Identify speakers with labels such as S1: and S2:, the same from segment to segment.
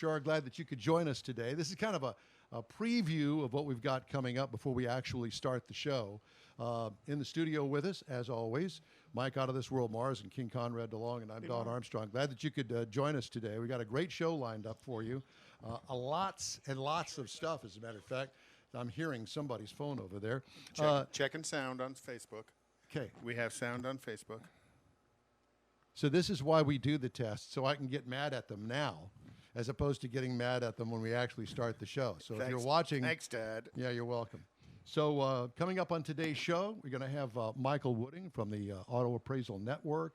S1: Sure, glad that you could join us today. This is kind of a preview of what we've got coming up before we actually start the show. In the studio with us, as always, Mike Out of This World Mars and King Conrad DeLong, and I'm Don Armstrong. Glad that you could join us today. We got a great show lined up for you. Lots and lots of stuff, as a matter of fact. I'm hearing somebody's phone over there.
S2: Checking sound on Facebook.
S1: Okay.
S2: We have sound on Facebook.
S1: So this is why we do the test, so I can get mad at them now, as opposed to getting mad at them when we actually start the show. So if you're watching...
S2: Thanks, Dad.
S1: Yeah, you're welcome. So coming up on today's show, we're going to have Michael Wooding from the Auto Appraisal Network.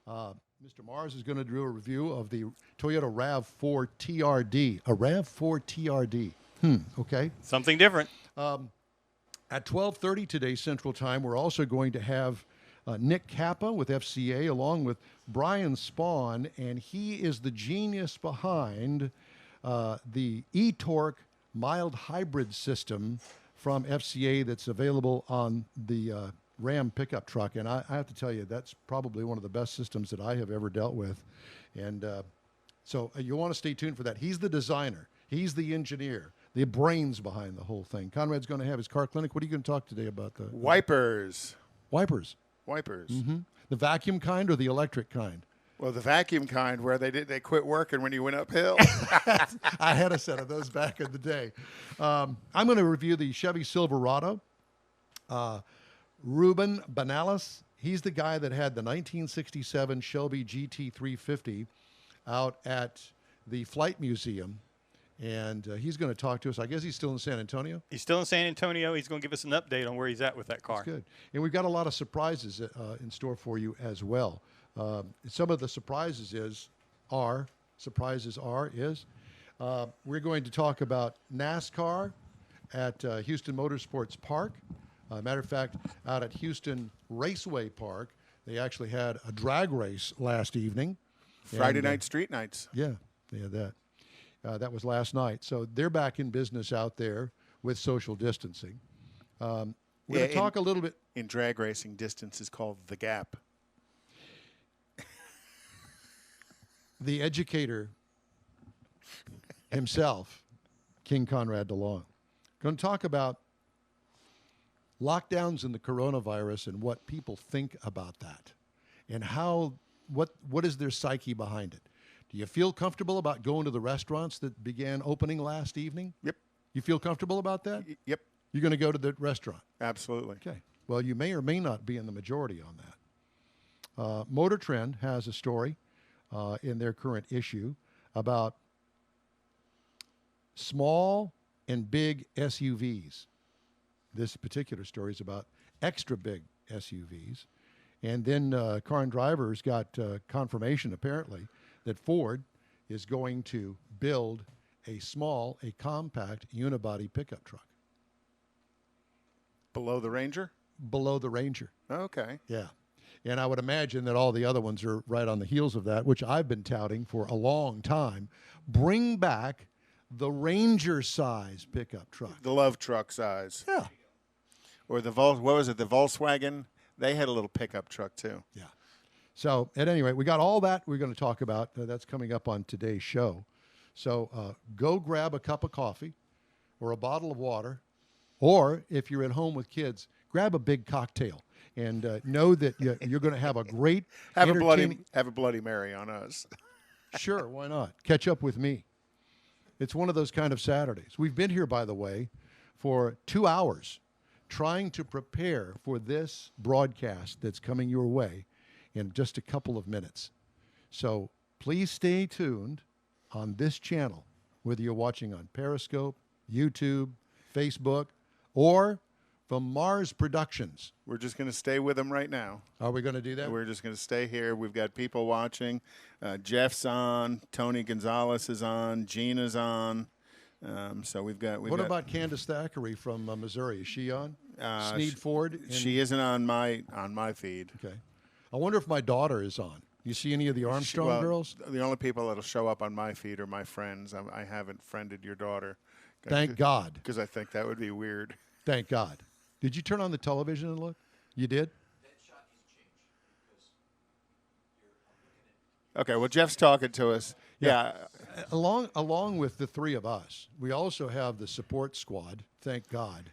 S1: Mr. Mars is going to do a review of the Toyota RAV4 TRD. A RAV4 TRD. Okay.
S3: Something different.
S1: At 12:30 today Central Time, we're also going to have Nick Kappa with FCA along with Brian Spawn, and he is the genius behind the eTorque mild hybrid system from FCA that's available on the Ram pickup truck. And I have to tell you, that's probably one of the best systems that I have ever dealt with. And so you want to stay tuned for that. He's the designer. He's the engineer. The brains behind the whole thing. Conrad's going to have his car clinic. What are you going to talk today about?
S2: Wipers.
S1: Wipers.
S2: Wipers.
S1: Mm-hmm. The vacuum kind or the electric kind?
S2: Well, the vacuum kind where they quit working when you went uphill.
S1: I had a set of those back in the day. I'm going to review the Chevy Silverado. Ruben Banalas, he's the guy that had the 1967 Shelby GT350 out at the Flight Museum. And he's going to talk to us. I guess he's still in San Antonio.
S3: He's still in San Antonio. He's going to give us an update on where he's at with that car.
S1: That's good. And we've got a lot of surprises in store for you as well. Some of the surprises we're going to talk about NASCAR at Houston Motorsports Park. Matter of fact, out at Houston Raceway Park, they actually had a drag race last evening.
S2: Friday night street nights.
S1: Yeah, they had that. That was last night. So they're back in business out there with social distancing. We're going to talk a little bit.
S2: In drag racing, distance is called the gap.
S1: The educator himself, King Conrad DeLong, going to talk about lockdowns and the coronavirus and what people think about that and what is their psyche behind it. Do you feel comfortable about going to the restaurants that began opening last evening?
S2: Yep.
S1: You feel comfortable about that?
S2: Yep.
S1: You're going to go to the restaurant?
S2: Absolutely.
S1: Okay. Well, you may or may not be in the majority on that. Motor Trend has a story in their current issue about small and big SUVs. This particular story is about extra big SUVs. And then Car and Driver's got confirmation, apparently, that Ford is going to build a compact unibody pickup truck.
S2: Below the Ranger?
S1: Below the Ranger.
S2: Okay.
S1: Yeah. And I would imagine that all the other ones are right on the heels of that, which I've been touting for a long time. Bring back the Ranger size pickup truck.
S2: The love truck size.
S1: Yeah.
S2: Or the Volkswagen? They had a little pickup truck too.
S1: Yeah. So at any rate, we got all that we're going to talk about. That's coming up on today's show. So go grab a cup of coffee or a bottle of water, or if you're at home with kids, grab a big cocktail and know that you're going to have a great
S2: have a Bloody Mary on us.
S1: Sure, why not? Catch up with me. It's one of those kind of Saturdays. We've been here, by the way, for 2 hours trying to prepare for this broadcast that's coming your way in just a couple of minutes. So please stay tuned on this channel, whether you're watching on Periscope, YouTube, Facebook, or from Mars Productions.
S2: We're just going to stay with them right now.
S1: Are we going to do that?
S2: We're just going to stay here. We've got people watching. Jeff's on. Tony Gonzalez is on. Gina's on. So we've got.
S1: What about Candace Thackeray from Missouri? Is she on? Sneed Ford?
S2: She isn't on my feed.
S1: Okay. I wonder if my daughter is on. You see any of the Armstrong girls?
S2: The only people that'll show up on my feed are my friends. I haven't friended your daughter.
S1: Thank God.
S2: Because I think that would be weird.
S1: Thank God. Did you turn on the television and look? You did?
S4: That shot needs to change because I'm looking at
S2: Okay, well, Jeff's talking to us. Yeah.
S1: Along with the three of us, we also have the support squad. Thank God.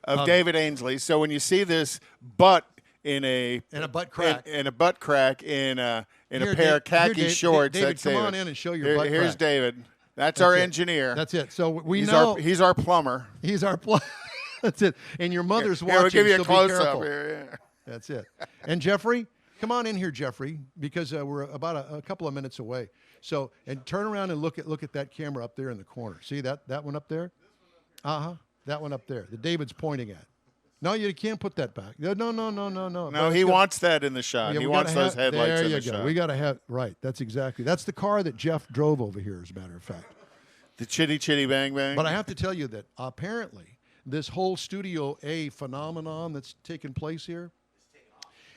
S2: Of David Ainsley. So when you see this butt in a
S1: butt crack,
S2: in a butt crack in a
S1: Here,
S2: pair of khaki
S1: David,
S2: shorts,
S1: David,
S2: that's
S1: come
S2: David.
S1: on in and show your butt
S2: Here's
S1: crack.
S2: David. That's
S1: That's
S2: our
S1: it.
S2: engineer.
S1: That's it. So we
S2: he's
S1: know
S2: he's our plumber.
S1: he's our That's it. And your mother's
S2: Here,
S1: watching.
S2: we'll give you
S1: so
S2: a close
S1: be
S2: up
S1: careful.
S2: here. Yeah.
S1: That's it. And Jeffrey, come on in here, Jeffrey, because we're about a couple of minutes away. So, and turn around and look at that camera up there in the corner. See that one up there? That one up there. That David's pointing at. No, you can't put that back. No.
S2: No, he wants that in the shot.
S1: Yeah,
S2: he
S1: we
S2: wants
S1: gotta
S2: those
S1: have-
S2: headlights
S1: there
S2: in
S1: you
S2: the
S1: go.
S2: shot.
S1: We got to have right. That's the car that Jeff drove over here, as a matter of fact.
S2: The chitty chitty bang bang.
S1: But I have to tell you that apparently this whole Studio A phenomenon that's taken place here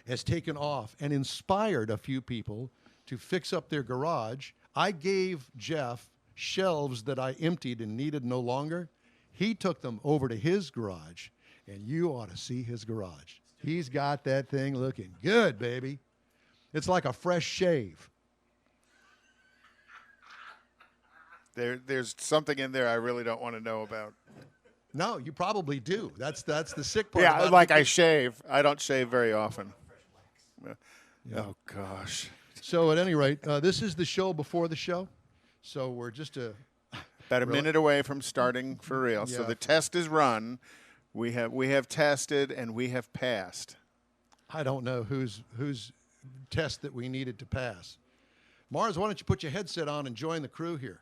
S1: has taken off and inspired a few people to fix up their garage. I gave Jeff shelves that I emptied and needed no longer. He took them over to his garage, and you ought to see his garage. He's got that thing looking good, baby. It's like a fresh shave.
S2: There's something in there I really don't want to know about.
S1: No, you probably do. That's the sick part.
S2: Yeah,
S1: about it,
S2: like I
S1: because-
S2: shave. I don't shave very often. Oh gosh.
S1: So at any rate, this is the show before the show. So we're just
S2: About a minute away from starting for real. So
S1: Yeah.
S2: the test is run. We have tested and we have passed.
S1: I don't know whose test that we needed to pass. Mars, why don't you put your headset on and join the crew here?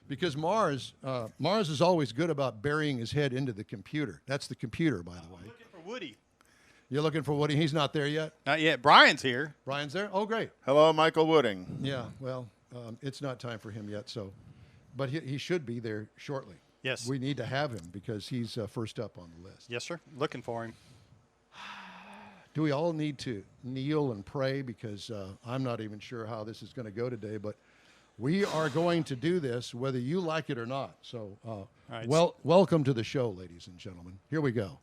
S1: Because Mars is always good about burying his head into the computer. That's the computer, by the way.
S3: Looking for Woody.
S1: You're looking for Woody. He's not there yet.
S3: Not yet. Brian's here.
S1: Brian's there. Oh, great.
S2: Hello, Michael Wooding.
S1: Yeah. Well, it's not time for him yet. So, but he should be there shortly.
S3: Yes.
S1: We need to have him because he's first up on the list.
S3: Yes, sir. Looking for him.
S1: Do we all need to kneel and pray? Because I'm not even sure how this is going to go today, but we are going to do this whether you like it or not. So,
S3: right.
S1: welcome to the show, ladies and gentlemen. Here we go.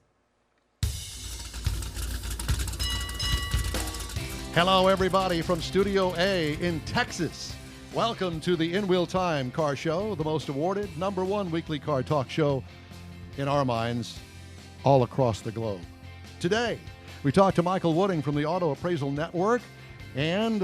S1: Hello, everybody from Studio A in Texas. Welcome to the In Wheel Time Car Show, the most awarded #1 weekly car talk show in our minds all across the globe. Today, we talk to Michael Wooding from the Auto Appraisal Network and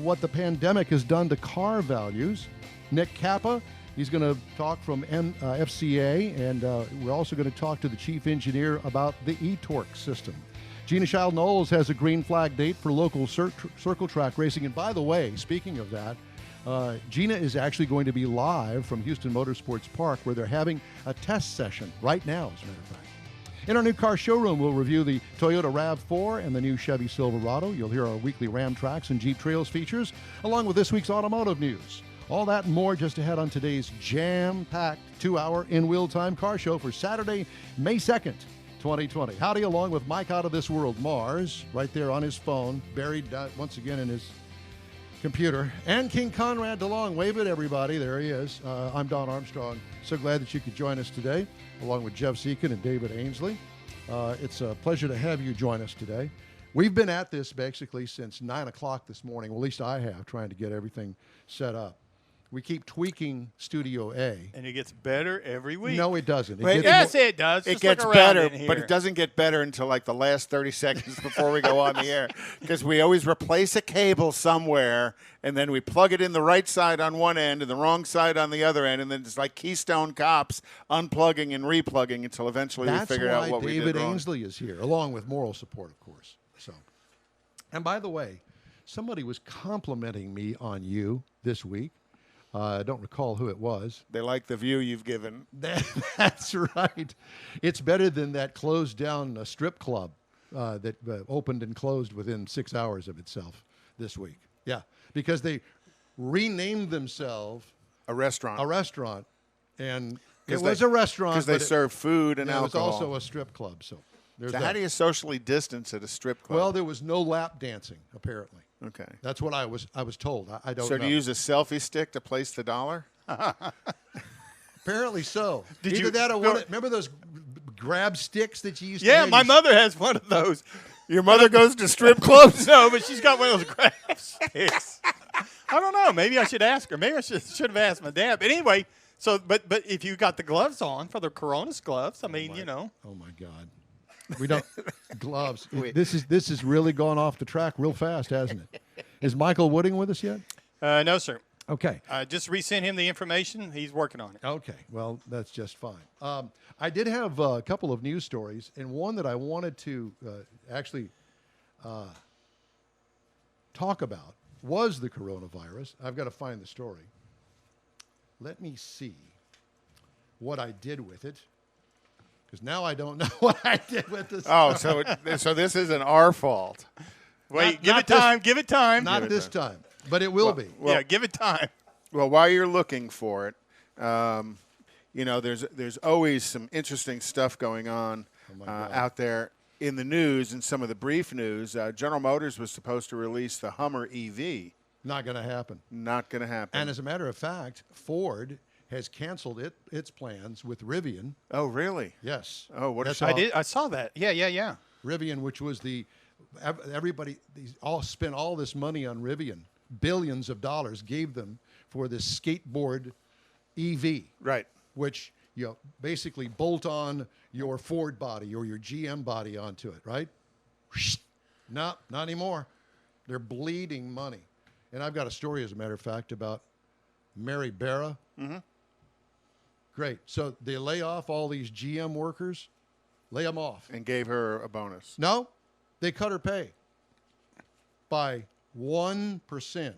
S1: what the pandemic has done to car values. Nick Kappa, he's going to talk from FCA, and we're also going to talk to the chief engineer about the eTorque system. Gina Child Knowles has a green flag date for local circle track racing. And by the way, speaking of that, Gina is actually going to be live from Houston Motorsports Park, where they're having a test session right now, as a matter of fact. In our new car showroom, we'll review the Toyota RAV4 and the new Chevy Silverado. You'll hear our weekly Ram Tracks and Jeep Trails features, along with this week's automotive news. All that and more just ahead on today's jam-packed 2-hour in-wheel time car show for Saturday, May 2nd, 2020. Howdy, along with Mike Out of This World, Mars, right there on his phone, buried once again in his computer. And King Conrad DeLong. Wave at everybody. There he is. I'm Don Armstrong. So glad that you could join us today, along with Jeff Seekin and David Ainsley. It's a pleasure to have you join us today. We've been at this basically since 9 o'clock this morning. Well, at least I have, trying to get everything set up. We keep tweaking Studio A.
S3: And it gets better every week.
S1: No, it doesn't.
S2: Wait,
S3: Yes, it does.
S2: It
S3: Just look
S2: gets
S3: around
S2: better,
S3: in here.
S2: but it doesn't get better until like the last 30 seconds before we go on the air. Because we always replace a cable somewhere, and then we plug it in the right side on one end and the wrong side on the other end, and then it's like Keystone Cops unplugging and replugging until eventually
S1: That's
S2: we figure
S1: why
S2: out what we
S1: David
S2: did wrong.
S1: Ainsley is here, along with moral support, of course. So, and by the way, somebody was complimenting me on you this week. I don't recall who it was.
S2: They like the view you've given.
S1: That's right. It's better than that closed down strip club that opened and closed within 6 hours of itself this week. Yeah, because they renamed themselves
S2: A restaurant.
S1: a restaurant, and it
S2: 'Cause
S1: was
S2: they-
S1: a restaurant
S2: Because they
S1: but
S2: serve food and
S1: it was
S2: alcohol.
S1: also a strip club. So there's
S2: So
S1: that.
S2: how do you socially distance at a strip club?
S1: Well, there was no lap dancing apparently.
S2: okay.
S1: That's what I was told. I don't
S2: So
S1: know.
S2: do you use a selfie stick to place the dollar?
S1: Apparently so.
S3: Did
S1: Either
S3: you-
S1: that or
S3: no.
S1: one. Remember those grab sticks that you used to
S3: Yeah,
S1: have?
S3: my
S1: You
S3: mother has one of those.
S2: Your mother goes to strip clubs?
S3: No, but she's got one of those grab sticks. I don't know. Maybe I should ask her. Maybe I should have asked my dad. But anyway, so but if you got the gloves on for the Coronas gloves, I mean, you know.
S1: Oh my God. We don't gloves. This is really gone off the track real fast, hasn't it? Is Michael Wooding with us yet?
S3: No, sir.
S1: Okay.
S3: I just resent him the information. He's working on it.
S1: Okay. Well, that's just fine. I did have a couple of news stories, and one that I wanted to actually talk about was the coronavirus. I've got to find the story. Let me see what I did with it, because now I don't know what I did with this.
S2: Oh, so this isn't our fault.
S3: Wait,
S1: Not
S3: give it time. Give it time.
S1: Not this time, but it will be.
S3: yeah, give it time.
S2: Well, while you're looking for it, you know, there's always some interesting stuff going on out there in the news and some of the brief news. General Motors was supposed to release the Hummer EV.
S1: Not going to happen.
S2: Not going to happen.
S1: And as a matter of fact, Ford has canceled its plans with Rivian.
S2: Oh, really?
S1: Yes.
S2: Oh, what a
S1: That's
S2: shock.
S3: I saw that. Yeah.
S1: Rivian, which was everybody all spent all this money on Rivian, billions of dollars gave them for this skateboard EV,
S2: Right.
S1: which you basically bolt on your Ford body or your GM body onto it, right? No, not anymore. They're bleeding money. And I've got a story, as a matter of fact, about Mary Barra. Mm-hmm. Great. So they lay off all these GM workers, lay them off.
S2: And gave her a bonus.
S1: No, they cut her pay by 1%.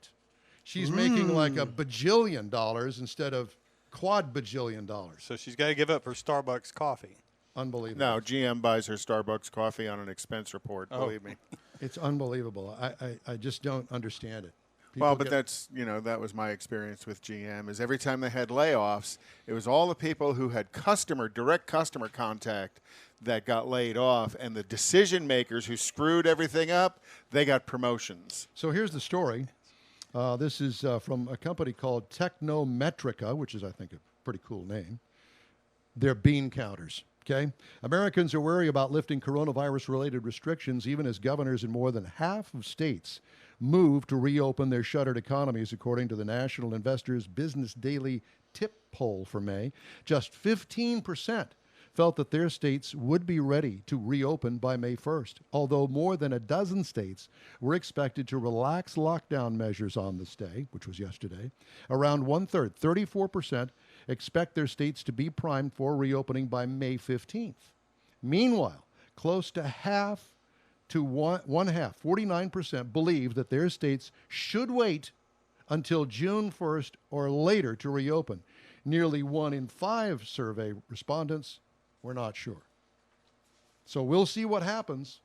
S1: She's making like $1 bajillion instead of quad bajillion dollars.
S3: So she's got to give up her Starbucks coffee.
S1: Unbelievable.
S2: No, GM buys her Starbucks coffee on an expense report, believe me.
S1: It's unbelievable. I just don't understand it.
S2: Well, but that's, you know, that was my experience with GM, is every time they had layoffs, it was all the people who had direct customer contact that got laid off, and the decision makers who screwed everything up, they got promotions.
S1: So here's the story. This is from a company called Technometrica, which is, I think, a pretty cool name. They're bean counters. Okay? Americans are wary about lifting coronavirus-related restrictions, even as governors in more than half of states move to reopen their shuttered economies, according to the National Investors Business Daily Tip poll for May. Just 15% felt that their states would be ready to reopen by May 1st, although more than a dozen states were expected to relax lockdown measures on this day, which was yesterday. Around one-third, 34%, expect their states to be primed for reopening by May 15th. Meanwhile, close to half to one half, 49%, believe that their states should wait until June 1st or later to reopen. Nearly 1 in 5 survey respondents were not sure. So we'll see what happens.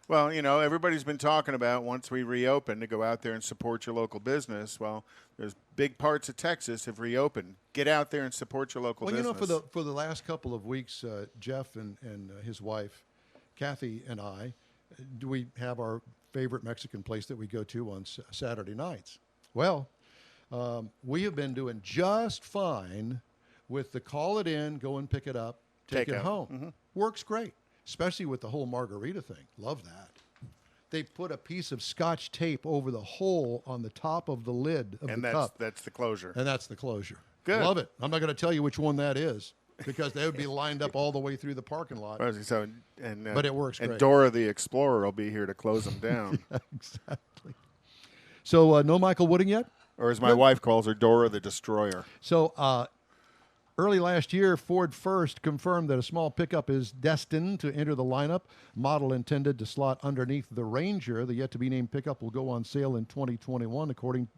S2: Well, you know, everybody's been talking about once we reopen to go out there and support your local business. Well, there's big parts of Texas have reopened. Get out there and support your local business.
S1: Well, you know, for the last couple of weeks, Jeff and his wife, Kathy, and I, we have our favorite Mexican place that we go to on Saturday nights. Well, we have been doing just fine with the call it in, go and pick it up, take it
S2: out.
S1: home.
S2: Mm-hmm.
S1: Works great, especially with the whole margarita thing. Love that. They put a piece of Scotch tape over the hole on the top of the lid of the cup.
S2: That's the closure.
S1: And that's the closure.
S2: Good.
S1: Love it. I'm not going to tell you which one that is, because they would be lined up all the way through the parking lot.
S2: So,
S1: But it works
S2: and
S1: great.
S2: Dora the Explorer will be here to close them down.
S1: Exactly. So no Michael Wooding yet?
S2: Or as my wife calls her, Dora the Destroyer.
S1: So early last year, Ford first confirmed that a small pickup is destined to enter the lineup. Model intended to slot underneath the Ranger. The yet-to-be-named pickup will go on sale in 2021, according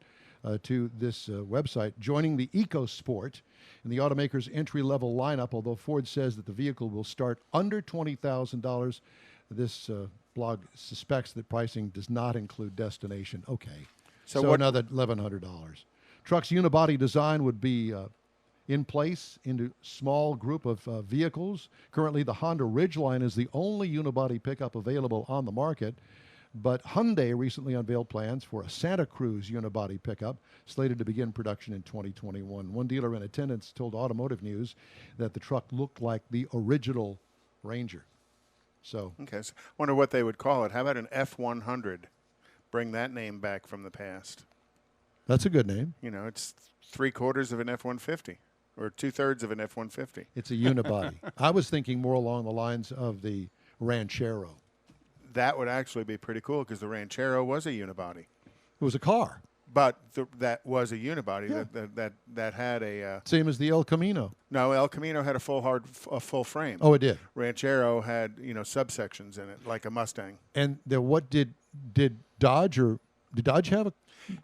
S1: to this website, joining the EcoSport in the automaker's entry-level lineup, although Ford says that the vehicle will start under $20,000. This blog suspects that pricing does not include destination. Okay. So another $1,100. Truck's unibody design would be in place into small group of vehicles. Currently, the Honda Ridgeline is the only unibody pickup available on the market, but Hyundai recently unveiled plans for a Santa Cruz unibody pickup slated to begin production in 2021. One dealer in attendance told Automotive News that the truck looked like the original Ranger. So,
S2: Okay, so I wonder what they would call it. How about an F-100? Bring that name back from the past.
S1: That's a good name.
S2: You know, it's 3/4 of an F-150 or 2/3 of an F-150.
S1: It's a unibody. I was thinking more along the lines of the Ranchero.
S2: That would actually be pretty cool because the Ranchero was a unibody.
S1: It was a car,
S2: But that was a unibody
S1: Yeah.
S2: that had a
S1: same as the El Camino.
S2: no. El Camino had a full frame.
S1: Oh, it did.
S2: Ranchero had subsections in it like a Mustang.
S1: And what did Dodge have a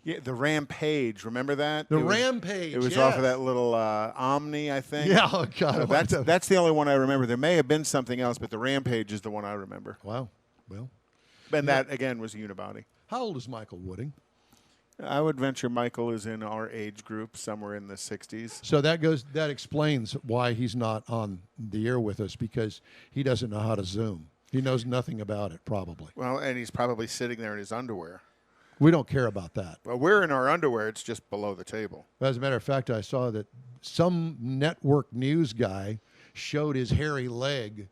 S2: Yeah, the Rampage. Remember that?
S1: the
S2: It was-
S1: Rampage?
S2: It was off of that little Omni, I think.
S1: Yeah, oh God,
S2: That's the only one I remember. There may have been something else, but the Rampage is the one I remember.
S1: wow. Well,
S2: And that again was a unibody.
S1: how old is Michael Wooding?
S2: I would venture Michael is in our age group, somewhere in the 60s.
S1: So that explains why he's not on the air with us, because he doesn't know how to Zoom. He knows nothing about it, probably.
S2: Well, and he's probably sitting there in his underwear.
S1: We don't care about that.
S2: Well, we're in our underwear. It's just below the table.
S1: As a matter of fact, I saw that some network news guy showed his hairy leg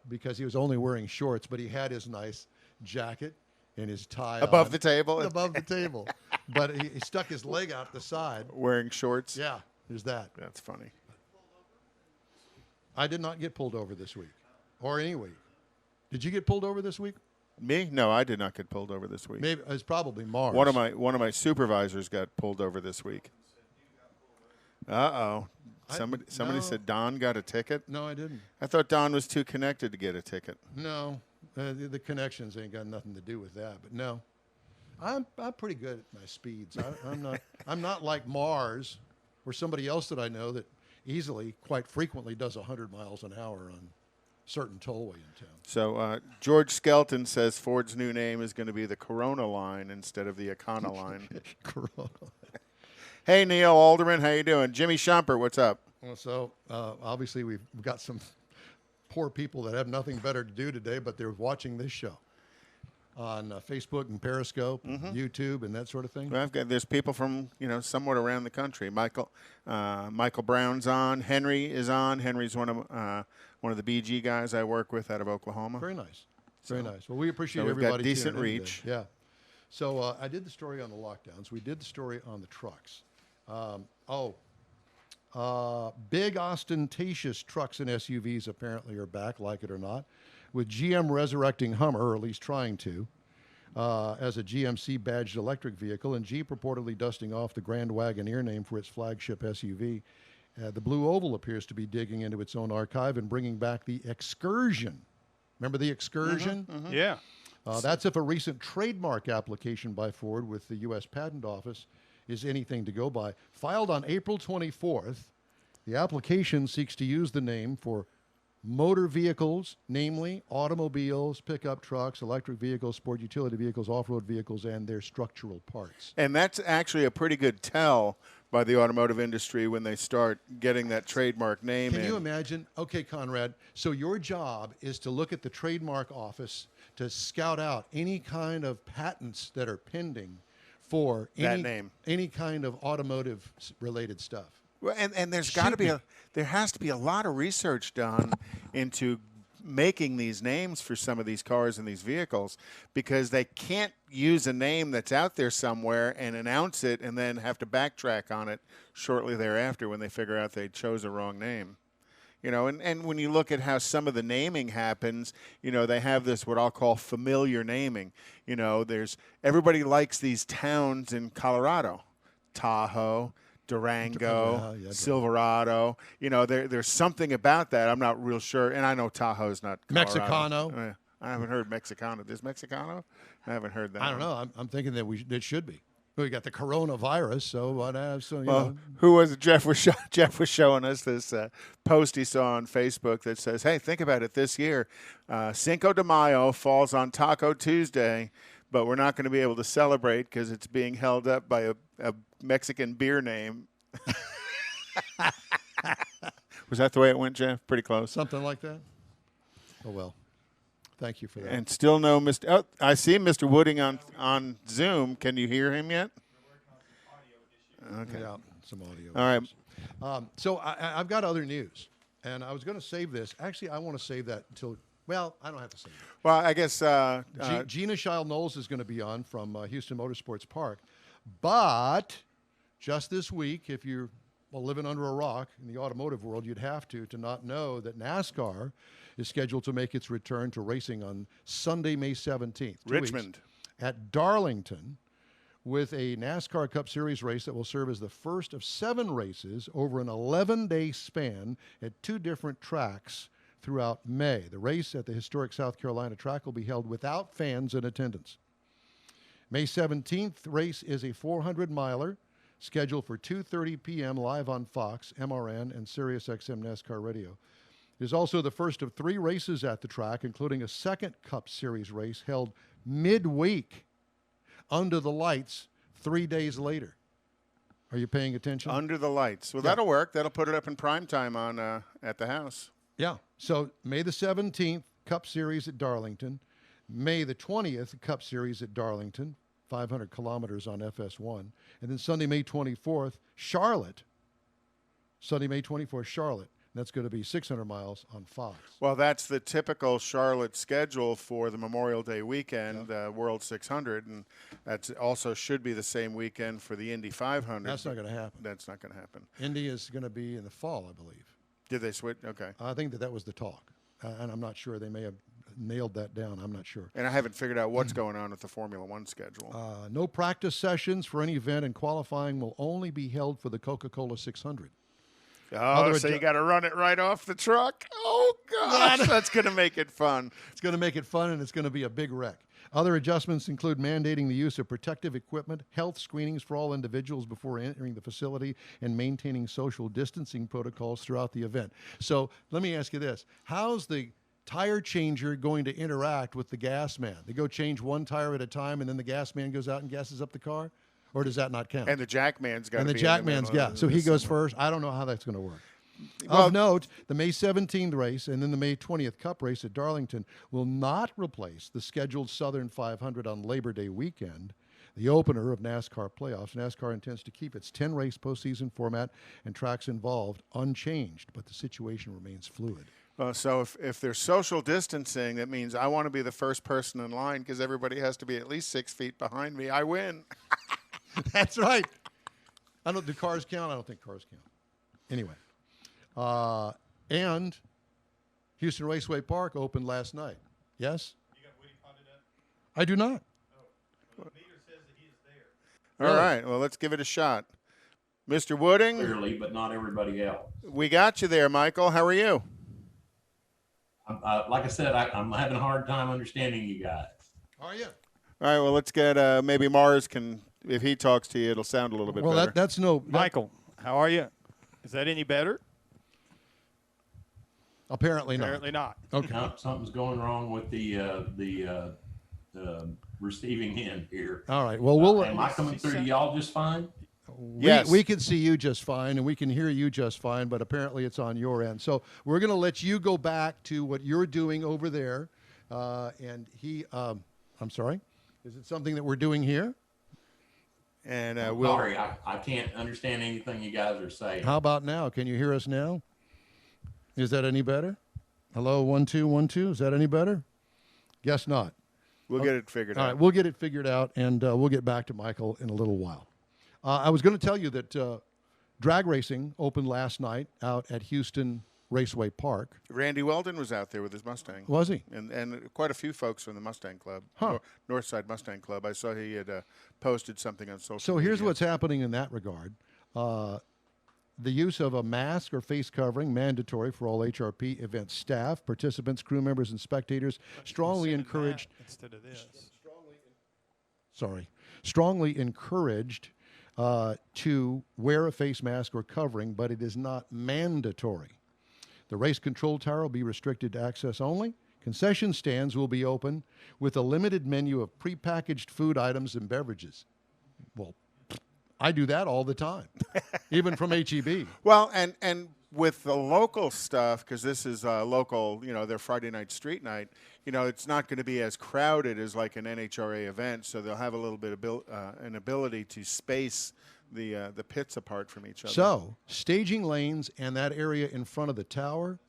S1: because he was only wearing shorts, but he had his nice jacket and his tie
S2: Above
S1: on.
S2: the table?
S1: Above the table. But he stuck his leg out the side.
S2: Wearing shorts.
S1: Yeah, there's that.
S2: That's funny.
S1: I did not get pulled over this week or any week. Did you get pulled over this week?
S2: Me? No, I did not get pulled over this week.
S1: Maybe it's probably Mars.
S2: One of my supervisors got pulled over this week. Uh-oh. Somebody
S1: no.
S2: said Don got a ticket.
S1: No, I didn't.
S2: I thought Don was too connected to get a ticket.
S1: No, the connections ain't got nothing to do with that. But no, I'm pretty good at my speeds. I'm not like Mars or somebody else that I know that easily, quite frequently, does 100 miles an hour on certain tollway in town.
S2: So George Skelton says Ford's new name is going to be the Corona line instead of the Econo line.
S1: Corona.
S2: Hey, Neil Alderman, how you doing? Jimmy Shumpert, what's up?
S1: Well, so obviously we've got some poor people that have nothing better to do today, but they're watching this show on Facebook and Periscope, YouTube, and that sort of thing.
S2: Well, there's people from somewhat around the country. Michael Brown's on. Henry is on. Henry's one of the BG guys I work with out of Oklahoma.
S1: Very nice. Very nice. Well, we appreciate
S2: so we've got
S1: everybody.
S2: decent
S1: tuning in today.
S2: reach.
S1: Yeah. So I did the story on the lockdowns. We did the story on the trucks. Big ostentatious trucks and SUVs apparently are back, like it or not, with GM resurrecting Hummer, or at least trying to, as a GMC badged electric vehicle, and Jeep reportedly dusting off the Grand Wagoneer name for its flagship SUV. The Blue Oval appears to be digging into its own archive and bringing back the Excursion. Remember the Excursion?
S3: Yeah.
S1: That's if a recent trademark application by Ford with the U.S. Patent Office is anything to go by. Filed on April 24th, the application seeks to use the name for motor vehicles, namely automobiles, pickup trucks, electric vehicles, sport utility vehicles, off-road vehicles, and their structural parts.
S2: And that's actually a pretty good tell by the automotive industry when they start getting that trademark name
S1: Can
S2: in.
S1: you imagine? Okay, Conrad, so your job is to look at the trademark office to scout out any kind of patents that are pending for
S2: That name.
S1: any kind of automotive-related stuff.
S2: Well, and there's got to be there has to be a lot of research done into making these names for some of these cars and these vehicles, because they can't use a name that's out there somewhere and announce it and then have to backtrack on it shortly thereafter when they figure out they chose a wrong name. And when you look at how some of the naming happens, they have this what I'll call familiar naming. There's everybody likes these towns in Colorado, Tahoe, Durango, Silverado. There's something about that. I'm not real sure, and I know Tahoe's not Colorado.
S1: Mexicano.
S2: I haven't heard Mexicano. Is Mexicano? I haven't heard that.
S1: I don't know. I'm thinking that it should be. We got the coronavirus, so what?
S2: Who was it? Jeff was showing us this post he saw on Facebook that says, "Hey, think about it. This year, Cinco de Mayo falls on Taco Tuesday, but we're not going to be able to celebrate because it's being held up by a Mexican beer name." Was that the way it went, Jeff? Pretty close.
S1: Something like that. Oh well. Thank you for that.
S2: And still no Mr. Oh, I see Mr. Wooding on Zoom. Can you hear him yet? Okay.
S1: Yeah, some audio.
S2: All right.
S1: So I've got other news, and I was going to save this. Actually, I want to save that until. Well, I don't have to save it.
S2: Well, I guess
S1: Gina Scheil Knowles is going to be on from Houston Motorsports Park. But just this week, if you're living under a rock in the automotive world, you'd have to not know that NASCAR is scheduled to make its return to racing on Sunday, May 17th. 2 weeks,
S2: Richmond.
S1: at Darlington, with a NASCAR Cup Series race that will serve as the first of 7 races over an 11-day span at 2 different tracks throughout May. The race at the historic South Carolina track will be held without fans in attendance. May 17th race is a 400-miler scheduled for 2:30 p.m. live on Fox, MRN, and SiriusXM NASCAR Radio. It is also the first of 3 races at the track, including a second Cup Series race held midweek under the lights 3 days later. Are you paying attention?
S2: Under the lights. Well,
S1: Yeah.
S2: that'll work. That'll put it up in prime time on at the house.
S1: Yeah. So May the 17th, Cup Series at Darlington. May the 20th, Cup Series at Darlington, 500 kilometers on FS1. And then Sunday, May 24th, Charlotte. Sunday, May 24th, Charlotte. And that's going to be 600 miles on Fox.
S2: Well, that's the typical Charlotte schedule for the Memorial Day weekend, World 600, and that's also should be the same weekend for the Indy 500.
S1: That's not going to happen.
S2: That's not going to happen.
S1: Indy is going to be in the fall, I believe.
S2: Did they switch? Okay.
S1: I think that was the talk. And I'm not sure. They may have nailed that down. I'm not sure.
S2: And I haven't figured out what's going on with the Formula One schedule.
S1: No practice sessions for any event, and qualifying will only be held for the Coca-Cola 600.
S2: Oh, so you got to run it right off the truck? Oh, gosh, that's going to make it fun.
S1: It's going to make it fun, and it's going to be a big wreck. Other adjustments include mandating the use of protective equipment, health screenings for all individuals before entering the facility, and maintaining social distancing protocols throughout the event. So let me ask you this. How's the tire changer going to interact with the gas man? They go change one tire at a time, and then the gas man goes out and gasses up the car? Or does that not count?
S2: And the jackman's got to
S1: And the
S2: be
S1: jackman's, yeah. So he goes first. I don't know how that's going to work. Of note, the May 17th race and then the May 20th Cup race at Darlington will not replace the scheduled Southern 500 on Labor Day weekend, the opener of NASCAR playoffs. NASCAR intends to keep its 10-race postseason format and tracks involved unchanged, but the situation remains fluid.
S2: So if there's social distancing, that means I want to be the first person in line because everybody has to be at least 6 feet behind me. I win.
S1: That's right. Do cars count? I don't think cars count. Anyway. And Houston Raceway Park opened last night. Yes?
S3: You got Woody Condon up?
S1: I do not.
S3: Well, the meter says that he is there.
S2: All right. Well, let's give it a shot. Mr. Wooding,
S4: Clearly, but not everybody else.
S2: we got you there, Michael. How are you?
S4: Like I said, I'm having a hard time understanding you guys.
S1: How are you?
S2: All right. Well, let's get maybe Mars can, if he talks to you, it'll sound a little bit
S1: Well,
S2: better.
S1: that's no.
S3: Michael, how are you? Is that any better?
S1: Apparently not.
S3: Apparently not.
S1: Okay.
S4: No, something's going wrong with the receiving end here.
S1: All right. Well, we'll.
S4: Am I coming through to y'all just fine?
S2: Yes.
S1: We can see you just fine, and we can hear you just fine, but apparently it's on your end. So we're going to let you go back to what you're doing over there. And I'm sorry, is it something that we're doing here?
S2: And
S4: Sorry, I can't understand anything you guys are saying.
S1: How about now? Can you hear us now? Is that any better? Hello, 1 2 1 2. Is that any better? Guess not.
S2: we'll get it figured
S1: All
S2: out.
S1: right, we'll get it figured out, and we'll get back to Michael in a little while. I was going to tell you that drag racing opened last night out at Houston Raceway Park.
S2: Randy Weldon was out there with his Mustang.
S1: Was he?
S2: And quite a few folks from the Mustang Club,
S1: Huh.
S2: Northside Mustang Club. I saw he had posted something on social
S1: So
S2: media.
S1: here's what's happening in that regard. The use of a mask or face covering mandatory for all HRP event staff, participants, crew members, and spectators. Strongly encouraged.
S3: Instead of this.
S1: Strongly encouraged to wear a face mask or covering, but it is not mandatory. The race control tower will be restricted to access only. Concession stands will be open with a limited menu of prepackaged food items and beverages. Well, I do that all the time, even from HEB.
S2: Well, and with the local stuff, because this is local, their Friday night street night, it's not going to be as crowded as like an NHRA event, so they'll have a little bit of an ability to space the pits apart from each other.
S1: So, staging lanes and that area in front of the tower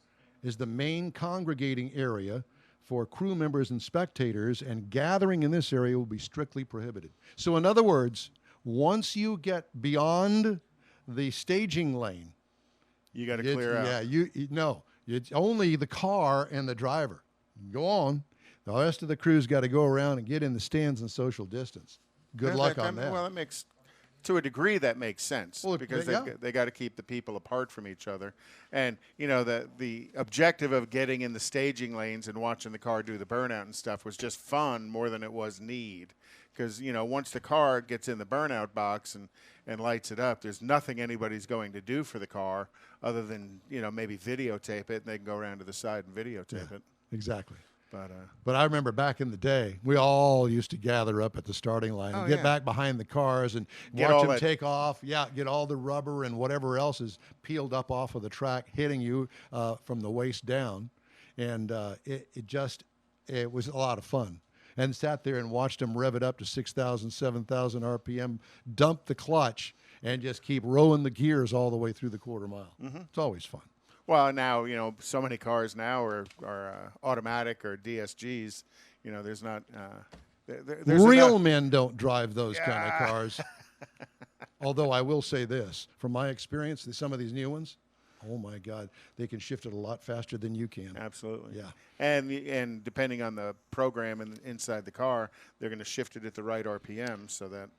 S1: is the main congregating area for crew members and spectators, and gathering in this area will be strictly prohibited. So, in other words, Once you get beyond the staging lane,
S2: You got to clear out.
S1: yeah, no, it's only the car and the driver. Go on. The rest of the crew's got to go around and get in the stands and social distance. Good luck on that.
S2: Well, to a degree, that makes sense
S1: Well,
S2: because
S1: yeah.
S2: they got to keep the people apart from each other. And, the objective of getting in the staging lanes and watching the car do the burnout and stuff was just fun more than it was need. Because, once the car gets in the burnout box and lights it up, there's nothing anybody's going to do for the car other than, maybe videotape it, and they can go around to the side and videotape it.
S1: Exactly.
S2: But
S1: I remember back in the day, we all used to gather up at the starting line and get back behind the cars and watch them take off. Yeah, get all the rubber and whatever else is peeled up off of the track hitting you from the waist down. And it was a lot of fun. And sat there and watched them rev it up to 6,000, 7,000 RPM, dump the clutch, and just keep rolling the gears all the way through the quarter mile. It's always fun.
S2: Well, now, so many cars now are automatic or DSGs. There's not there's
S1: Real
S2: enough.
S1: men don't drive those kind of cars. Although I will say this, from my experience, some of these new ones, oh my God, they can shift it a lot faster than you can.
S2: Absolutely.
S1: Yeah.
S2: And depending on the program and inside the car, they're going to shift it at the right RPM so that.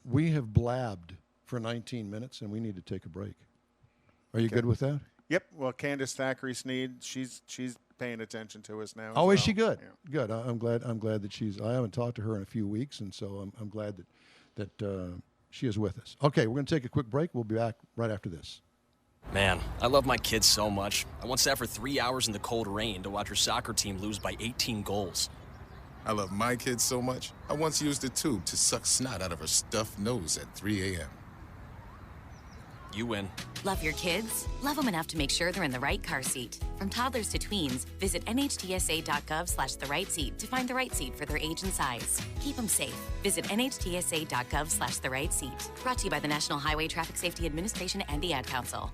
S1: We have blabbed for 19 minutes and we need to take a break. Are you good with that?
S2: Yep. Well, Candace Thackeray Sneed, she's paying attention to us now.
S1: Oh,
S2: as
S1: is she
S2: well.
S1: good?
S2: Yeah.
S1: Good. I'm glad that I haven't talked to her in a few weeks, and so I'm glad that she is with us. Okay, we're going to take a quick break. We'll be back right after this.
S5: Man, I love my kids so much. I once sat for 3 hours in the cold rain to watch her soccer team lose by 18 goals.
S6: I love my kids so much, I once used a tube to suck snot out of her stuffed nose at 3 a.m.
S5: You win.
S7: Love your kids? Love them enough to make sure they're in the right car seat. From toddlers to tweens, visit nhtsa.gov/the right seat to find the right seat for their age and size. Keep them safe. Visit nhtsa.gov/the right seat. Brought to you by the National Highway Traffic Safety Administration and the Ad Council.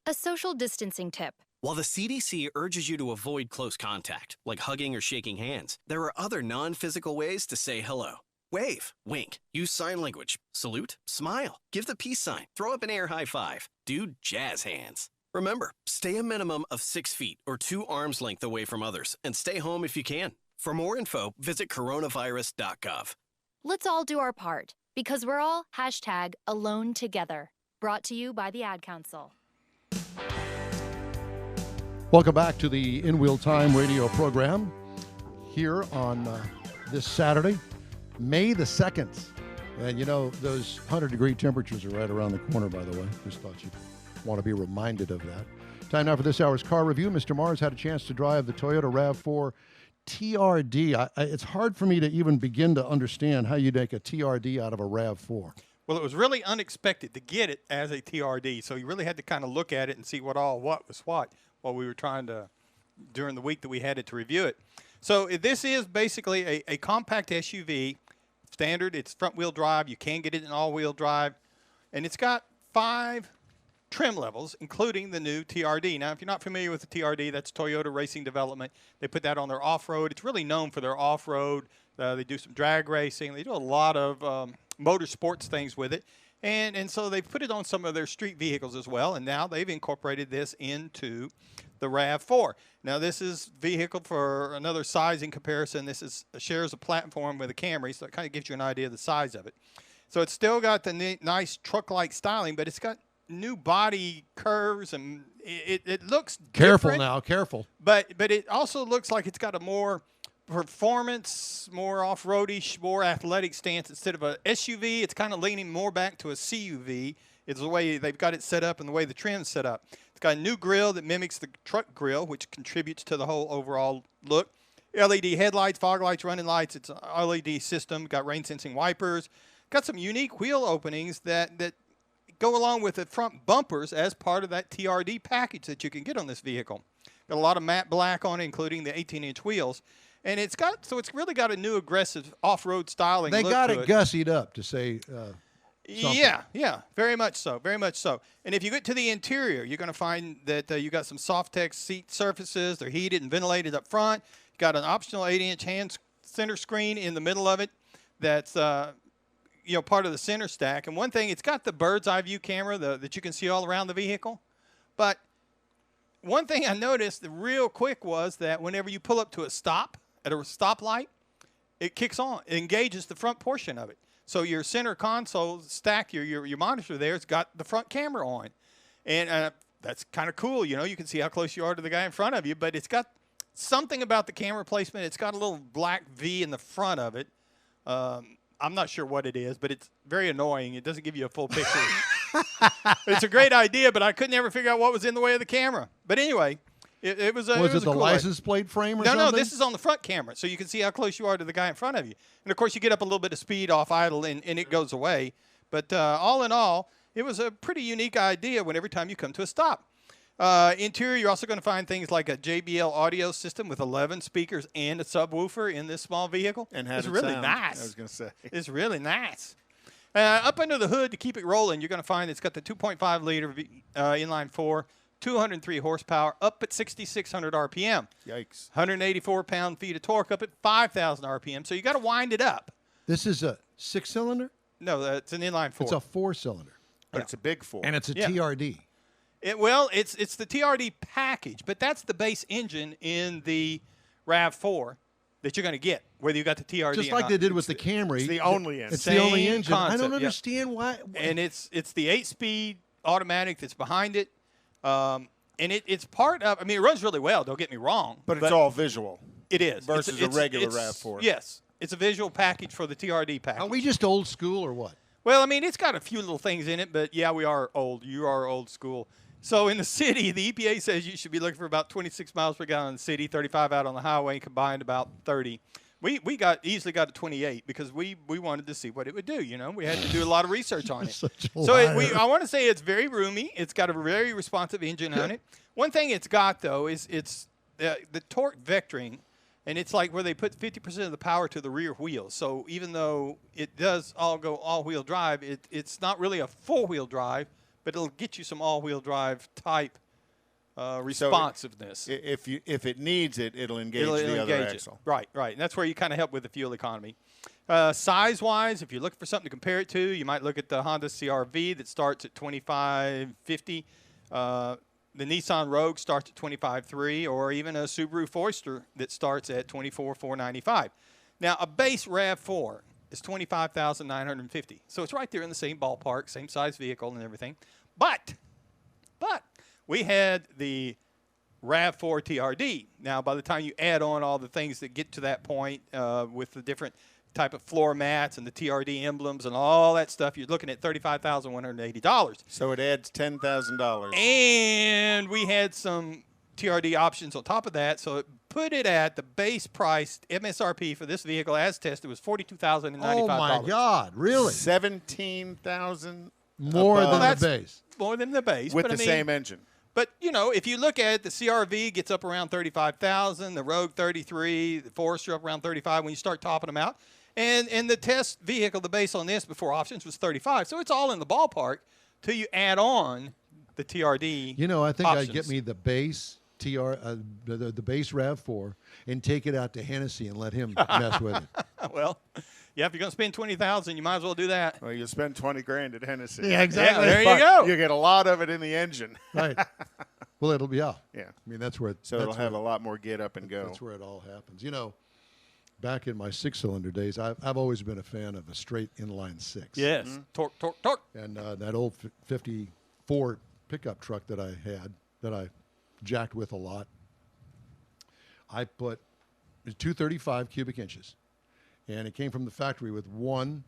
S8: A social distancing tip.
S5: While the CDC urges you to avoid close contact, like hugging or shaking hands, there are other non-physical ways to say hello. Wave, wink, use sign language, salute, smile, give the peace sign, throw up an air high five, do jazz hands. Remember, stay a minimum of 6 feet or 2 arms length away from others and stay home if you can. For more info, visit coronavirus.gov.
S8: Let's all do our part because we're all #AloneTogether. Brought to you by the Ad Council.
S1: Welcome back to the In Wheel Time radio program here on this Saturday, May the 2nd. And those 100-degree temperatures are right around the corner, by the way. Just thought you'd want to be reminded of that. Time now for this hour's car review. Mr. Mars had a chance to drive the Toyota RAV4 TRD. It's hard for me to even begin to understand how you make a TRD out of a RAV4.
S3: Well, it was really unexpected to get it as a TRD, so you really had to kind of look at it and see what was what while we were trying to, during the week that we had it to review it. So this is basically a compact SUV, standard. It's front-wheel drive. You can get it in all-wheel drive, and it's got 5 trim levels, including the new TRD. Now, if you're not familiar with the TRD, that's Toyota Racing Development. They put that on their off-road. It's really known for their off-road. They do some drag racing. They do a lot of motorsports things with it. And so they put it on some of their street vehicles as well, and now they've incorporated this into the RAV4. Now, this is vehicle for another sizing comparison. This shares a platform with a Camry, so it kind of gives you an idea of the size of it. So it's still got the nice truck-like styling, but it's got new body curves, and it looks
S1: Careful
S3: different,
S1: now, careful.
S3: But it also looks like it's got a more performance, more off-roadish, more athletic stance. Instead of a SUV, it's kind of leaning more back to a CUV. It's the way they've got it set up and the way the trim's set up. It's got a new grille that mimics the truck grille, which contributes to the whole overall look. LED headlights, fog lights, running lights. It's an LED system. Got rain-sensing wipers. Got some unique wheel openings that go along with the front bumpers as part of that TRD package that you can get on this vehicle. Got a lot of matte black on it, including the 18-inch wheels. And it's really got a new aggressive off-road styling
S1: They
S3: look
S1: got
S3: to
S1: it gussied up to say something.
S3: Yeah, very much so, very much so. And if you get to the interior, you're going to find that you got some Softex seat surfaces. They're heated and ventilated up front. Got an optional 8-inch hand center screen in the middle of it that's part of the center stack. And one thing, it's got the bird's eye view camera that you can see all around the vehicle. But one thing I noticed real quick was that whenever you pull up to a stop at a stoplight, it kicks on. It engages the front portion of it. So your center console stack, your monitor there, it's got the front camera on. And that's kind of cool. You can see how close you are to the guy in front of you. But it's got something about the camera placement. It's got a little black V in the front of it. I'm not sure what it is, but it's very annoying. It doesn't give you a full picture. It's a great idea, but I couldn't ever figure out what was in the way of the camera. But anyway, it was a
S1: Was it the
S3: cool
S1: license plate frame or
S3: No,
S1: something?
S3: no, this is on the front camera, so you can see how close you are to the guy in front of you. And, of course, you get up a little bit of speed off idle, and it goes away. But all in all, it was a pretty unique idea every time you come to a stop. Interior, you're also going to find things like a JBL audio system with 11 speakers and a subwoofer in this small vehicle.
S2: And how
S3: it's
S2: does it
S3: really
S2: sound?
S3: nice.
S2: I was going to say.
S3: It's really nice. Up under the hood to keep it rolling, you're going to find it's got the 2.5 liter inline 4, 203 horsepower, up at 6,600 RPM.
S2: Yikes.
S3: 184 pound-feet of torque, up at 5,000 RPM. So you got to wind it up.
S1: This is a 6-cylinder?
S3: No, it's an inline 4.
S1: It's a 4-cylinder.
S2: But it's a big 4.
S1: And it's a
S3: Yeah.
S1: TRD.
S3: It's the TRD package, but that's the base engine in the RAV4 that you're going to get, whether you got the TRD
S1: Just
S3: or
S1: like
S3: not.
S1: they did with the Camry.
S2: it's the only engine.
S1: It's the only
S3: Same
S1: engine. I
S3: concept,
S1: don't
S3: yeah.
S1: understand why.
S3: And it's the 8-speed automatic that's behind it. And it's part of, it runs really well, don't get me wrong.
S2: but it's all visual.
S3: It is.
S2: versus a regular RAV4.
S3: Yes. It's a visual package for the TRD package.
S1: Are we just old school or what?
S3: Well, it's got a few little things in it, but yeah, we are old. You are old school. So in the city, the EPA says you should be looking for about 26 miles per gallon in the city, 35 out on the highway, and combined about 30. We easily got to 28 because we wanted to see what it would do. We had to do a lot of research on it.
S1: Such a
S3: So
S1: liar.
S3: I want to say it's very roomy. It's got a very responsive engine on it. One thing it's got though is it's the torque vectoring. And it's like where they put 50% of the power to the rear wheels. So even though it does go all-wheel drive, it's not really a four-wheel drive, but it'll get you some all-wheel drive type responsiveness.
S2: If it needs it, it'll engage
S3: It'll
S2: the other
S3: engage it.
S2: axle.
S3: Right. And that's where you kind of help with the fuel economy. Size-wise, if you're looking for something to compare it to, you might look at the Honda CR-V that starts at $2,550. The Nissan Rogue starts at $25,300, or even a Subaru Forester that starts at $24,495. Now, a base RAV4 is $25,950. So it's right there in the same ballpark, same size vehicle and everything. But we had the RAV4 TRD. Now, by the time you add on all the things that get to that point with the different type of floor mats and the TRD emblems and all that stuff, you're looking at $35,180.
S2: So it adds $10,000.
S3: And we had some TRD options on top of that, so it put it at the base price MSRP for this vehicle as tested was $42,095.
S1: Oh, my God. Really?
S2: 17,000
S1: More
S2: above.
S1: than
S3: that's
S1: the base.
S3: More than the base.
S2: with
S3: but
S2: the same engine.
S3: But, if you look at it, the CR-V gets up around $35,000, the Rogue $33,000, the Forester up around $35,000 when you start topping them out. And the test vehicle, the base on this before options was $35,000. So it's all in the ballpark till you add on the TRD
S1: I think
S3: options.
S1: I'd get me the base the base RAV4 and take it out to Hennessy and let him mess with it.
S3: Well, yeah, if you're going to spend $20,000, you might as well do that.
S2: Well, you'll spend $20,000 at Hennessy.
S1: Yeah, exactly.
S3: Yeah, there you
S2: But
S3: go.
S2: You get a lot of it in the engine.
S1: Right. Well, it'll be, yeah.
S2: Yeah.
S1: That's where
S2: So it'll have a lot more get up and go.
S1: That's where it all happens. Back in my 6-cylinder days, I've always been a fan of a straight inline 6.
S3: Yes. Torque.
S1: And that old 54 pickup truck that I had, that I jacked with a lot, I put 235 cubic inches. And it came from the factory with one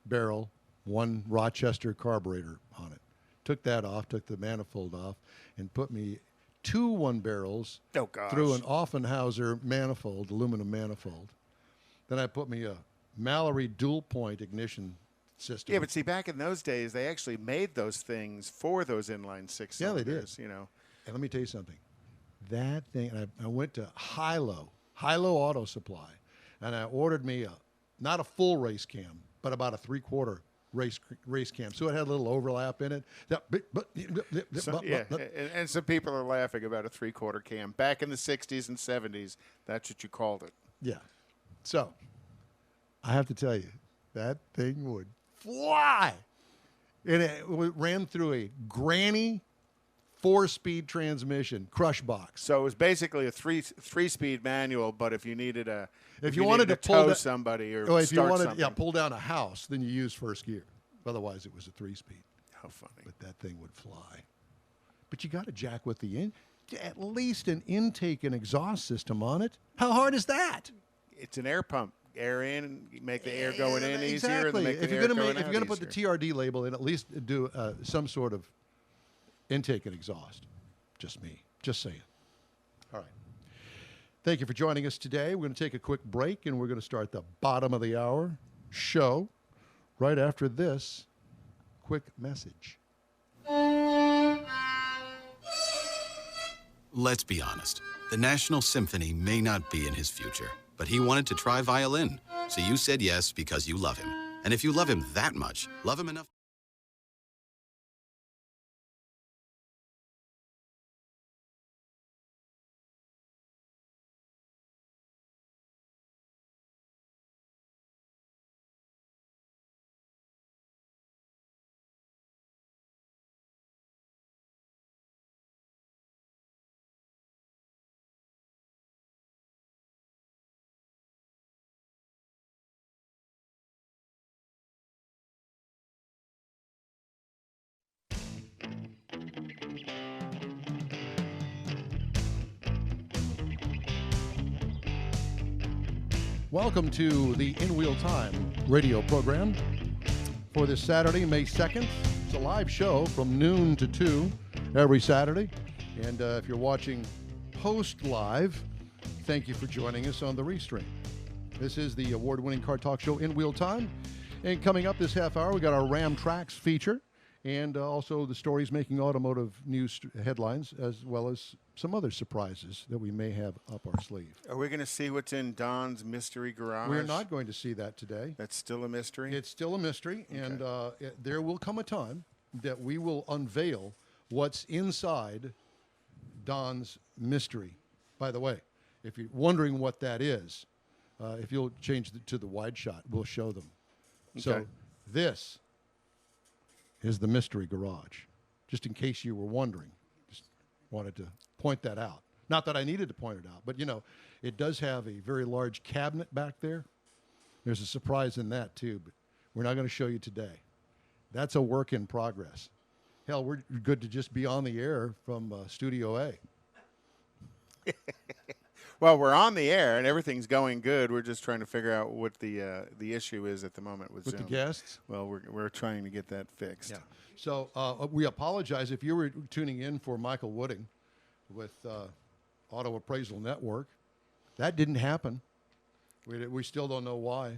S1: barrel, one Rochester carburetor on it. Took that off, took the manifold off, and put me 2 one-barrels
S2: Oh, gosh.
S1: through an Offenhauser manifold, aluminum manifold. Then I put me a Mallory dual-point ignition system.
S2: Yeah, but see, back in those days, they actually made those things for those inline 6
S1: Yeah, they did.
S2: cylinders,
S1: And let me tell you something. That thing, and I went to Hilo Auto Supply, and I ordered me not a full race cam, but about a 3/4 race cam. So it had a little overlap in it.
S2: And some people are laughing about a 3/4 cam. Back in the 60s and 70s, that's what you called it.
S1: Yeah. So I have to tell you, that thing would fly. And it ran through a granny 4-speed transmission, crush box.
S2: So it was basically a three-speed manual, but if you needed
S1: If you wanted to pull
S2: tow somebody or
S1: if you
S2: start
S1: wanted,
S2: something.
S1: pull down a house, then you use first gear. Otherwise, it was a 3-speed.
S2: How funny.
S1: But that thing would fly. But you got to jack with at least an intake and exhaust system on it. How hard is that?
S2: It's an air pump. Air in, make the air going in easier,
S1: Exactly.
S2: and make
S1: If
S2: the
S1: you're
S2: air
S1: going
S2: going
S1: to
S2: out
S1: put the
S2: easier.
S1: TRD label in, at least do some sort of intake and exhaust. Just me. Just saying. All right. Thank you for joining us today. We're going to take a quick break, and we're going to start the bottom of the hour show right after this quick message.
S9: Let's be honest. The National Symphony may not be in his future, but he wanted to try violin. So you said yes because you love him. And if you love him that much, love him enough.
S1: Welcome to the In Wheel Time radio program for this Saturday, May 2nd. It's a live show from noon to 2 every Saturday. And if you're watching post-live, thank you for joining us on the restream. This is the award-winning car talk show In Wheel Time. And coming up this half hour, we got our Ram Tracks feature and also the stories making automotive news headlines, as well as some other surprises that we may have up our sleeve.
S2: Are we going to see what's in Don's mystery garage?
S1: We're not going to see that today.
S2: That's still a mystery?
S1: It's still a mystery, and there will come a time that we will unveil what's inside Don's mystery. By the way, if you're wondering what that is, if you'll change to the wide shot, we'll show them.
S2: Okay.
S1: So this is the mystery garage, just in case you were wondering. Just wanted to point that out. Not that I needed to point it out, but, you know, it does have a very large cabinet back there. There's a surprise in that, too, but we're not going to show you today. That's a work in progress. Hell, we're good to just be on the air from Studio A.
S2: Well, we're on the air, and everything's going good. We're just trying to figure out what the issue is at the moment with
S1: With
S2: Zoom.
S1: the guests?
S2: Well, we're trying to get that fixed.
S1: Yeah. So we apologize if you were tuning in for Michael Wooding with Auto Appraisal Network. That didn't happen. We still don't know why.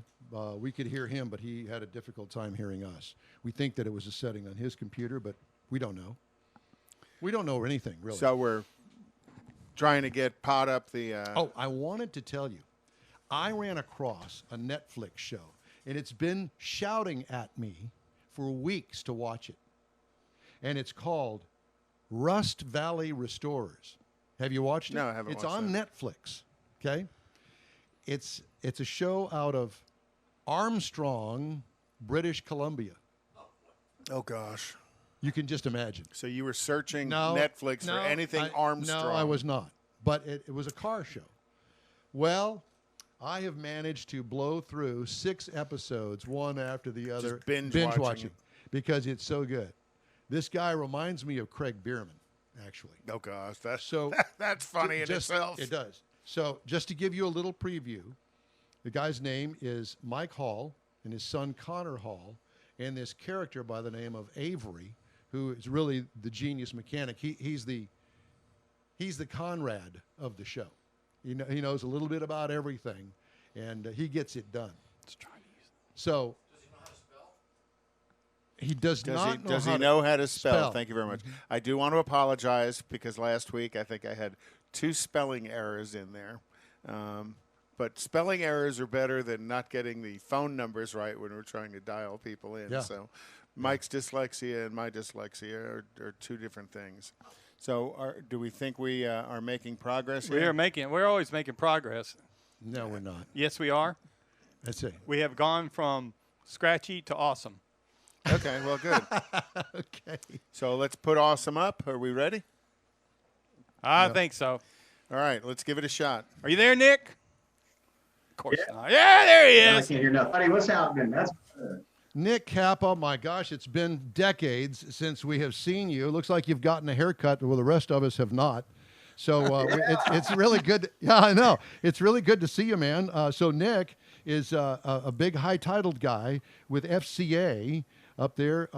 S1: We could hear him, but he had a difficult time hearing us. We think that it was a setting on his computer, but we don't know. We don't know anything, really.
S2: So we're trying to get pot up the...
S1: I wanted to tell you, I ran across a Netflix show, and it's been shouting at me for weeks to watch it. And it's called Rust Valley Restorers. Have you watched it?
S2: No, I haven't
S1: It's
S2: watched
S1: on Netflix, okay? It's a show out of Armstrong, British Columbia.
S2: Oh, gosh.
S1: You can just imagine.
S2: So you were searching
S1: No,
S2: Netflix for anything Armstrong.
S1: No, I was not. But it was a car show. Well, I have managed to blow through 6 episodes, one after the other.
S2: Just binge
S1: watching
S2: watching.
S1: because it's so good. This guy reminds me of Craig Bierman, actually.
S2: Oh, gosh. That's,
S1: So
S2: that's funny in
S1: just-
S2: itself.
S1: It does. So just to give you a little preview, the guy's name is Mike Hall and his son Connor Hall, and this character by the name of Avery, who is really the genius mechanic. He's the Conrad of the show. He knows a little bit about everything, and he gets it done.
S3: Let's try to use it.
S1: So he does not
S2: Does he know how to spell?
S1: spell.
S2: Thank you very much. I do want to apologize because last week I think I had 2 spelling errors in there. But spelling errors are better than not getting the phone numbers right when we're trying to dial people in.
S1: Yeah.
S2: So Mike's dyslexia and my dyslexia are 2 different things. So do we think we are making progress here?
S3: We're always making progress.
S1: No, we're not.
S3: Yes, we are.
S1: That's it.
S3: We have gone from scratchy to awesome.
S2: Okay, well, good.
S1: Okay.
S2: So let's put Awesome up. Are we ready?
S3: I think so.
S2: All right, let's give it a shot.
S3: Are you there, Nick? Of course not. Yeah, there he
S10: I
S3: is.
S10: can't hear nothing. Buddy, what's happening? That's good.
S1: Nick Kappa, my gosh, it's been decades since we have seen you. Looks like you've gotten a haircut, well, the rest of us have not. So it's really good. Yeah, I know. It's really good to see you, man. So Nick is a big high-titled guy with FCA up there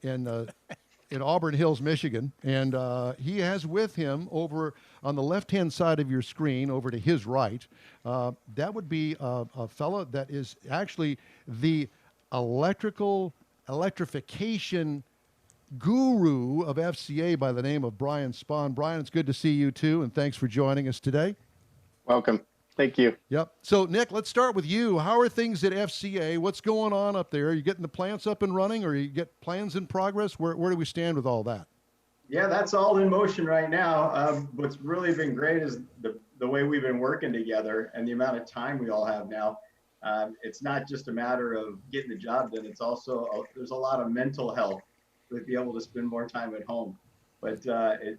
S1: in Auburn Hills, Michigan. And he has with him over on the left-hand side of your screen, over to his right, that would be a fella that is actually the electrification guru of FCA by the name of Brian Spahn. Brian, it's good to see you too, and thanks for joining us today.
S11: Welcome. Thank you.
S1: Yep. So, Nick, let's start with you. How are things at FCA? What's going on up there? Are you getting the plants up and running, or you get plans in progress? Where do we stand with all that?
S10: Yeah, that's all in motion right now. What's really been great is the way we've been working together and the amount of time we all have now. It's not just a matter of getting the job done. It's also, there's a lot of mental health to be able to spend more time at home. But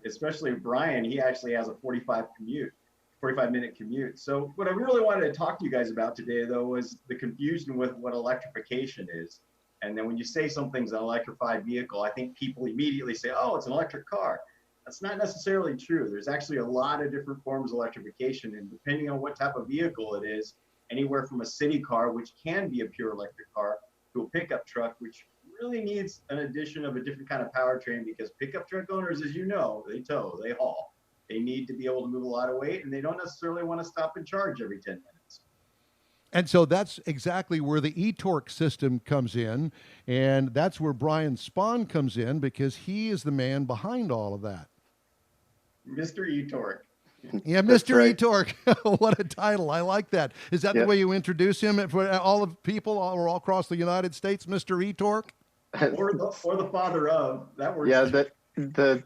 S10: especially Brian, he actually has a 45-minute commute. So what I really wanted to talk to you guys about today, though, was the confusion with what electrification is. And then when you say something's an electrified vehicle, I think people immediately say, oh, it's an electric car. That's not necessarily true. There's actually a lot of different forms of electrification, and depending on what type of vehicle it is, anywhere from a city car, which can be a pure electric car, to a pickup truck, which really needs an addition of a different kind of powertrain, because pickup truck owners, as you know, they tow, they haul. They need to be able to move a lot of weight, and they don't necessarily want to stop and charge every 10 minutes.
S1: And so that's exactly where the eTorque system comes in, and that's where Brian Spahn comes in, because he is the man behind all of that.
S10: Mr. eTorque.
S1: Yeah, Mr. eTorque. What a title. I like that. Is that the way you introduce him for all of people all across the United States, Mr. eTorque?
S10: Or the father of. That works.
S11: Yeah, the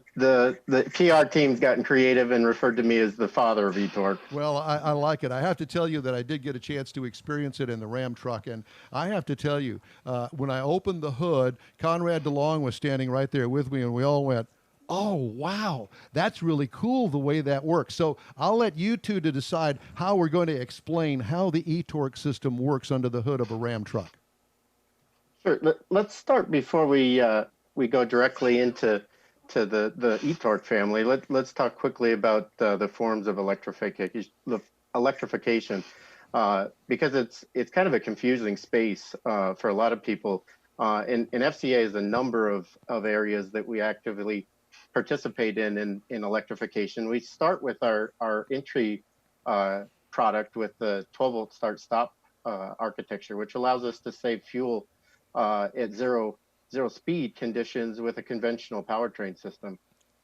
S11: PR team's gotten creative and referred to me as the father of eTorque.
S1: Well, I like it. I have to tell you that I did get a chance to experience it in the Ram truck, and I have to tell you, when I opened the hood, Conrad DeLong was standing right there with me, and we all went, oh, wow, that's really cool the way that works. So I'll let you two to decide how we're going to explain how the eTorque system works under the hood of a Ram truck.
S11: Sure. Let's start before we go directly into the eTorque family. Let's talk quickly about the forms of electrification, because it's kind of a confusing space for a lot of people. And FCA is a number of areas that we actively participate in electrification. We start with our entry product with the 12-volt start-stop architecture, which allows us to save fuel at zero speed conditions with a conventional powertrain system.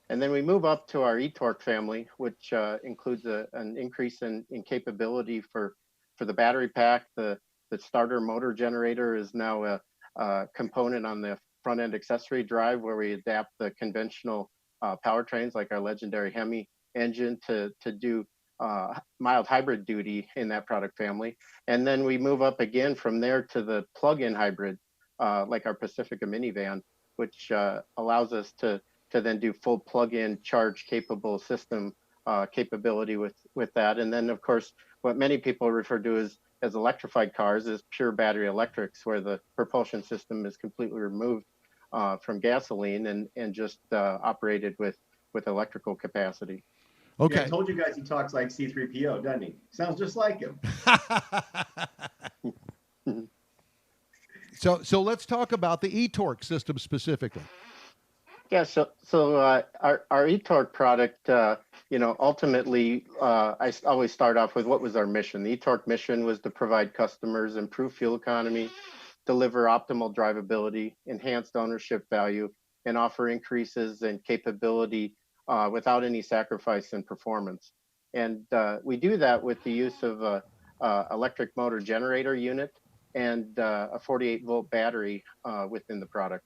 S11: And then we move up to our eTorque family, which includes an increase in capability for the battery pack. The starter motor generator is now a component on the front end accessory drive, where we adapt the conventional powertrains like our legendary Hemi engine to do mild hybrid duty in that product family. And then we move up again from there to the plug-in hybrid, like our Pacifica minivan, which allows us to then do full plug-in charge capable system capability with that. And then of course, what many people refer to as electrified cars is pure battery electrics, where the propulsion system is completely removed from gasoline and just operated with electrical capacity.
S1: Okay.
S10: Yeah, I told you guys he talks like C-3PO, doesn't he? Sounds just like him.
S1: So let's talk about the eTorque system specifically.
S11: Yeah, so our eTorque product, ultimately, I always start off with what was our mission. The eTorque mission was to provide customers improved fuel economy, deliver optimal drivability, enhanced ownership value, and offer increases in capability without any sacrifice in performance. And we do that with the use of a electric motor generator unit and a 48-volt battery within the product.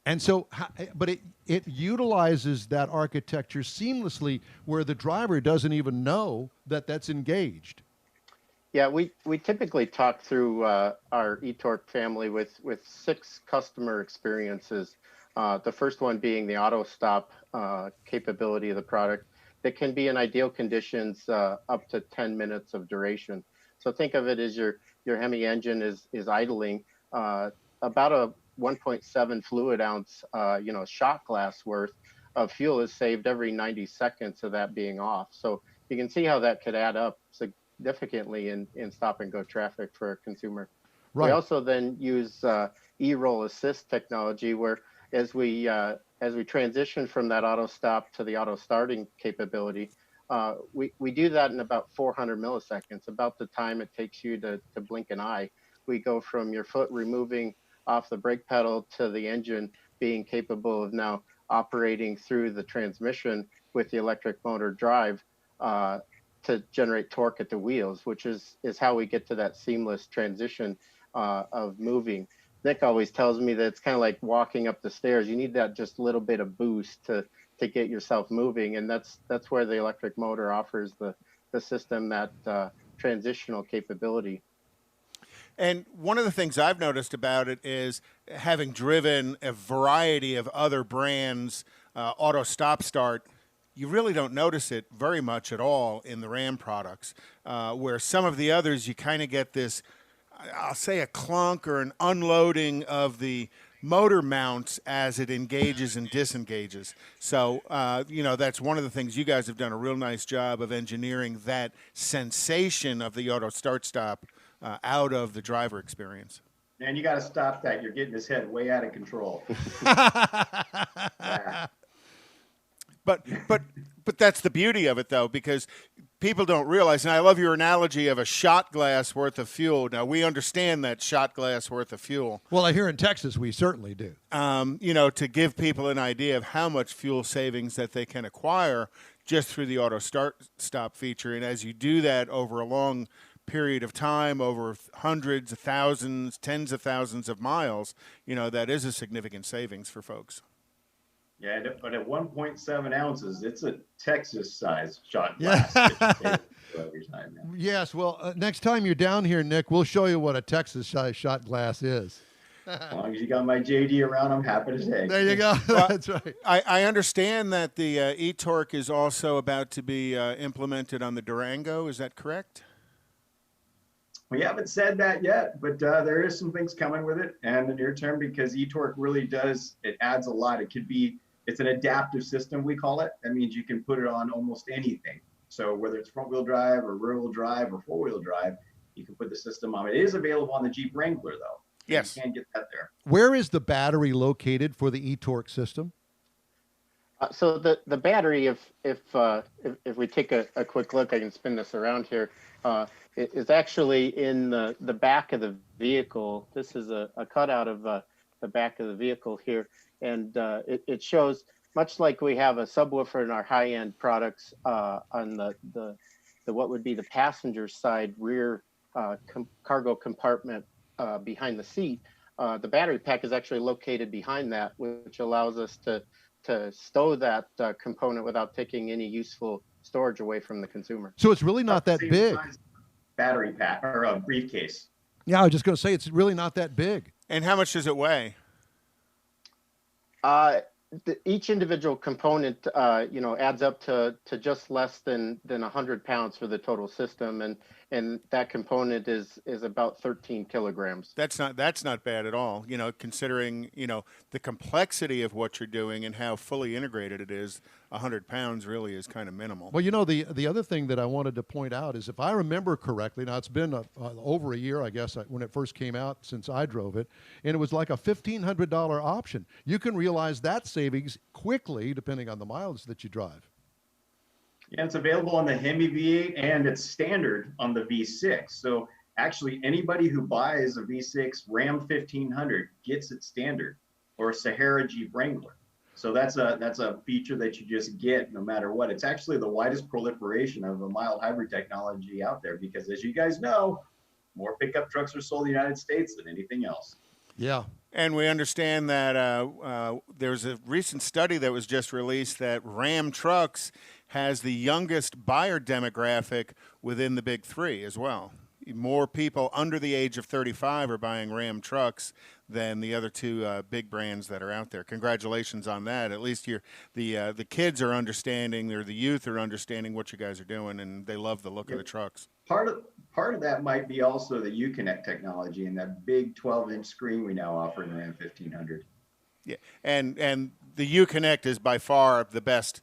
S1: And so, but it utilizes that architecture seamlessly, where the driver doesn't even know that that's engaged.
S11: Yeah, we typically talk through our eTorque family with 6 customer experiences. The first one being the auto stop capability of the product that can be in ideal conditions up to 10 minutes of duration. So think of it as your Hemi engine is idling, about a 1.7 fluid ounce, shot glass worth of fuel is saved every 90 seconds of that being off. So you can see how that could add up significantly in stop and go traffic for a consumer. Right. We also then use e-roll assist technology, where as we transition from that auto stop to the auto starting capability, we do that in about 400 milliseconds, about the time it takes you to blink an eye. We go from your foot removing off the brake pedal to the engine being capable of now operating through the transmission with the electric motor drive to generate torque at the wheels, which is how we get to that seamless transition of moving. Nick always tells me that it's kind of like walking up the stairs. You need that just little bit of boost to get yourself moving, and that's where the electric motor offers the system that transitional capability.
S2: And one of the things I've noticed about it is, having driven a variety of other brands auto stop start, you really don't notice it very much at all in the Ram products, where some of the others you kind of get this, I'll say, a clunk or an unloading of the motor mounts as it engages and disengages. So, that's one of the things you guys have done a real nice job of engineering that sensation of the auto start stop out of the driver experience.
S10: Man, you got to stop that. You're getting his head way out of control. Yeah.
S2: But that's the beauty of it, though, because people don't realize, and I love your analogy of a shot glass worth of fuel. Now, we understand that shot glass worth of fuel.
S1: Well, here in Texas, we certainly do.
S2: To give people an idea of how much fuel savings that they can acquire just through the auto start-stop feature. And as you do that over a long period of time, over hundreds of thousands, tens of thousands of miles, that is a significant savings for folks.
S10: Yeah, but at 1.7 ounces, it's a Texas-sized shot glass. Every time, man.
S1: Yes, well, next time you're down here, Nick, we'll show you what a Texas-sized shot glass is.
S10: As long as you got my JD around, I'm happy to say.
S1: There you go. That's right.
S2: I understand that the eTorque is also about to be implemented on the Durango. Is that correct?
S10: We haven't said that yet, but there is some things coming with it in the near term, because eTorque really it adds a lot. It's an adaptive system, we call it. That means you can put it on almost anything. So whether it's front wheel drive or rear wheel drive or 4-wheel drive, you can put the system on. It is available on the Jeep Wrangler, though.
S2: Yes.
S10: You can get that there.
S1: Where is the battery located for the eTorque system?
S11: So the battery, if we take a quick look, I can spin this around here. It is actually in the back of the vehicle. This is a cutout of the back of the vehicle here. And it shows, much like we have a subwoofer in our high-end products on the what would be the passenger side rear cargo compartment behind the seat, the battery pack is actually located behind that, which allows us to stow that component without taking any useful storage away from the consumer.
S1: So it's really not that big.
S10: Battery pack or a briefcase.
S1: Yeah, I was just going to say, it's really not that big.
S2: And how much does it weigh?
S11: Each individual component, adds up to just less than 100 pounds for the total system, and that component is about 13 kilograms.
S2: That's not bad at all. Considering the complexity of what you're doing and how fully integrated it is, 100 pounds really is kind of minimal.
S1: Well, the other thing that I wanted to point out is, if I remember correctly, now it's been over a year, I guess, when it first came out since I drove it, and it was like a $1,500 option. You can realize that savings quickly depending on the miles that you drive.
S10: Yeah, it's available on the Hemi V8 and it's standard on the V6. So actually anybody who buys a V6 Ram 1500 gets it standard, or a Sahara Jeep Wrangler. So that's a feature that you just get no matter what. It's actually the widest proliferation of a mild hybrid technology out there, because as you guys know, more pickup trucks are sold in the United States than anything else.
S1: Yeah.
S2: And we understand that there's a recent study that was just released that Ram Trucks has the youngest buyer demographic within the big three as well. more people under the age of 35 are buying Ram trucks than the other two big brands that are out there. Congratulations on that. At least the kids are understanding, or the youth are understanding what you guys are doing, and they love the look of the trucks.
S10: Part of that might be also the Uconnect technology and that big 12-inch screen we now offer in the Ram 1500.
S2: Yeah, and the Uconnect is by far the best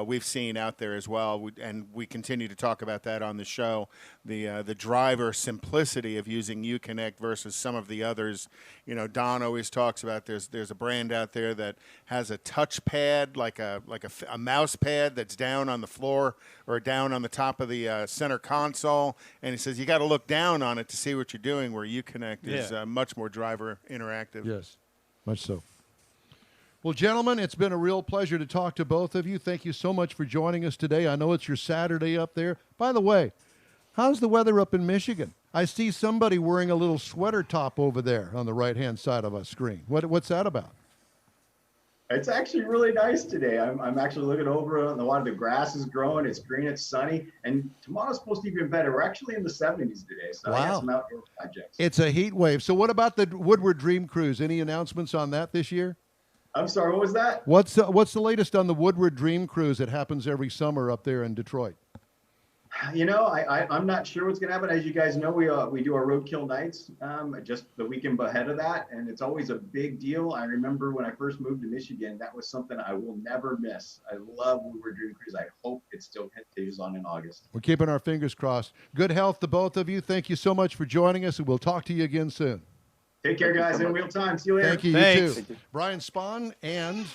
S2: we've seen out there as well, and we continue to talk about that on the show. The driver simplicity of using Uconnect versus some of the others. You know, Don always talks about there's a brand out there that has a touch pad, like a mouse pad that's down on the floor or down on the top of the center console, and he says you got to look down on it to see what you're doing, where Uconnect is much more driver interactive.
S1: Yes, much so. Well, gentlemen, it's been a real pleasure to talk to both of you. Thank you so much for joining us today. I know it's your Saturday up there. By the way, how's the weather up in Michigan? I see somebody wearing a little sweater top over there on the right-hand side of a screen. What's that about?
S10: It's actually really nice today. I'm actually looking over and a lot of the grass is growing. It's green, it's sunny, and tomorrow's supposed to be even better. We're actually in the 70s today, so I got some outdoor projects.
S1: It's a heat wave. So what about the Woodward Dream Cruise? Any announcements on that this year?
S10: I'm sorry, what was that?
S1: What's the latest on the Woodward Dream Cruise that happens every summer up there in Detroit?
S10: You know, I'm not sure what's going to happen. As you guys know, we do our Roadkill Nights just the weekend ahead of that, and it's always a big deal. I remember when I first moved to Michigan, that was something I will never miss. I love Woodward Dream Cruise. I hope it still continues on in August.
S1: We're keeping our fingers crossed. Good health to both of you. Thank you so much for joining us, and we'll talk to you again soon.
S10: Take care, guys. In real time. See you later.
S1: Thank you.
S3: Thanks.
S1: You too. Brian Spahn and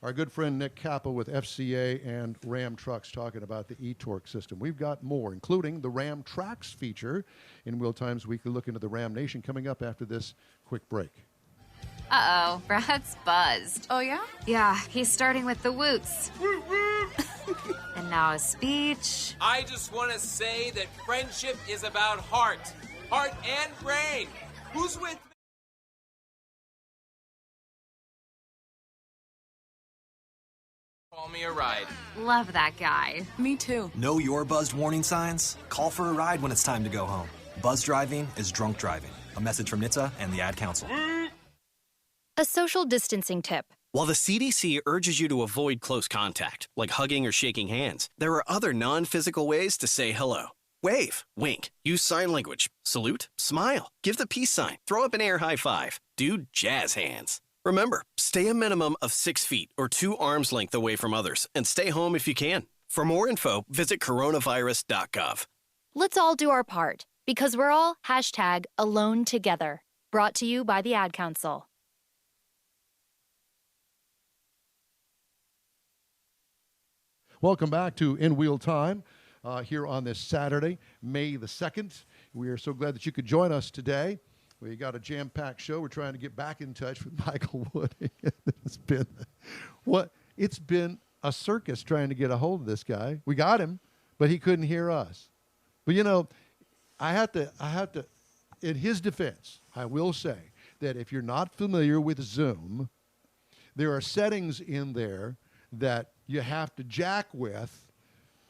S1: our good friend Nick Kappa with FCA and Ram Trucks talking about the eTorque system. We've got more, including the Ram Tracks feature in Wheel Times Weekly Look into the Ram Nation, coming up after this quick break.
S12: Uh-oh, Brad's buzzed.
S13: Oh, yeah?
S12: Yeah, he's starting with the woots. And now a speech.
S14: I just want to say that friendship is about heart and brain. Who's with me? Call me a ride.
S12: Love that guy.
S13: Me too.
S15: Know your buzzed warning signs? Call for a ride when it's time to go home. Buzz driving is drunk driving. A message from NHTSA and the Ad Council.
S8: A social distancing tip.
S5: While the CDC urges you to avoid close contact, like hugging or shaking hands, there are other non-physical ways to say hello. Wave, wink, use sign language, salute, smile, give the peace sign, throw up an air high five, do jazz hands. Remember, stay a minimum of 6 feet or 2 arms length away from others, and stay home if you can. For more info, visit coronavirus.gov.
S8: Let's all do our part, because we're all #AloneTogether. Brought to you by the Ad Council.
S1: Welcome back to In Wheel Time here on this Saturday, May the 2nd. We are so glad that you could join us today. We got a jam-packed show. We're trying to get back in touch with Michael Wood. It's been a circus trying to get a hold of this guy. We got him, but he couldn't hear us. But you know, I have to, in his defense, I will say that if you're not familiar with Zoom, there are settings in there that you have to jack with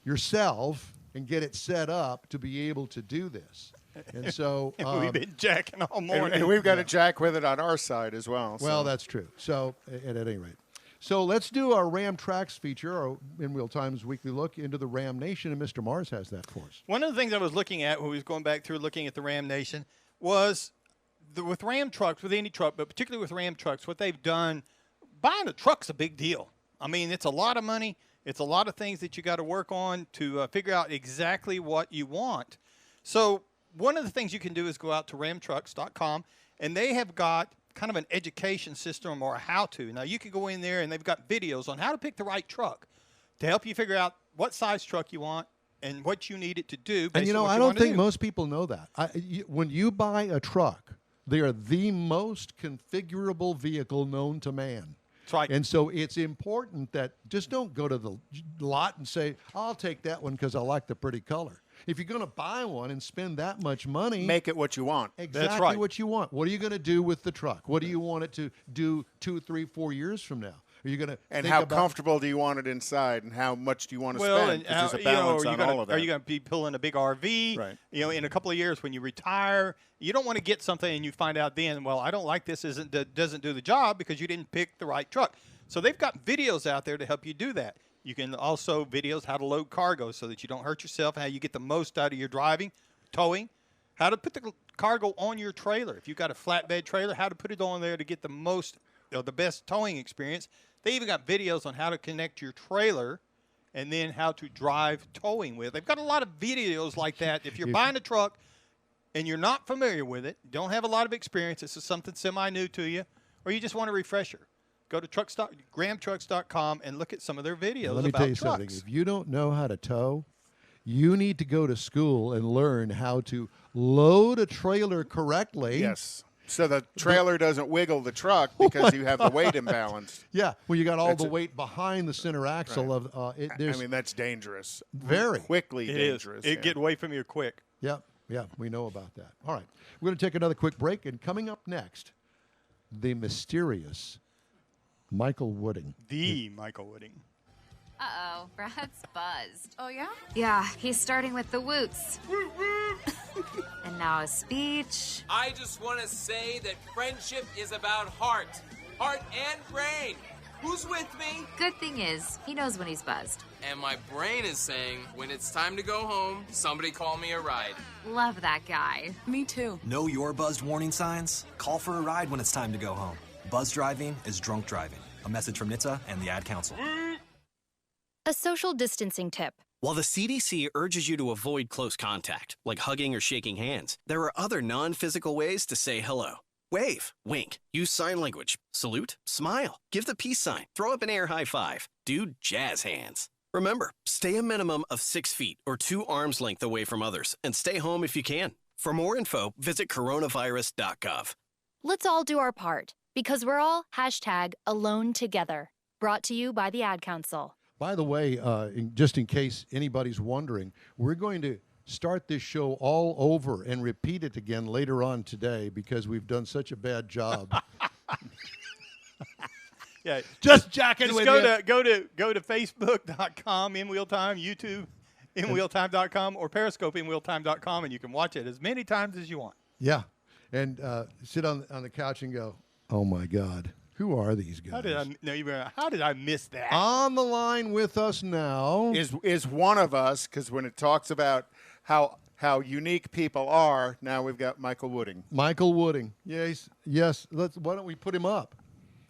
S1: yourself and get it set up to be able to do this. And so
S3: we've been jacking all morning.
S2: And we've got to jack with it on our side as well.
S1: Well, that's true. So at any rate. So let's do our Ram Tracks feature, our In Wheel Times Weekly Look into the Ram Nation, and Mr. Mars has that for us.
S3: One of the things I was looking at when we was going back through looking at the Ram Nation was with Ram trucks, with any truck, but particularly with Ram trucks, what they've done, buying a truck's a big deal. I mean, it's a lot of money. It's a lot of things that you got to work on to figure out exactly what you want. So one of the things you can do is go out to ramtrucks.com, and they have got kind of an education system or a how-to. Now, you can go in there, and they've got videos on how to pick the right truck to help you figure out what size truck you want and what you need it to do.
S1: And, you know, I don't think most people know that. When you buy a truck, they are the most configurable vehicle known to man.
S3: That's right.
S1: And so it's important that just don't go to the lot and say, I'll take that one because I like the pretty color. If you're going to buy one and spend that much money,
S2: make it what you want.
S1: Exactly
S3: That's right.
S1: what you want. What are you going to do with the truck? What do you want it to do 2, 3, 4 years from now? Are you going to
S2: And how comfortable do you want it inside, and how much do you want to spend?
S3: And
S2: Because there's a balance on all of that.
S3: Are you going to be pulling a big RV?
S2: Right.
S3: In a couple of years when you retire, you don't want to get something and you find out then, well, I don't like this. Doesn't do the job because you didn't pick the right truck. So they've got videos out there to help you do that. You can also videos how to load cargo so that you don't hurt yourself, how you get the most out of your driving, towing, how to put the cargo on your trailer. If you've got a flatbed trailer, how to put it on there to get the most, the best towing experience. They even got videos on how to connect your trailer and then how to drive towing with. They've got a lot of videos like that. If you're buying a truck and you're not familiar with it, don't have a lot of experience, this is something semi-new to you, or you just want a refresher, go to GramTrucks.com and look at some of their videos
S1: Let me
S3: about
S1: tell you
S3: trucks.
S1: something. If you don't know how to tow, you need to go to school and learn how to load a trailer correctly.
S2: Yes. So the trailer doesn't wiggle the truck because you have the weight imbalance.
S1: Yeah, well, you got all
S2: That's
S1: the
S2: it.
S1: weight behind the center axle
S2: Right.
S1: of it.
S2: I mean, that's dangerous.
S1: Very.
S2: Quickly
S3: It
S2: dangerous.
S3: is. It get away from you quick.
S1: Yeah, we know about that. All right, we're going to take another quick break, and coming up next, the mysterious Michael Wooding.
S3: The Michael Wooding.
S12: Uh-oh, Brad's buzzed.
S13: Oh, yeah?
S12: Yeah, he's starting with the woots. And now a speech.
S14: I just want to say that friendship is about heart and brain. Who's with me?
S12: Good thing is, he knows when he's buzzed.
S14: And my brain is saying, when it's time to go home, somebody call me a ride.
S12: Love that guy.
S13: Me too.
S15: Know your buzzed warning signs? Call for a ride when it's time to go home. Buzz driving is drunk driving. A message from NHTSA and the Ad Council.
S8: A social distancing tip.
S5: While the CDC urges you to avoid close contact, like hugging or shaking hands, there are other non-physical ways to say hello. Wave, wink, use sign language, salute, smile, give the peace sign, throw up an air high five, do jazz hands. Remember, stay a minimum of 6 feet or 2 arms length away from others, and stay home if you can. For more info, visit coronavirus.gov.
S8: Let's all do our part, because we're all #AloneTogether. Brought to you by the Ad Council.
S1: By the way, just in case anybody's wondering, we're going to start this show all over and repeat it again later on today because we've done such a bad job.
S3: Yeah,
S1: just jacking
S3: just
S1: with
S3: go
S1: you.
S3: go to Facebook.com in Wheel Time, YouTube in wheeltime.com, or Periscope in wheeltime.com, and you can watch it as many times as you want.
S1: Yeah, and sit on the couch and go, oh my God, who are these guys?
S3: How did I miss that?
S1: On the line with us now
S2: is one of us, because when it talks about how unique people are, now we've got Michael Wooding.
S1: Michael Wooding. Yes. Why don't we put him up?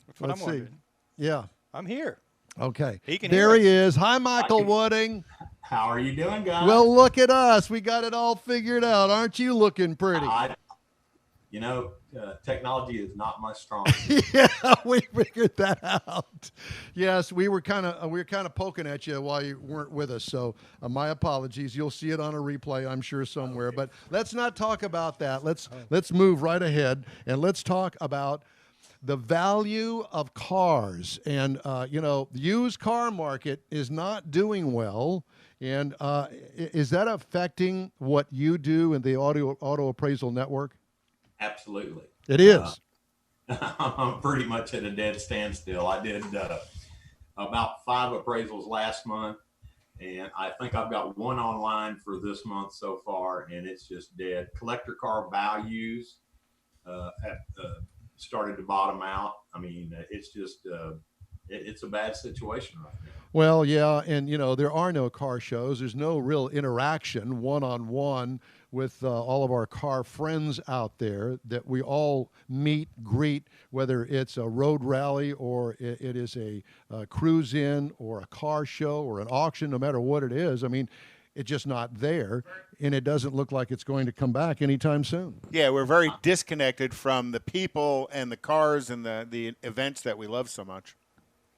S3: That's what I'm wondering.
S1: Yeah.
S3: I'm here.
S1: Okay.
S3: He can
S1: there
S3: hear
S1: he
S3: us.
S1: is. Hi, Michael Wooding.
S4: How are you doing, guys?
S1: Well, look at us. We got it all figured out. Aren't you looking pretty?
S4: Technology is not my strong.
S1: Yeah, we figured that out. Yes, we were kind of poking at you while you weren't with us. So my apologies. You'll see it on a replay, I'm sure, somewhere. Okay. But let's not talk about that. Let's move right ahead and let's talk about the value of cars. And the used car market is not doing well. And is that affecting what you do in the auto appraisal network?
S4: Absolutely.
S1: It is.
S4: I'm pretty much at a dead standstill. I did about 5 appraisals last month, and I think I've got 1 online for this month so far, and it's just dead. Collector car values have started to bottom out. I mean, it's just it's a bad situation right now.
S1: Well, yeah, and there are no car shows. There's no real interaction one-on-one with all of our car friends out there that we all meet, greet, whether it's a road rally or it is a cruise-in or a car show or an auction, no matter what it is. I mean, it's just not there, and it doesn't look like it's going to come back anytime soon.
S2: Yeah, we're very disconnected from the people and the cars and the events that we love so much.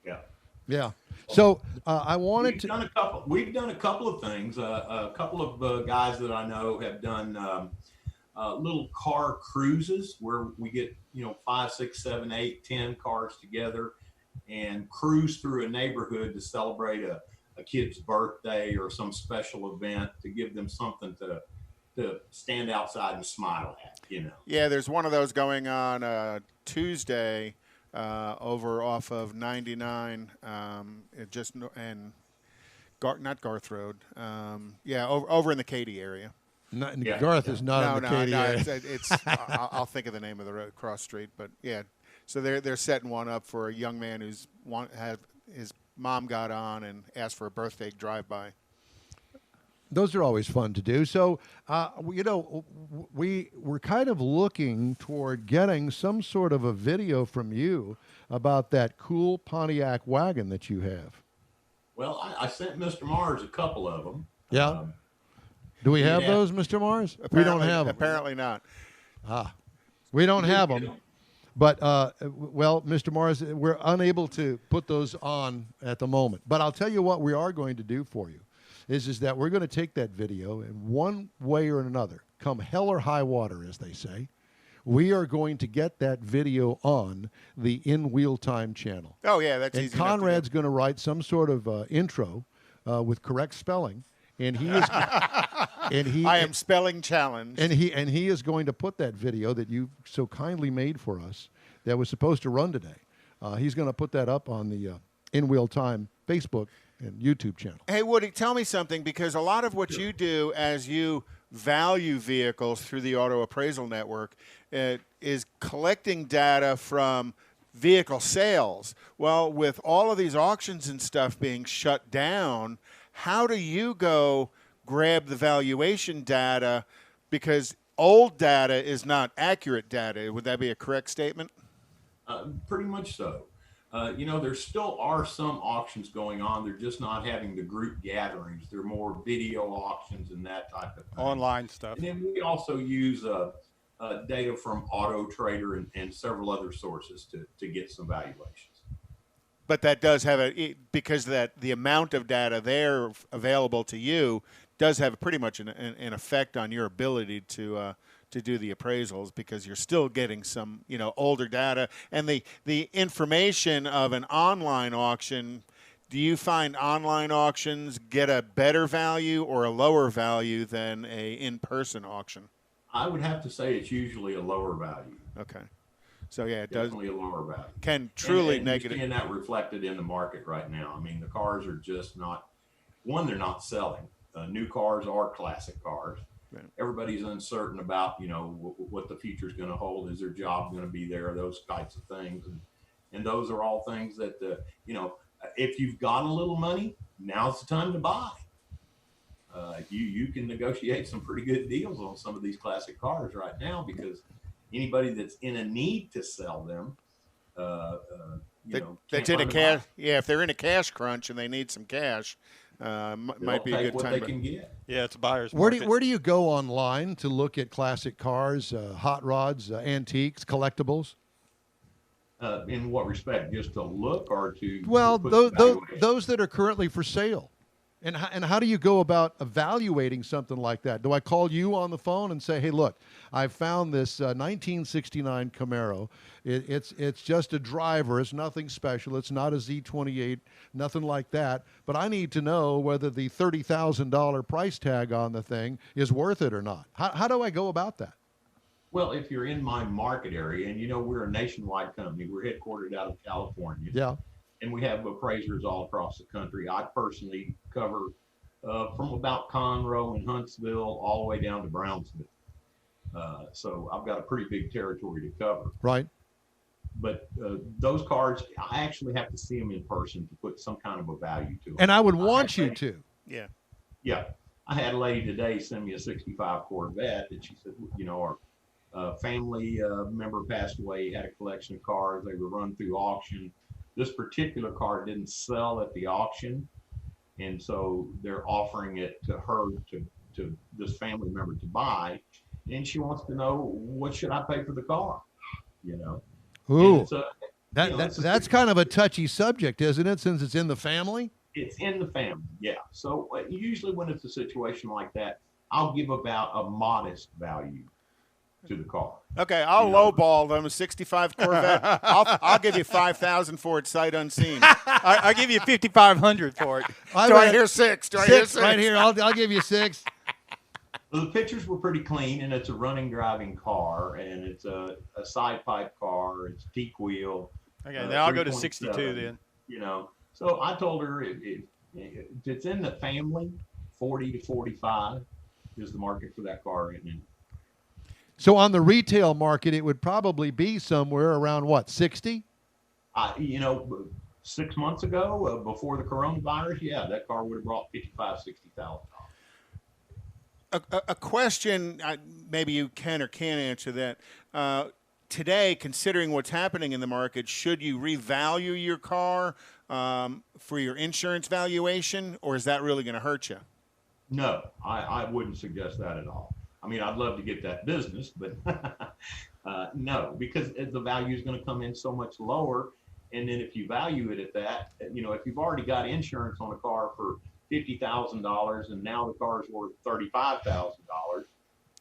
S4: Yeah.
S1: Yeah. So I wanted to.
S4: We've done a couple of things. A couple of guys that I know have done little car cruises where we get 5, 6, 7, 8, 10 cars together and cruise through a neighborhood to celebrate a kid's birthday or some special event to give them something to stand outside and smile at.
S2: Yeah, there's one of those going on Tuesday. over off of 99, not Garth Road. Over in the Katy area.
S1: Garth is not in the Katy area.
S2: It's I'll think of the name of the road, cross street, but yeah. So they're setting one up for a young man his mom got on and asked for a birthday drive-by.
S1: Those are always fun to do. So, we're kind of looking toward getting some sort of a video from you about that cool Pontiac wagon that you have.
S4: Well, I sent Mr. Mars a couple of them.
S1: Yeah. Do we have those, Mr. Mars? We don't have them.
S2: Apparently not.
S1: We don't have them. But, Mr. Mars, we're unable to put those on at the moment. But I'll tell you what we are going to do for you is that we're going to take that video and one way or another, come hell or high water, as they say, we are going to get that video on the In Wheel Time channel.
S2: Oh, yeah, that's easy.
S1: And Conrad's going to write some sort of intro with correct spelling. And he is,
S2: I am spelling challenged.
S1: And he is going to put that video that you so kindly made for us that was supposed to run today. He's going to put that up on the In Wheel Time Facebook and YouTube channel.
S2: Hey, Woody, tell me something, because a lot of what you do as you value vehicles through the Auto Appraisal Network is collecting data from vehicle sales. Well, with all of these auctions and stuff being shut down, how do you go grab the valuation data? Because old data is not accurate data. Would that be a correct statement?
S4: Pretty much so. There still are some auctions going on. They're just not having the group gatherings. They're more video auctions and that type of thing.
S3: Online stuff.
S4: And then we also use data from Auto Trader and several other sources to get some valuations.
S2: But that does have because the amount of data there available to you does have pretty much an effect on your ability to do the appraisals, because you're still getting some older data and the information of an online auction. Do you find online auctions get a better value or a lower value than a in-person auction?
S4: I would have to say it's usually a lower value.
S2: Okay. So, yeah, it
S4: definitely a lower value.
S2: Can truly
S4: and
S2: negative.
S4: You're seeing that reflected in the market right now. I mean, the cars are just not, they're not selling. New cars are classic cars. Right. Everybody's uncertain about, what the future is going to hold. Is their job going to be there? Those types of things. And those are all things that, if you've got a little money, now's the time to buy. You can negotiate some pretty good deals on some of these classic cars right now, because anybody that's in a need to sell them,
S2: that's in a cash. Yeah, if they're in a cash crunch and they need some cash, might be a good time.
S4: They can get.
S3: Yeah, it's a buyer's
S1: market. Where do you go online to look at classic cars, hot rods, antiques, collectibles?
S4: In what respect? Just to look or to?
S1: Well, those that are currently for sale. And how do you go about evaluating something like that? Do I call you on the phone and say, hey, look, I found this 1969 Camaro. It's just a driver. It's nothing special. It's not a Z28, nothing like that. But I need to know whether the $30,000 price tag on the thing is worth it or not. How do I go about that?
S4: Well, if you're in my market area, and we're a nationwide company, we're headquartered out of California.
S1: Yeah.
S4: And we have appraisers all across the country. I personally cover from about Conroe and Huntsville all the way down to Brownsville. So I've got a pretty big territory to cover.
S1: Right.
S4: But those cars, I actually have to see them in person to put some kind of a value to them.
S1: And I would want you to.
S2: Yeah.
S4: Yeah. I had a lady today send me a 65 Corvette, and she said, our family member passed away, had a collection of cars. They were run through auction. This particular car didn't sell at the auction, and so they're offering it to her, to this family member to buy, and she wants to know, what should I pay for the car?
S1: Ooh, that's kind of a touchy subject, isn't it, since it's in the family?
S4: It's in the family, yeah. So usually when it's a situation like that, I'll give about a modest value to the car.
S2: Okay, I'll lowball them. A 65 Corvette. I'll give you $5,000 for it, sight unseen.
S3: I'll give you $5,500 for it.
S2: Do I hear six? Do I hear six?
S1: Right here. I'll give you $6.
S4: Well, the pictures were pretty clean, and it's a running, driving car, and it's a side pipe car. It's teak wheel.
S3: Okay, now I'll go to
S4: 3.7,
S3: 62 then.
S4: You know, so I told her if it's in the family, 40 to 45 is the market for that car right now.
S1: So on the retail market, it would probably be somewhere around what, 60?
S4: You know, 6 months ago, before the coronavirus, yeah, that car would have brought $55,000-$60,000.
S2: A question, maybe you can or can't answer that. Today, considering what's happening in the market, should you revalue your car for your insurance valuation, or is that really going to hurt you?
S4: No, I wouldn't suggest that at all. I mean, I'd love to get that business, but no, because the value is going to come in so much lower. And then if you value it at that, you know, if you've already got insurance on a car for $50,000 and now the car is worth $35,000,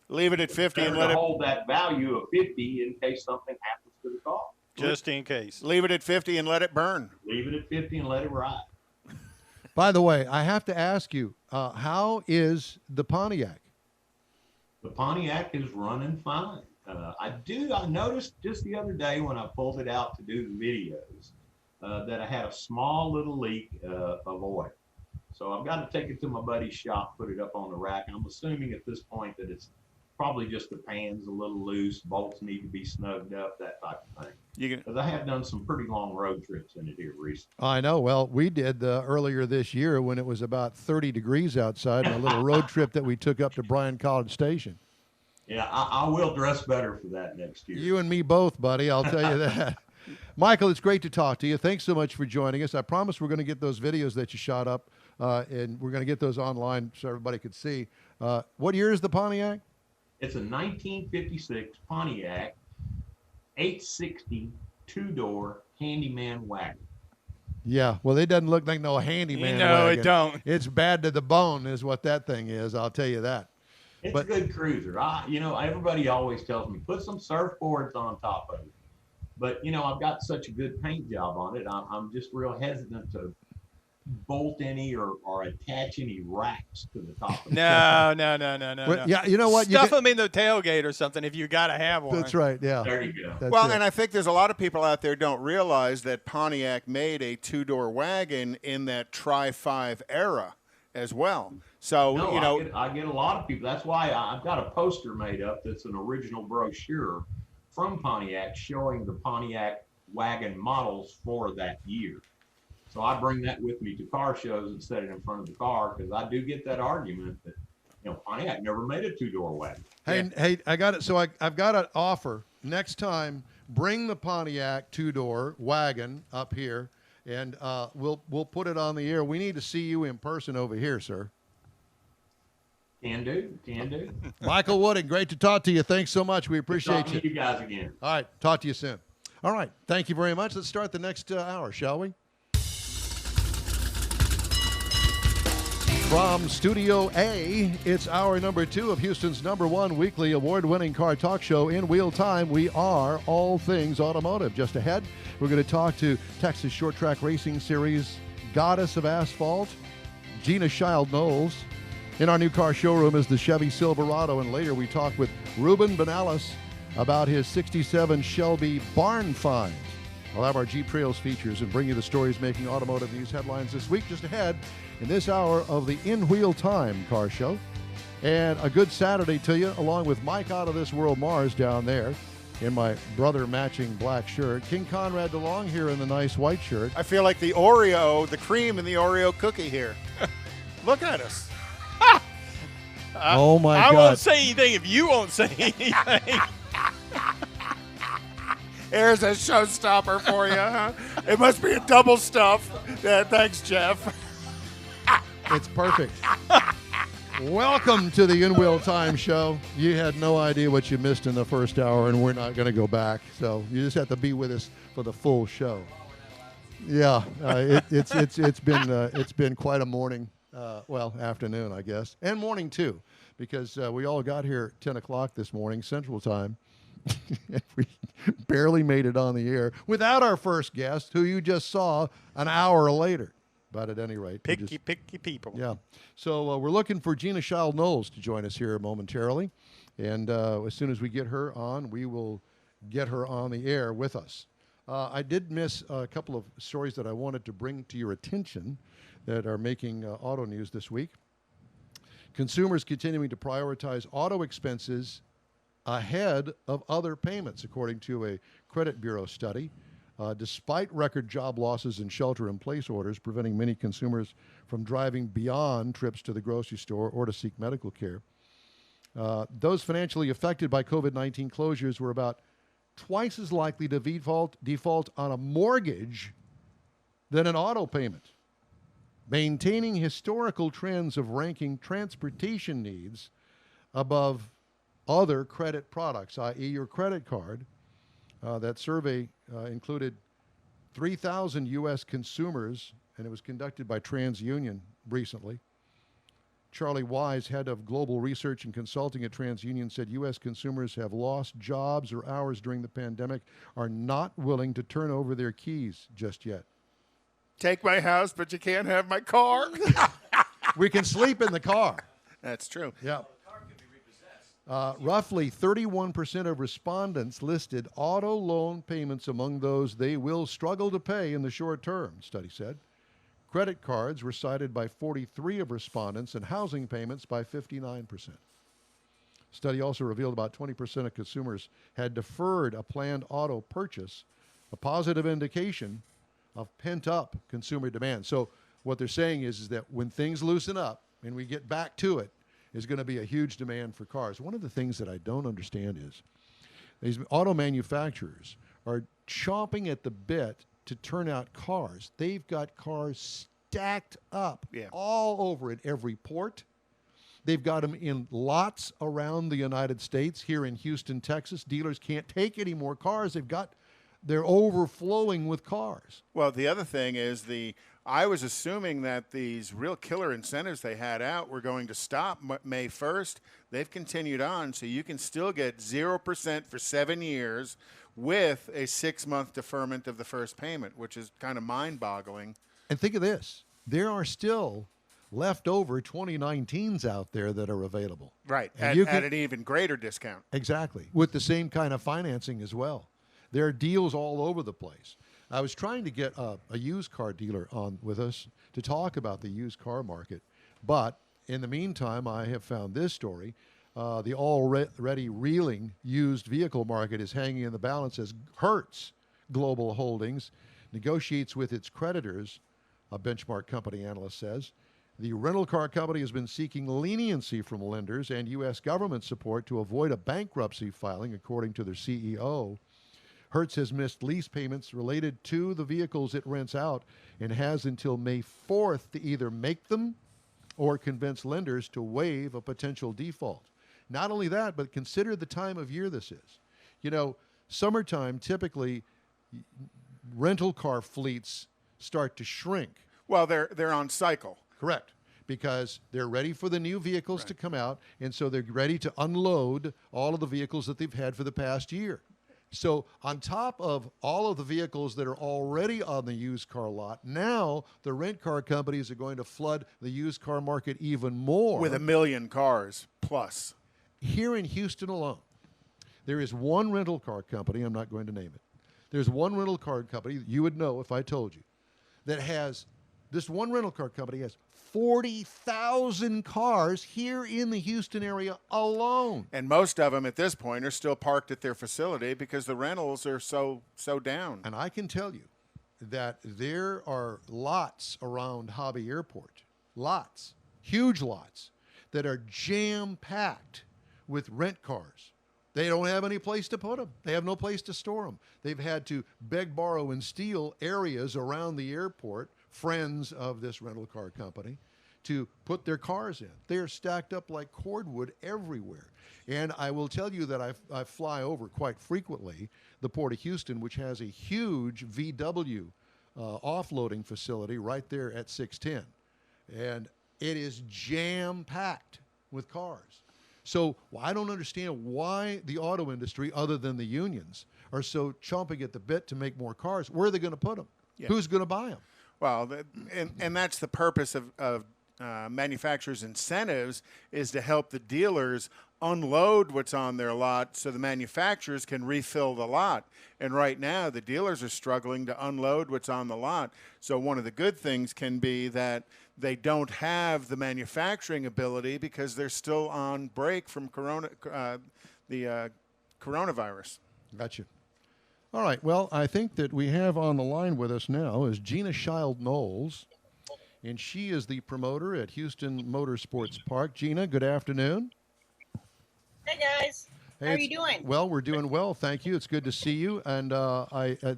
S2: leave it at 50 and let it
S4: hold that value of 50 in case something happens to the car.
S3: Just in case.
S2: Leave it at 50 and let it burn.
S4: Leave it at 50 and let it ride.
S1: By the way, I have to ask you, how is the Pontiac?
S4: The Pontiac is running fine. I noticed just the other day when I pulled it out to do the videos that I had a small little leak of oil. So I've got to take it to my buddy's shop, put it up on the rack. I'm assuming at this point that it's probably just the pan's a little loose, bolts need to be snugged up, that type of thing. Because I have done some pretty long road trips in it here recently.
S1: I know. Well, we did earlier this year when it was about 30 degrees outside on a little road trip that we took up to Bryan College Station.
S4: Yeah, I will dress better for that next year.
S1: You and me both, buddy. I'll tell you that. Michael, it's great to talk to you. Thanks so much for joining us. I promise we're going to get those videos that you shot up, and we're going to get those online so everybody could see. What year is the Pontiac?
S4: It's a 1956 Pontiac 860 two-door handyman wagon.
S1: Yeah, well, it doesn't look like no handyman
S3: No,
S1: wagon.
S3: it don't.
S1: It's bad to the bone is what that thing is, I'll tell you that.
S4: It's a good cruiser. You know, everybody always tells me, put some surfboards on top of it. But, you know, I've got such a good paint job on it, I'm just real hesitant to bolt any or attach any racks to the top of it.
S3: No.
S1: Well, yeah, you know what?
S3: Stuff them in the tailgate or something if you got to have one.
S1: That's right, yeah.
S4: There you go.
S2: Well, and I think there's a lot of people out there don't realize that Pontiac made a two-door wagon in that Tri-5 era as well. So,
S4: No,
S2: you know,
S4: I get a lot of people. That's why I've got a poster made up that's an original brochure from Pontiac showing the Pontiac wagon models for that year. So I bring that with me to car shows and set it in front of the car because I do get that argument that, you know, Pontiac never made a two-door wagon.
S1: Hey, I got it. So I've got an offer. Next time, bring the Pontiac two-door wagon up here, and we'll put it on the air. We need to see you in person over here, sir.
S4: Can do.
S1: Michael Wooding, great to talk to you. Thanks so much. We appreciate
S4: Talking to you guys again.
S1: All right, talk to you soon. All right, thank you very much. Let's start the next hour, shall we? From Studio A, it's hour number 2 of Houston's #1 weekly award-winning car talk show. In Wheel Time, we are all things automotive. Just ahead, we're going to talk to Texas Short Track Racing Series goddess of asphalt, Gina Child-Knowles. In our new car showroom is the Chevy Silverado, and later we talk with Ruben Benales about his 67 Shelby barn find. We'll have our Jeep Trails features and bring you the stories making automotive news headlines this week. Just ahead in this hour of the In Wheel Time car show. And a good Saturday to you, along with Mike Out of This World Mars down there in my brother matching black shirt. King Conrad DeLong here in the nice white shirt.
S2: I feel like the cream in the Oreo cookie here. Look at us.
S1: Oh, my God.
S3: I won't say anything if you won't say anything.
S2: There's a showstopper for you, huh? It must be a double stuff. Yeah, thanks, Jeff.
S1: It's perfect. Welcome to the In Wheel Time show. You had no idea what you missed in the first hour, and we're not going to go back. So you just have to be with us for the full show. Yeah, it's been quite a morning. Afternoon, I guess, and morning too, because we all got here at 10 o'clock this morning, Central Time. And we barely made it on the air without our first guest, who you just saw an hour later. But at any rate,
S3: picky people.
S1: Yeah. So we're looking for Gina Child-Knowles to join us here momentarily, and as soon as we get her on, we will get her on the air with us. I did miss a couple of stories that I wanted to bring to your attention that are making auto news this week. Consumers continuing to prioritize auto expenses ahead of other payments, according to a credit bureau study. Despite record job losses and shelter-in-place orders preventing many consumers from driving beyond trips to the grocery store or to seek medical care, those financially affected by COVID-19 closures were about twice as likely to default on a mortgage than an auto payment, maintaining historical trends of ranking transportation needs above other credit products, i.e. your credit card. That survey included 3,000 U.S. consumers, and it was conducted by TransUnion recently. Charlie Wise, head of global research and consulting at TransUnion, said U.S. consumers have lost jobs or hours during the pandemic, are not willing to turn over their keys just yet.
S2: Take my house, but you can't have my car.
S1: We can sleep in the car.
S2: That's true.
S1: Yeah. Roughly 31% of respondents listed auto loan payments among those they will struggle to pay in the short term, study said. Credit cards were cited by 43% of respondents and housing payments by 59%. Study also revealed about 20% of consumers had deferred a planned auto purchase, a positive indication of pent-up consumer demand. So what they're saying is that when things loosen up and we get back to it, is going to be a huge demand for cars. One of the things that I don't understand is these auto manufacturers are chomping at the bit to turn out cars. They've got cars stacked up all over at every port. They've got them in lots around the United States. Here in Houston, Texas, dealers can't take any more cars. They're overflowing with cars.
S2: Well, the other thing is I was assuming that these real killer incentives they had out were going to stop May 1st. They've continued on, so you can still get 0% for 7 years with a 6-month deferment of the first payment, which is kind of mind-boggling.
S1: And think of this. There are still leftover 2019s out there that are available.
S2: Right,
S1: and
S2: at an even greater discount.
S1: Exactly, with the same kind of financing as well. There are deals all over the place. I was trying to get a used car dealer on with us to talk about the used car market. But in the meantime, I have found this story. The already reeling used vehicle market is hanging in the balance as Hertz Global Holdings negotiates with its creditors, a benchmark company analyst says. The rental car company has been seeking leniency from lenders and U.S. government support to avoid a bankruptcy filing, according to their CEO. Hertz has missed lease payments related to the vehicles it rents out and has until May 4th to either make them or convince lenders to waive a potential default. Not only that, but consider the time of year this is. You know, summertime, typically, rental car fleets start to shrink.
S2: Well, they're on cycle.
S1: Correct. Because they're ready for the new vehicles to come out, and so they're ready to unload all of the vehicles that they've had for the past year. So on top of all of the vehicles that are already on the used car lot, now the rent car companies are going to flood the used car market even more.
S2: With 1 million cars plus.
S1: Here in Houston alone, there is one rental car company, I'm not going to name it. There's one rental car company, you would know if I told you, that has, this one rental car company has 40,000 cars here in the Houston area alone.
S2: And most of them at this point are still parked at their facility because the rentals are so down.
S1: And I can tell you that there are lots around Hobby Airport, lots, huge lots, that are jam-packed with rent cars. They don't have any place to put them. They have no place to store them. They've had to beg, borrow, and steal areas around the airport, friends of this rental car company, to put their cars in. They are stacked up like cordwood everywhere. And I will tell you that I fly over quite frequently the Port of Houston, which has a huge VW offloading facility right there at 610. And it is jam-packed with cars. So I don't understand why the auto industry, other than the unions, are so chomping at the bit to make more cars. Where are they going to put them? Yeah. Who's going to buy them?
S2: Well, and that's the purpose of manufacturers' incentives is to help the dealers unload what's on their lot so the manufacturers can refill the lot. And right now, the dealers are struggling to unload what's on the lot. So one of the good things can be that they don't have the manufacturing ability because they're still on break from the coronavirus.
S1: Gotcha. All right. Well, I think that we have on the line with us now is Gina Child Knowles, and she is the promoter at Houston Motorsports Park. Gina, good afternoon.
S13: Hey guys, how are you doing?
S1: Well, we're doing well, thank you. It's good to see you. And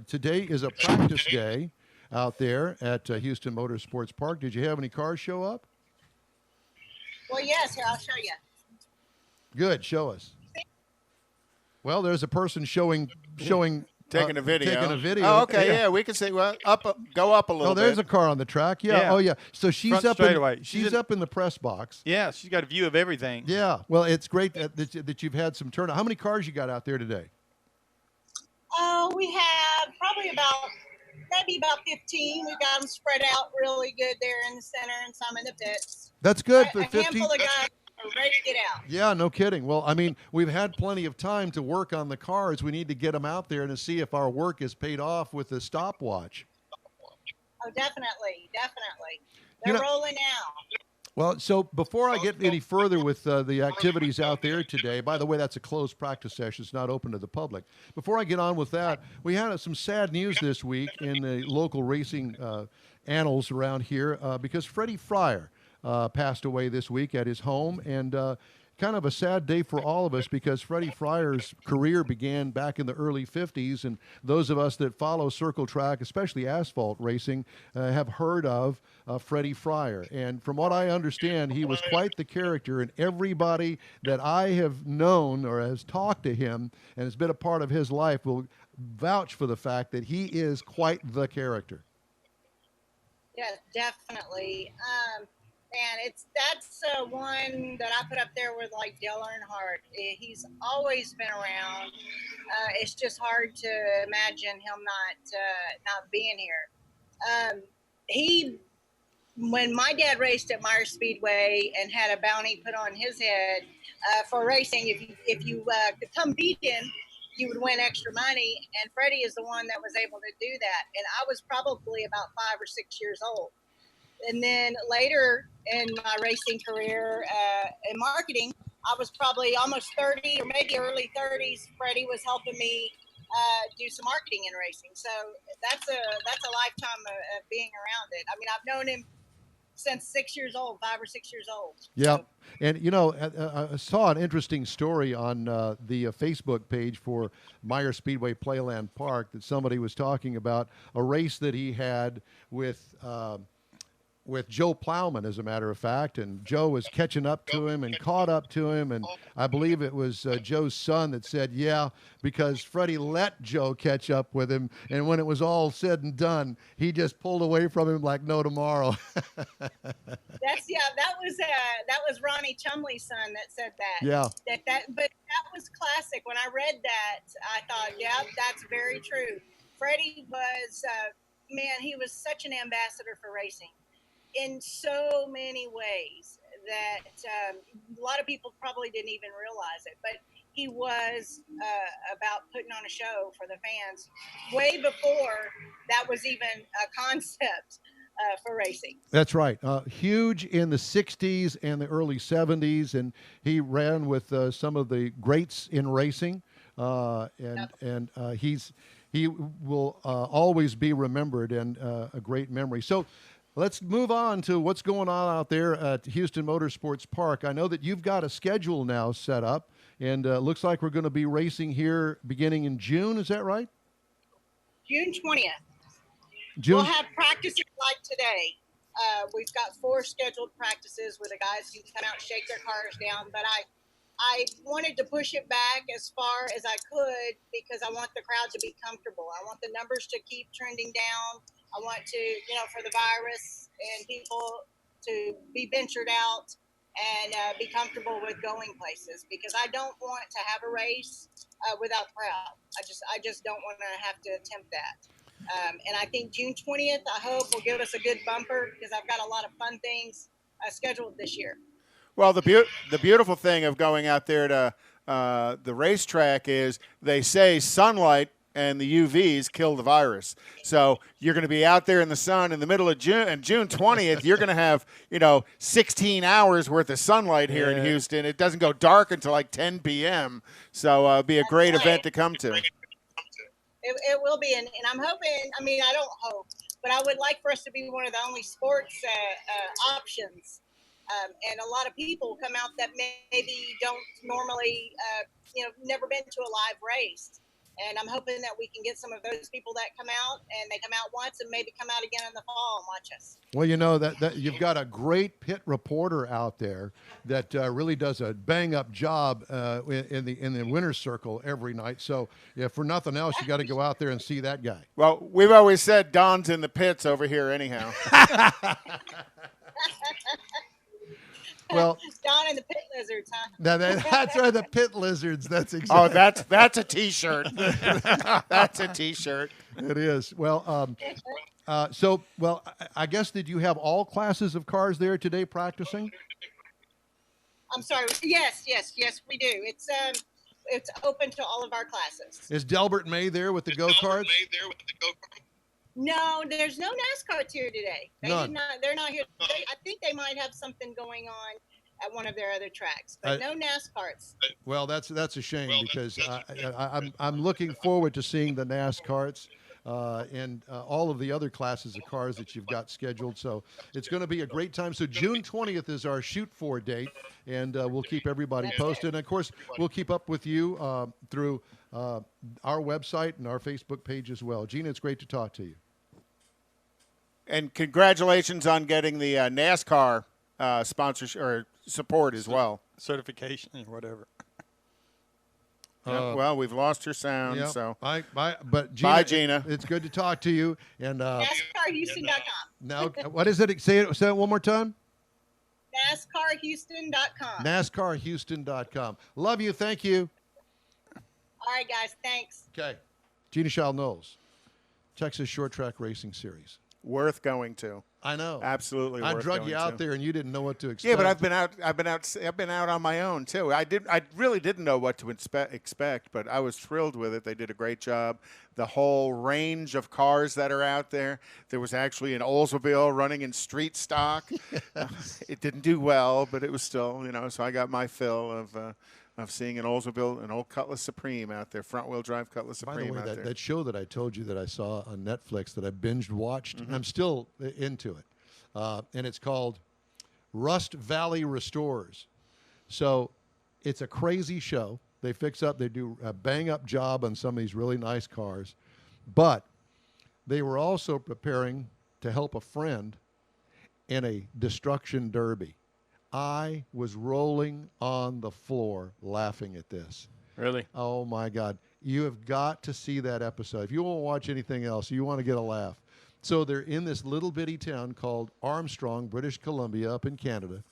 S1: today is a practice day out there at Houston Motorsports Park. Did you have any cars show up?
S13: Well, yes. Here, I'll show you.
S1: Good, show us. Well, there's a person showing.
S2: Taking a video.
S1: Taking a video.
S2: Oh, okay, yeah. We can say, well, go up a little bit.
S1: Oh, there's a car on the track. Yeah.
S3: Yeah.
S1: Oh, yeah. So she's
S3: Front
S1: up
S3: straightaway.
S1: She's up in the press box.
S3: Yeah, she's got a view of everything.
S1: Yeah. Well, it's great that you've had some turnout. How many cars you got out there today?
S13: We have probably maybe about 15. We've got them spread out really good there in the center and some in the pits.
S1: That's good for
S13: A
S1: 15.
S13: handful of guys are ready to get out.
S1: Yeah, no kidding. Well, I mean, we've had plenty of time to work on the cars. We need to get them out there and to see if our work is paid off with the stopwatch.
S13: Oh, definitely. They're rolling out.
S1: Well, so before I get any further with the activities out there today, by the way, that's a closed practice session. It's not open to the public. Before I get on with that, we had some sad news this week in the local racing annals around here because Freddie Fryer passed away this week at his home, and kind of a sad day for all of us because Freddie Fryer's career began back in the early 50s, and those of us that follow circle track, especially asphalt racing, have heard of Freddie Fryer. And from what I understand, he was quite the character, and everybody that I have known or has talked to him and has been a part of his life will vouch for the fact that he is quite the character.
S13: Yes, definitely. And that's one that I put up there with like Dale Earnhardt. He's always been around. It's just hard to imagine him not being here. When my dad raced at Myers Speedway and had a bounty put on his head for racing, if you could come beat him, you would win extra money. And Freddie is the one that was able to do that. And I was probably about 5 or 6 years old. And then later in my racing career in marketing, I was probably almost 30 or maybe early 30s. Freddie was helping me do some marketing in racing. So that's a lifetime of being around it. I mean, I've known him since 6 years old, 5 or 6 years old.
S1: Yeah. And, you know, I saw an interesting story on the Facebook page for Myers Speedway Playland Park that somebody was talking about a race that he had with Joe Plowman, as a matter of fact, and Joe was catching up to him and caught up to him, and I believe it was Joe's son that said, yeah, because Freddie let Joe catch up with him, and when it was all said and done, he just pulled away from him like no tomorrow.
S13: That was Ronnie Chumley's son that said that.
S1: Yeah.
S13: But that was classic. When I read that, I thought, yeah, that's very true. Freddie was, he was such an ambassador for racing in so many ways that a lot of people probably didn't even realize it, but he was about putting on a show for the fans way before that was even a concept for racing.
S1: That's right. Huge in the 60s and the early 70s, and he ran with some of the greats in racing, and he will always be remembered and a great memory. So let's move on to what's going on out there at Houston Motorsports Park. I know that you've got a schedule now set up, and looks like we're going to be racing here beginning in June. Is that right?
S13: June 20th.
S1: June.
S13: We'll have practices like today. We've got 4 scheduled practices where the guys can come out and shake their cars down, but I wanted to push it back as far as I could because I want the crowd to be comfortable. I want the numbers to keep trending down. I want to, for the virus and people to be ventured out and be comfortable with going places, because I don't want to have a race without the crowd. I just don't want to have to attempt that. And I think June 20th, I hope, will give us a good bumper because I've got a lot of fun things scheduled this year.
S2: Well, the beautiful thing of going out there to the racetrack is they say sunlight and the UVs kill the virus. So you're going to be out there in the sun in the middle of June, and June 20th, you're going to have, 16 hours worth of sunlight here in Houston. It doesn't go dark until like 10 p.m. So it'll be a great event to come to.
S13: It will be, and I'm hoping, I don't hope, but I would like for us to be one of the only sports options. And a lot of people come out that maybe don't normally, never been to a live race. And I'm hoping that we can get some of those people that come out, and they come out once and maybe come out again in the fall and watch us.
S1: Well, that you've got a great pit reporter out there that really does a bang-up job in the winner's circle every night. So, if for nothing else, you got to go out there and see that guy.
S2: Well, we've always said Don's in the pits over here anyhow.
S1: Well,
S13: Don and the Pit Lizards, huh?
S1: That's right, the Pit Lizards. That's exactly.
S2: Oh, that's a T-shirt. That's a T-shirt.
S1: It is. Well, I guess, did you have all classes of cars there today practicing?
S13: I'm sorry. Yes, we do. It's open to all of our classes.
S1: Is Delbert May there with the go-karts?
S13: No, there's no NASCAR here today.
S1: None.
S13: They're not here. I think they might have something going on at one of their other tracks, but no NASCARs.
S1: Well, that's a shame because I'm looking forward to seeing the NASCARs and all of the other classes of cars that you've got scheduled. So it's going to be a great time. So June 20th is our shoot for date, and we'll keep everybody posted. And of course, we'll keep up with you through our website and our Facebook page as well. Gina, it's great to talk to you.
S2: And congratulations on getting the NASCAR sponsorship or support as well.
S3: Certification or whatever.
S2: Well, we've lost your sound,
S1: Yep.
S2: so
S1: But Gina,
S2: bye, Gina.
S1: It's good to talk to you. And
S13: NASCARHouston.com.
S1: now, what is it? Say it one more time.
S13: NASCARHouston.com.
S1: NASCARHouston.com. Love you. Thank you.
S13: All right, guys. Thanks.
S1: Okay. Gina Shaw Knowles, Texas Short Track Racing Series.
S2: Worth going to.
S1: I know.
S2: Absolutely.
S1: I
S2: worth
S1: drug
S2: going
S1: you out
S2: to.
S1: there, and you didn't know what to expect.
S2: Yeah, but I've been out on my own too. I really didn't know what to expect, but I was thrilled with it. They did a great job. The whole range of cars that are out there. There was actually an Oldsmobile running in street stock. It didn't do well, but it was still, so I got my fill of seeing an Oldsmobile, an old Cutlass Supreme out there, front-wheel drive Cutlass Supreme.
S1: By the way,
S2: out there.
S1: that show that I told you that I saw on Netflix that I binged watched, I'm still into it, and it's called Rust Valley Restores. So it's a crazy show. They do a bang-up job on some of these really nice cars, but they were also preparing to help a friend in a destruction derby. I was rolling on the floor laughing at this.
S2: Really?
S1: Oh, my God. You have got to see that episode. If you won't watch anything else, you want to get a laugh. So they're in this little bitty town called Armstrong, British Columbia, up in Canada,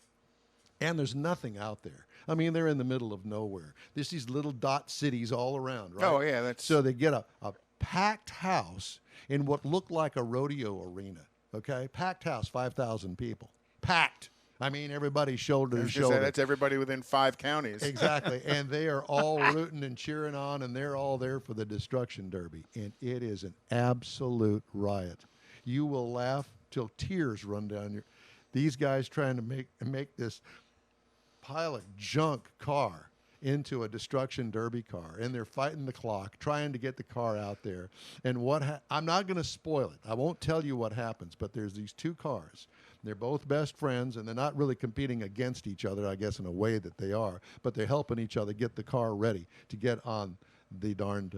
S1: and there's nothing out there. I mean, they're in the middle of nowhere. There's these little dot cities all around, right?
S2: Oh, yeah.
S1: So they get a packed house in what looked like a rodeo arena, okay? Packed house, 5,000 people. Packed. I mean, everybody's shoulder to shoulder.
S2: That's everybody within 5 counties.
S1: Exactly. And they are all rooting and cheering on, and they're all there for the destruction derby. And it is an absolute riot. You will laugh till tears run down your... These guys trying to make this pile of junk car into a destruction derby car, and they're fighting the clock, trying to get the car out there. And I'm not going to spoil it. I won't tell you what happens, but there's these two cars. They're both best friends, and they're not really competing against each other, I guess, in a way that they are, but they're helping each other get the car ready to get on the darned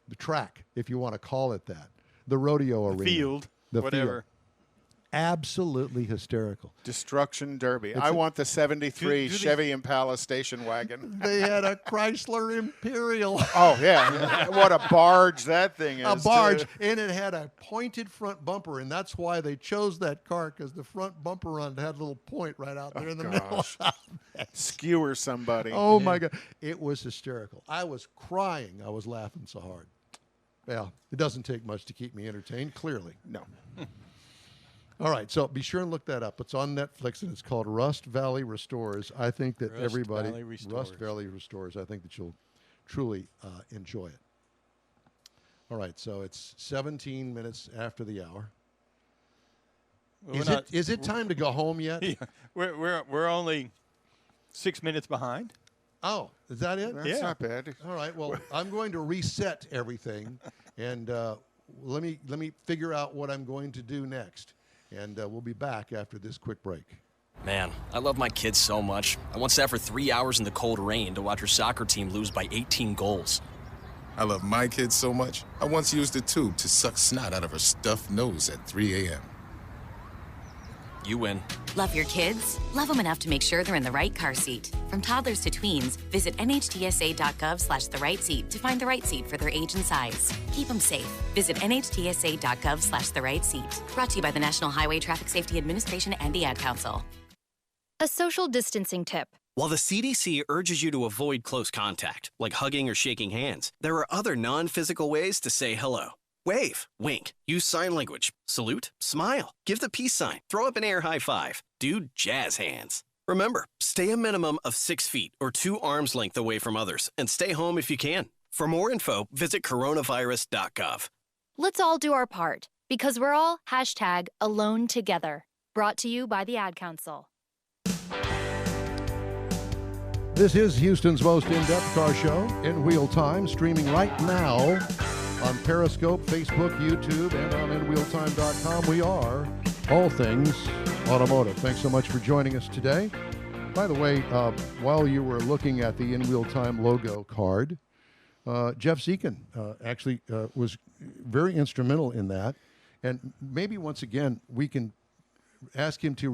S1: the track, if you want to call it that, the rodeo arena.
S3: Field, whatever.
S1: Field. Absolutely hysterical.
S2: Destruction Derby. I want the 73 Chevy Impala station wagon.
S1: They had a Chrysler Imperial.
S2: Oh, yeah. What a barge that thing is.
S1: A barge. And it had a pointed front bumper, and that's why they chose that car, because the front bumper on it had a little point right out there in the middle.
S2: Skewer somebody.
S1: Oh, my God. It was hysterical. I was crying. I was laughing so hard. Well, it doesn't take much to keep me entertained, clearly.
S2: No.
S1: All right, so be sure and look that up. It's on Netflix, and it's called Rust Valley Restores. I think that
S3: Rust
S1: everybody,
S3: Valley Restores.
S1: Rust Valley Restores, I think that you'll truly enjoy it. All right, so it's 17 minutes after the hour.
S3: Well,
S1: Is it time to go home yet?
S3: Yeah, we're only 6 minutes behind.
S1: Oh, is that it?
S2: That's not bad.
S1: All right. Well, I'm going to reset everything, and let me figure out what I'm going to do next, and we'll be back after this quick break.
S15: Man, I love my kids so much. I once sat for 3 hours in the cold rain to watch her soccer team lose by 18 goals.
S6: I love my kids so much, I once used a tube to suck snot out of her stuffed nose at 3 a.m.
S15: You win.
S7: Love your kids? Love them enough to make sure they're in the right car seat. From toddlers to tweens, visit nhtsa.gov/the right seat to find the right seat for their age and size. Keep them safe. Visit nhtsa.gov/the right seat. Brought to you by the National Highway Traffic Safety Administration and the Ad Council.
S8: A social distancing tip.
S5: While the CDC urges you to avoid close contact, like hugging or shaking hands, there are other non-physical ways to say hello. Wave, wink, use sign language, salute, smile, give the peace sign, throw up an air high five, do jazz hands. Remember, stay a minimum of 6 feet or 2 arms length away from others and stay home if you can. For more info, visit coronavirus.gov.
S8: Let's all do our part because we're all #AloneTogether. Brought to you by the Ad Council.
S1: This is Houston's most in-depth car show in real time, streaming right now on Periscope, Facebook, YouTube, and on InWheelTime.com. We are all things automotive. Thanks so much for joining us today. By the way, while you were looking at the InWheelTime logo card, Jeff Zekin actually was very instrumental in that. And maybe once again, we can ask him to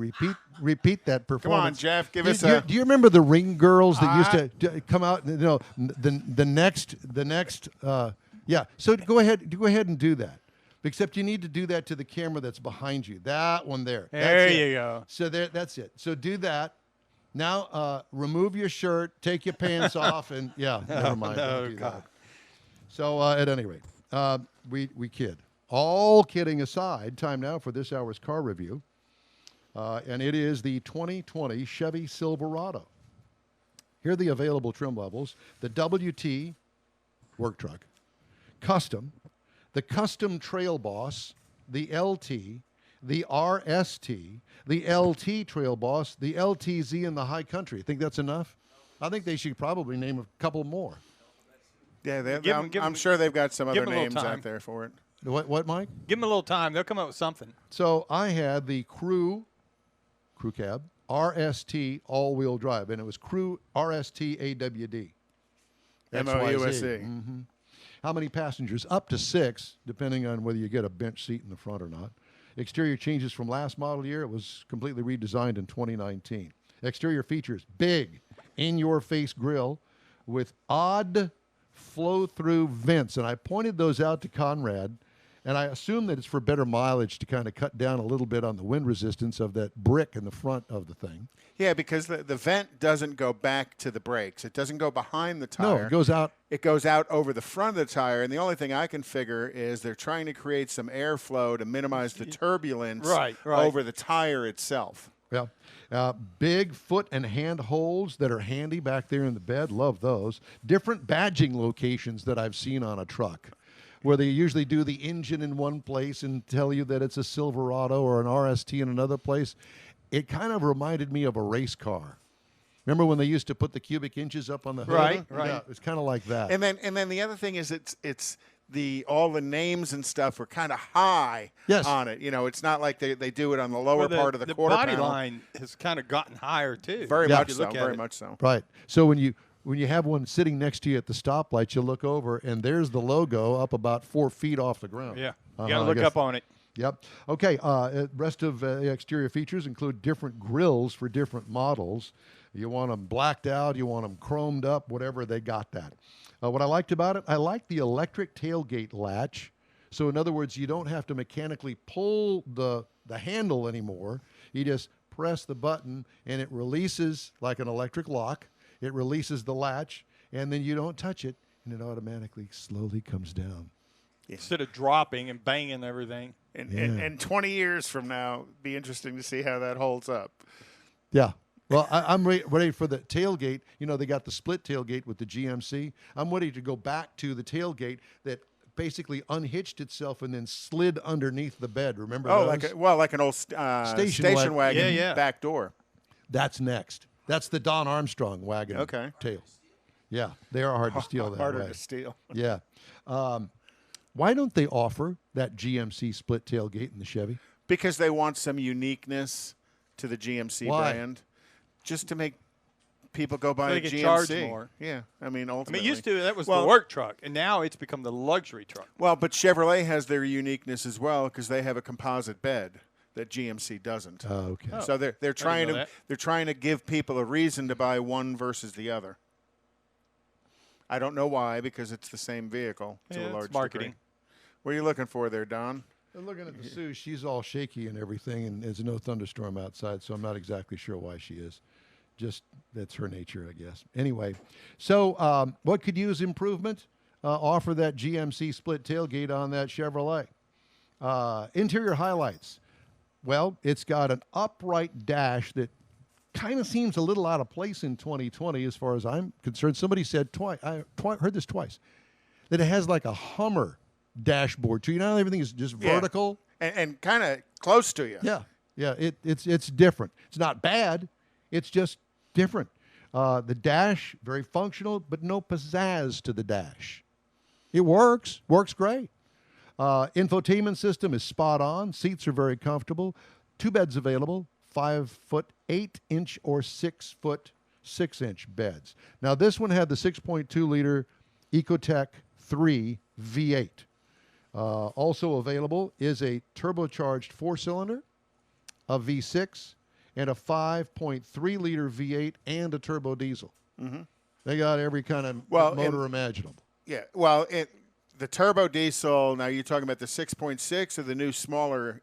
S1: repeat that performance.
S2: Come on, Jeff, give us
S1: Do you remember the Ring Girls that used to come out? You know, the next. Yeah. So go ahead and do that. Except you need to do that to the camera that's behind you. That one there.
S3: There you go.
S1: So that's it. So do that. Now remove your shirt, take your pants off, and never mind. Don't do that. So at any rate, we kid. All kidding aside, time now for this hour's car review. And it is the 2020 Chevy Silverado. Here are the available trim levels. The WT work truck, Custom, the Custom Trail Boss, the LT, the RST, the LT Trail Boss, the LTZ, and the High Country. Think that's enough? I think they should probably name a couple more.
S2: Yeah, I'm sure they've got some other names out there for it.
S1: What, Mike?
S3: Give them a little time. They'll come up with something.
S1: So I had the Crew Cab, RST all-wheel drive, and it was Crew RST AWD.
S2: MOUSE.
S1: Mm-hmm. How many passengers? Up to 6, depending on whether you get a bench seat in the front or not. Exterior changes from last model year. It was completely redesigned in 2019. Exterior features, big, in-your-face grille with odd flow-through vents. And I pointed those out to Conrad, and I assume that it's for better mileage to kind of cut down a little bit on the wind resistance of that brick in the front of the thing.
S2: Yeah, because the vent doesn't go back to the brakes. It doesn't go behind the tire.
S1: No, it goes out.
S2: It goes out over the front of the tire, and the only thing I can figure is they're trying to create some airflow to minimize the turbulence over the tire itself.
S1: Yeah. Big foot and hand holes that are handy back there in the bed. Love those. Different badging locations that I've seen on a truck, where they usually do the engine in one place and tell you that it's a Silverado or an RST in another place. It kind of reminded me of a race car. Remember when they used to put the cubic inches up on the hood?
S3: Right.
S1: Yeah, it's kind of like that.
S2: And then the other thing is it's all the names and stuff are kind of high on it. You know, it's not like they do it on the lower part of the quarter
S3: body
S2: panel.
S3: line has kind of gotten higher too.
S2: Very much so.
S1: Right. So when you have one sitting next to you at the stoplight, you look over and there's the logo up about 4 feet off the ground.
S3: Yeah. You got to look up on it.
S1: Yep. Okay. Rest of the exterior features include different grills for different models. You want them blacked out, you want them chromed up, whatever, they got that. What I liked about it, I like the electric tailgate latch. So in other words, you don't have to mechanically pull the handle anymore. You just press the button and it releases like an electric lock. It releases the latch and then you don't touch it and it automatically slowly comes down.
S3: Instead of dropping and banging everything.
S2: And 20 years from now, be interesting to see how that holds up.
S1: Yeah. Well, I'm ready for the tailgate. You know, they got the split tailgate with the GMC. I'm ready to go back to the tailgate that basically unhitched itself and then slid underneath the bed. Remember those?
S2: Like an old station wagon back door.
S1: That's next. That's the Don Armstrong wagon tail. Yeah, they are hard to steal that
S2: Harder
S1: way.
S2: to steal.
S1: Yeah. Why don't they offer that GMC split tailgate in the Chevy?
S2: Because they want some uniqueness to the GMC brand. Just to make people go buy
S3: so
S2: a
S3: they
S2: GMC.
S3: can charge more.
S2: Yeah, I mean, ultimately.
S3: used to that was the work truck, and now it's become the luxury truck.
S2: Well, but Chevrolet has their uniqueness as well because they have a composite bed that GMC doesn't.
S1: Oh, okay.
S2: So they're trying to give people a reason to buy one versus the other. I don't know why, because it's the same vehicle to a large
S3: marketing.
S2: degree. What are you looking for there, Don?
S1: I'm looking at the Sue. She's all shaky and everything, and there's no thunderstorm outside, so I'm not exactly sure why she is. Just that's her nature, I guess. Anyway, so what could use improvement? Offer that GMC split tailgate on that Chevrolet. Interior highlights. Well, it's got an upright dash that kind of seems a little out of place in 2020 as far as I'm concerned. Somebody said twice, I heard this twice, that it has like a Hummer dashboard too. You know, everything is just vertical
S2: and kind of close to you.
S1: Yeah. It's different. It's not bad. It's just different. The dash very functional, but no pizzazz to the dash. It works great. Infotainment system is spot on. Seats are very comfortable. 2 beds available. 5-foot 8-inch or 6-foot 6-inch beds. Now this one had the 6.2 liter Ecotec 3 V8. Also available is a turbocharged 4-cylinder, a V6, and a 5.3 liter V8 and a turbo diesel.
S2: Mm-hmm.
S1: They got every kind of motor imaginable.
S2: Yeah. Well, the turbo diesel. Now you're talking about the 6.6 or the new smaller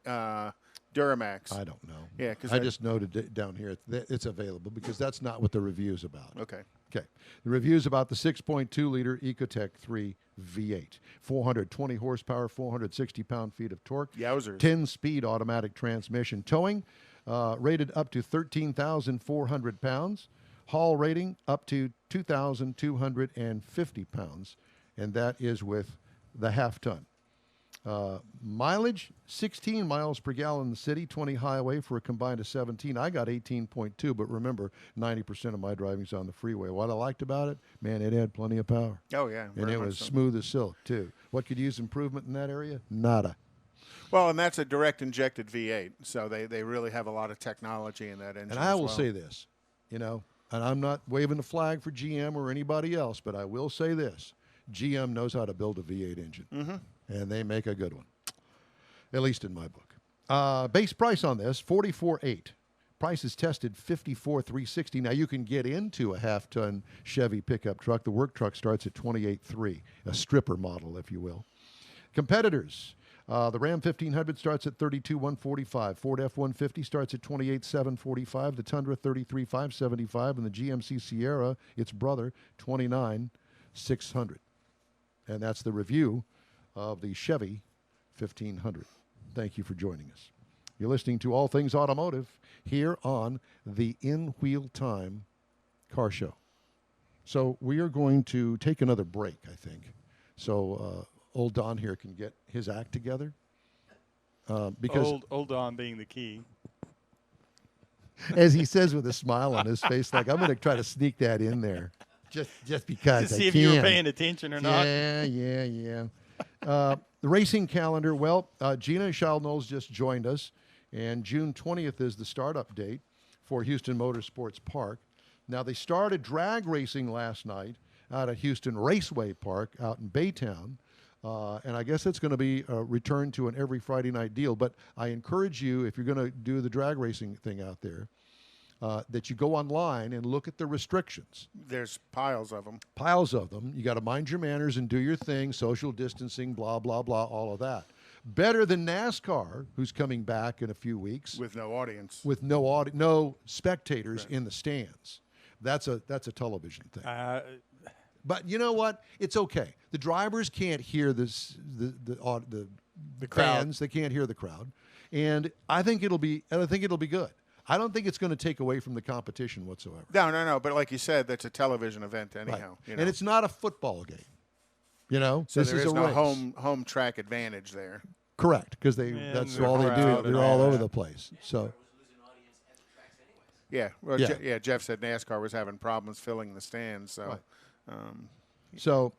S2: Duramax.
S1: I don't know.
S2: Yeah, because
S1: I just noted it down here. It's available because that's not what the review's about.
S2: Okay.
S1: Okay. The review's about the 6.2 liter Ecotec 3 V8, 420 horsepower, 460 pound-feet of torque.
S2: Yowzers.
S1: 10-speed automatic transmission. Towing rated up to 13,400 pounds. Haul rating up to 2,250 pounds, and that is with the half-ton. Mileage, 16 miles per gallon in the city, 20 highway for a combined of 17. I got 18.2, but remember, 90% of my driving's on the freeway. What I liked about it, man, it had plenty of power.
S2: Oh, yeah.
S1: And it was smooth as silk, too. What could use improvement in that area? Nada.
S2: Well, and that's a direct injected V8, so they really have a lot of technology in that engine.
S1: And I will say this, and I'm not waving the flag for GM or anybody else, but I will say this. GM knows how to build a V8 engine, and they make a good one, at least in my book. Base price on this, $44,800. Price is tested $54,360. Now, you can get into a half-ton Chevy pickup truck. The work truck starts at $28,300, a stripper model, if you will. Competitors, the Ram 1500 starts at $32,145. Ford F-150 starts at $28,745. The Tundra $33,575. And the GMC Sierra, its brother, $29,600. And that's the review of the Chevy 1500. Thank you for joining us. You're listening to All Things Automotive here on the In Wheel Time Car Show. So we are going to take another break, I think. So old Don here can get his act together. Because
S3: old Don being the key.
S1: As he says with a smile on his face, like, I'm going to try to sneak that in there. Just because
S3: to see
S1: I
S3: if
S1: can.
S3: you were paying attention or not.
S1: Yeah. The racing calendar, well, Gina Shall-Knowles just joined us, and June 20th is the startup date for Houston Motorsports Park. Now, they started drag racing last night out at Houston Raceway Park out in Baytown, and I guess it's going to be a return to an every Friday night deal. But I encourage you, if you're going to do the drag racing thing out there, that you go online and look at the restrictions.
S2: There's piles of them.
S1: Piles of them. You got to mind your manners and do your thing, social distancing, blah, blah, blah, all of that. Better than NASCAR, who's coming back in a few weeks.
S2: With no audience.
S1: With no spectators in the stands. That's a television thing. But you know what? It's okay. The drivers can't hear the
S3: the crowd.
S1: fans. They can't hear the crowd, and I think it'll be good. I don't think it's going to take away from the competition whatsoever.
S2: No. But like you said, that's a television event anyhow.
S1: Right. And it's not a football game. So
S2: this is no
S1: race.
S2: home track advantage there.
S1: Correct, because that's all they do. They're all over the place. So.
S2: Yeah, well,
S1: Yeah.
S2: Jeff said NASCAR was having problems filling the stands. So,
S1: Right. So,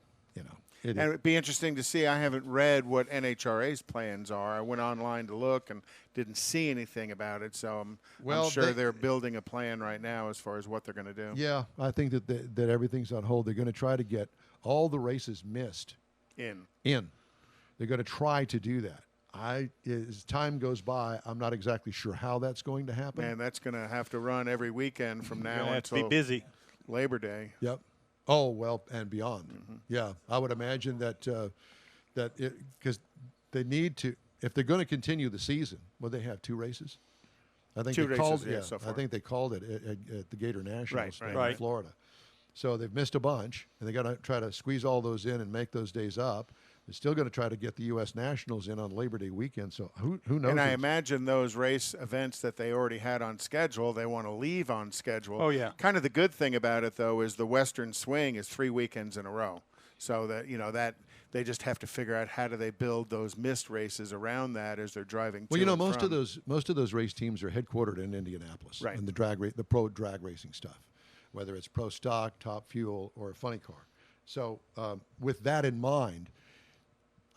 S2: and it'd be interesting to see. I haven't read what NHRA's plans are. I went online to look and didn't see anything about it. So I'm sure they're building a plan right now as far as what they're going to do.
S1: Yeah, I think that everything's on hold. They're going to try to get all the races missed
S2: in.
S1: They're going to try to do that. As time goes by, I'm not exactly sure how that's going to happen.
S2: And that's going to have to run every weekend from now until
S3: be busy.
S2: Labor Day.
S1: Yep. Oh, well, and beyond. Mm-hmm. Yeah, I would imagine that because they need to, if they're going to continue the season, they have 2 races? I think
S2: two
S1: they
S2: races,
S1: called,
S2: yeah, so far.
S1: I think they called it at the Gator Nationals
S2: Right.
S1: in Florida. So they've missed a bunch, and they got to try to squeeze all those in and make those days up. They're still going to try to get the U.S. Nationals in on Labor Day weekend. So who knows?
S2: And I imagine those race events that they already had on schedule, they want to leave on schedule.
S3: Oh, yeah.
S2: Kind of the good thing about it, though, is the Western Swing is 3 weekends in a row. So that that they just have to figure out how do they build those missed races around that as they're driving.
S1: Well, most of those race teams are headquartered in Indianapolis,
S2: right?
S1: And the pro drag racing stuff, whether it's Pro Stock, Top Fuel, or Funny Car. So with that in mind,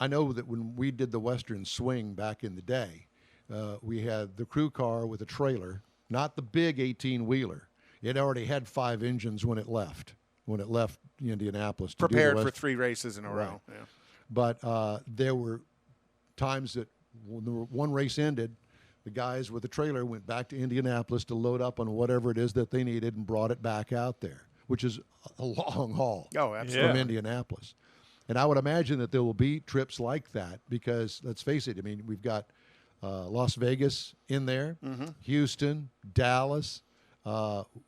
S1: I know that when we did the Western Swing back in the day, we had the crew car with a trailer, not the big 18-wheeler. It already had 5 engines when it left Indianapolis.
S2: Prepared for 3 races in a row. Yeah.
S1: But there were times that when one race ended, the guys with the trailer went back to Indianapolis to load up on whatever it is that they needed and brought it back out there, which is a long haul from Indianapolis. And I would imagine that there will be trips like that because, let's face it, I mean, we've got Las Vegas in there, Houston, Dallas,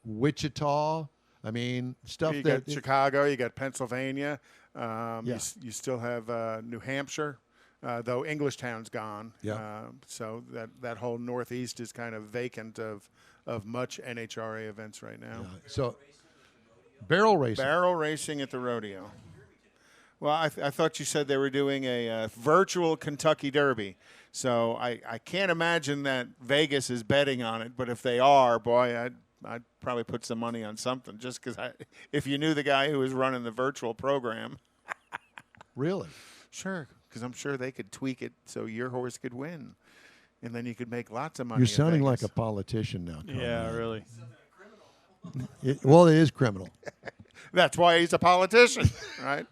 S1: Wichita. I mean, stuff
S2: you
S1: that...
S2: got Chicago, you got Pennsylvania.
S1: Yeah.
S2: You still have New Hampshire, though Englishtown's gone.
S1: Yeah.
S2: So that whole Northeast is kind of vacant of much NHRA events right now.
S1: Yeah. So barrel racing.
S2: Barrel racing at the rodeo. Well, I thought you said they were doing a virtual Kentucky Derby. So I can't imagine that Vegas is betting on it. But if they are, boy, I'd probably put some money on something just because if you knew the guy who was running the virtual program.
S1: Really?
S2: Sure, because I'm sure they could tweak it so your horse could win. And then you could make lots of money.
S1: You're sounding like a politician now, Conrad.
S3: Yeah, really.
S1: It is criminal.
S2: That's why he's a politician, right?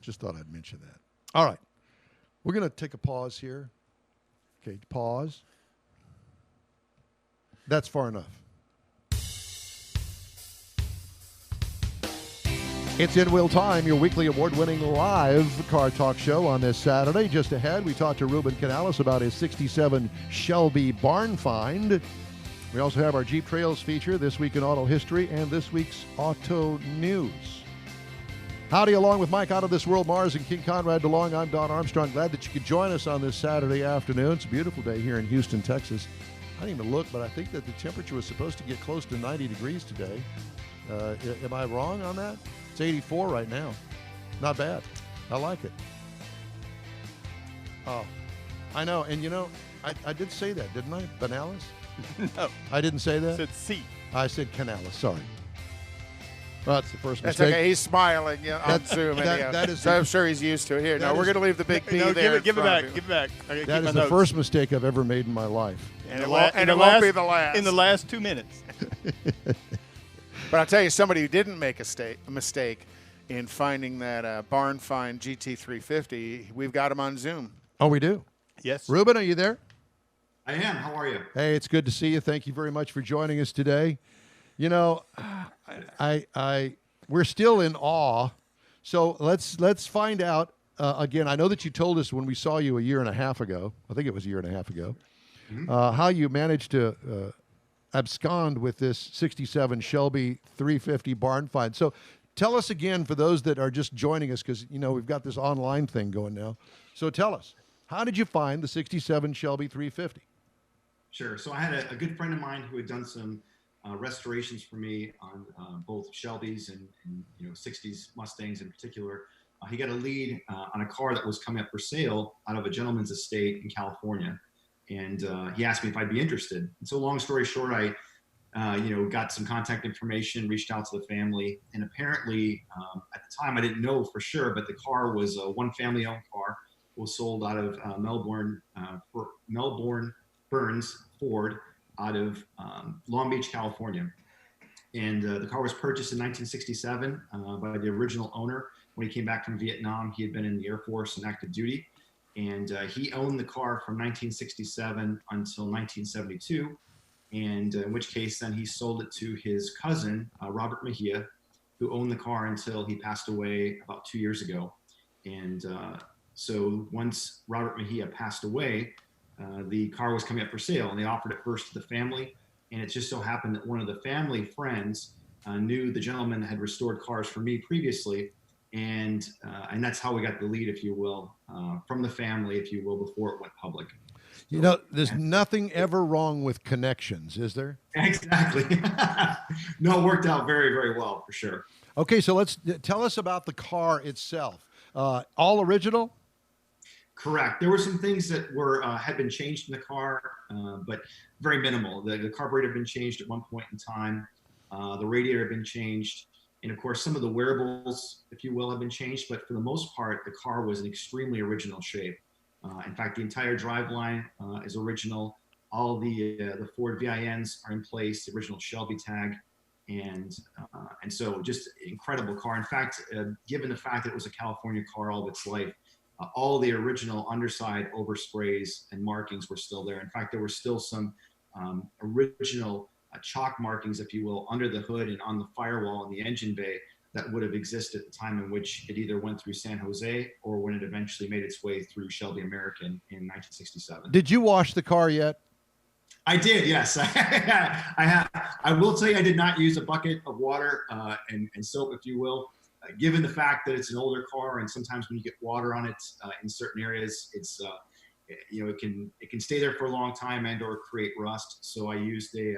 S1: Just thought I'd mention that. All right. We're going to take a pause here. Okay, pause. That's far enough. It's In Wheel Time, your weekly award-winning live car talk show on this Saturday. Just ahead, we talked to Ruben Canales about his 67 Shelby barn find. We also have our Jeep Trails feature, This Week in Auto History, and this week's Auto News. Howdy, along with Mike Out of This World, Mars, and King Conrad DeLong, I'm Don Armstrong. Glad that you could join us on this Saturday afternoon. It's a beautiful day here in Houston, Texas. I didn't even look, but I think that the temperature was supposed to get close to 90 degrees today. Am I wrong on that? It's 84 right now. Not bad. I like it. Oh, I know. And, I did say that, didn't I? Banalis?
S3: No.
S1: I didn't say that?
S3: I said C.
S1: I said Canales. Sorry. Well, that's the first
S2: That's
S1: mistake.
S2: okay. He's smiling on Zoom. So I'm sure he's used to it. Here, no, we're going to leave the big P there.
S3: Give it back. Give it back.
S1: That is the first mistake I've ever made in my life.
S2: And it won't be the last.
S3: In the last 2 minutes.
S2: But I'll tell you, somebody who didn't make a mistake in finding that barn find GT350, we've got him on Zoom.
S1: Oh, we do?
S3: Yes.
S1: Ruben, are you there?
S16: I am. How are you?
S1: Hey, it's good to see you. Thank you very much for joining us today. We're still in awe. So let's find out again. I know that you told us when we saw you a year and a half ago. I think it was a year and a half ago. How you managed to abscond with this 67 Shelby 350 barn find. So tell us again for those that are just joining us, because we've got this online thing going now. So tell us, How did you find the 67 Shelby 350?
S16: Sure. So I had a good friend of mine who had done some restorations for me on both Shelbys and 60s Mustangs in particular. He got a lead on a car that was coming up for sale out of a gentleman's estate in California. And he asked me if I'd be interested. And so long story short, I got some contact information, reached out to the family. And apparently at the time, I didn't know for sure, but the car was a one family owned car, was sold out of Melbourne Burns Ford out of Long Beach, California. And the car was purchased in 1967 by the original owner. When he came back from Vietnam, he had been in the Air Force and active duty. And he owned the car from 1967 until 1972. And in which case then he sold it to his cousin, Robert Mejia, who owned the car until he passed away about 2 years ago. And so once Robert Mejia passed away, the car was coming up for sale, and they offered it first to the family. And it just so happened that one of the family friends knew the gentleman that had restored cars for me previously. And that's how we got the lead, if you will, from the family, if you will, before it went public.
S1: There's nothing ever wrong with connections, is there?
S16: Exactly. No, it worked out very, very well, for sure.
S1: Okay, so tell us about the car itself. All original?
S16: Correct. There were some things that had been changed in the car, but very minimal. The carburetor had been changed at one point in time. The radiator had been changed. And of course, some of the wearables, if you will, have been changed. But for the most part, the car was in extremely original shape. In fact, the entire driveline is original. All the Ford VINs are in place, the original Shelby tag. And so just incredible car. In fact, given the fact that it was a California car all of its life, all the original underside oversprays and markings were still there. In fact, there were still some original chalk markings, if you will, under the hood and on the firewall in the engine bay that would have existed at the time in which it either went through San Jose or when it eventually made its way through Shelby American in 1967.
S1: Did you wash the car yet?
S16: I did, yes. I will tell you, I did not use a bucket of water and soap, if you will. Given the fact that it's an older car, and sometimes when you get water on it in certain areas, it's it can stay there for a long time and/or create rust. So I used a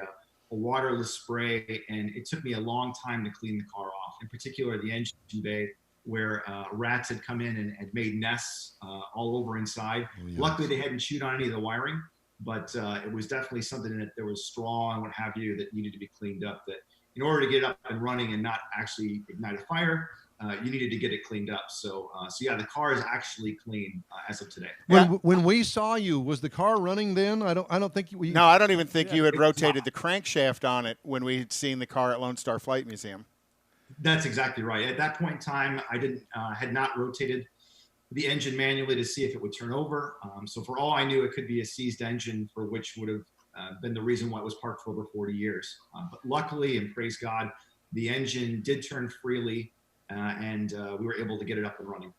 S16: waterless spray, and it took me a long time to clean the car off. In particular, the engine bay, where rats had come in and had made nests all over inside. Oh, yes. Luckily, they hadn't chewed on any of the wiring, but it was definitely something that there was straw and what have you that needed to be cleaned up. That in order to get it up and running and not actually ignite a fire, you needed to get it cleaned up. So yeah, the car is actually clean as of today.
S1: When we saw you, was the car running then? I don't think you.
S2: No, I don't even think you had rotated the crankshaft on it when we had seen the car at Lone Star Flight Museum.
S16: That's exactly right. At that point in time, I had not rotated the engine manually to see if it would turn over. So for all I knew, it could be a seized engine, for which would have been the reason why it was parked for over 40 years. But luckily, and praise God, the engine did turn freely, and we were able to get it up and running.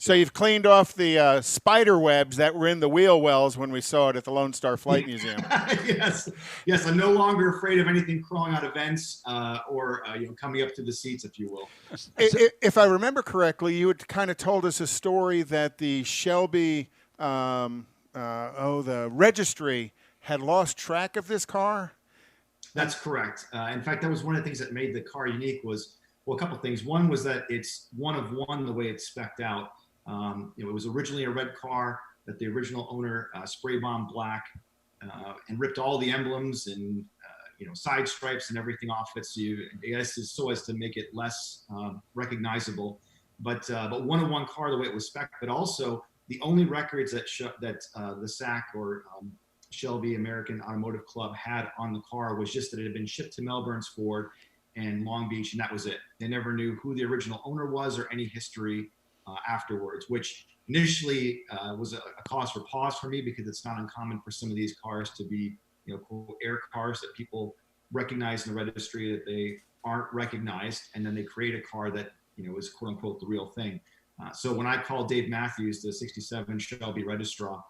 S2: So you've cleaned off the spider webs that were in the wheel wells when we saw it at the Lone Star Flight Museum.
S16: Yes. I'm no longer afraid of anything crawling out of vents or coming up to the seats, if you will.
S2: If I remember correctly, you had kind of told us a story that the Shelby, the registry had lost track of this car.
S16: That's correct. In fact, that was one of the things that made the car unique. Was a couple of things. One was that it's one of one the way it's spec'd out. It was originally a red car that the original owner spray bombed black and ripped all the emblems and side stripes and everything off it. So as to make it less recognizable. But one of one car the way it was spec'd, but also the only records that the SAC or Shelby American Automotive Club had on the car was just that it had been shipped to Melbourne's Ford and Long Beach, and that was it. They never knew who the original owner was or any history afterwards, which initially was a cause for pause for me, because it's not uncommon for some of these cars to be, quote, air cars that people recognize in the registry that they aren't recognized, and then they create a car that is quote unquote the real thing. So when I called Dave Matthews, the 67 Shelby registrar,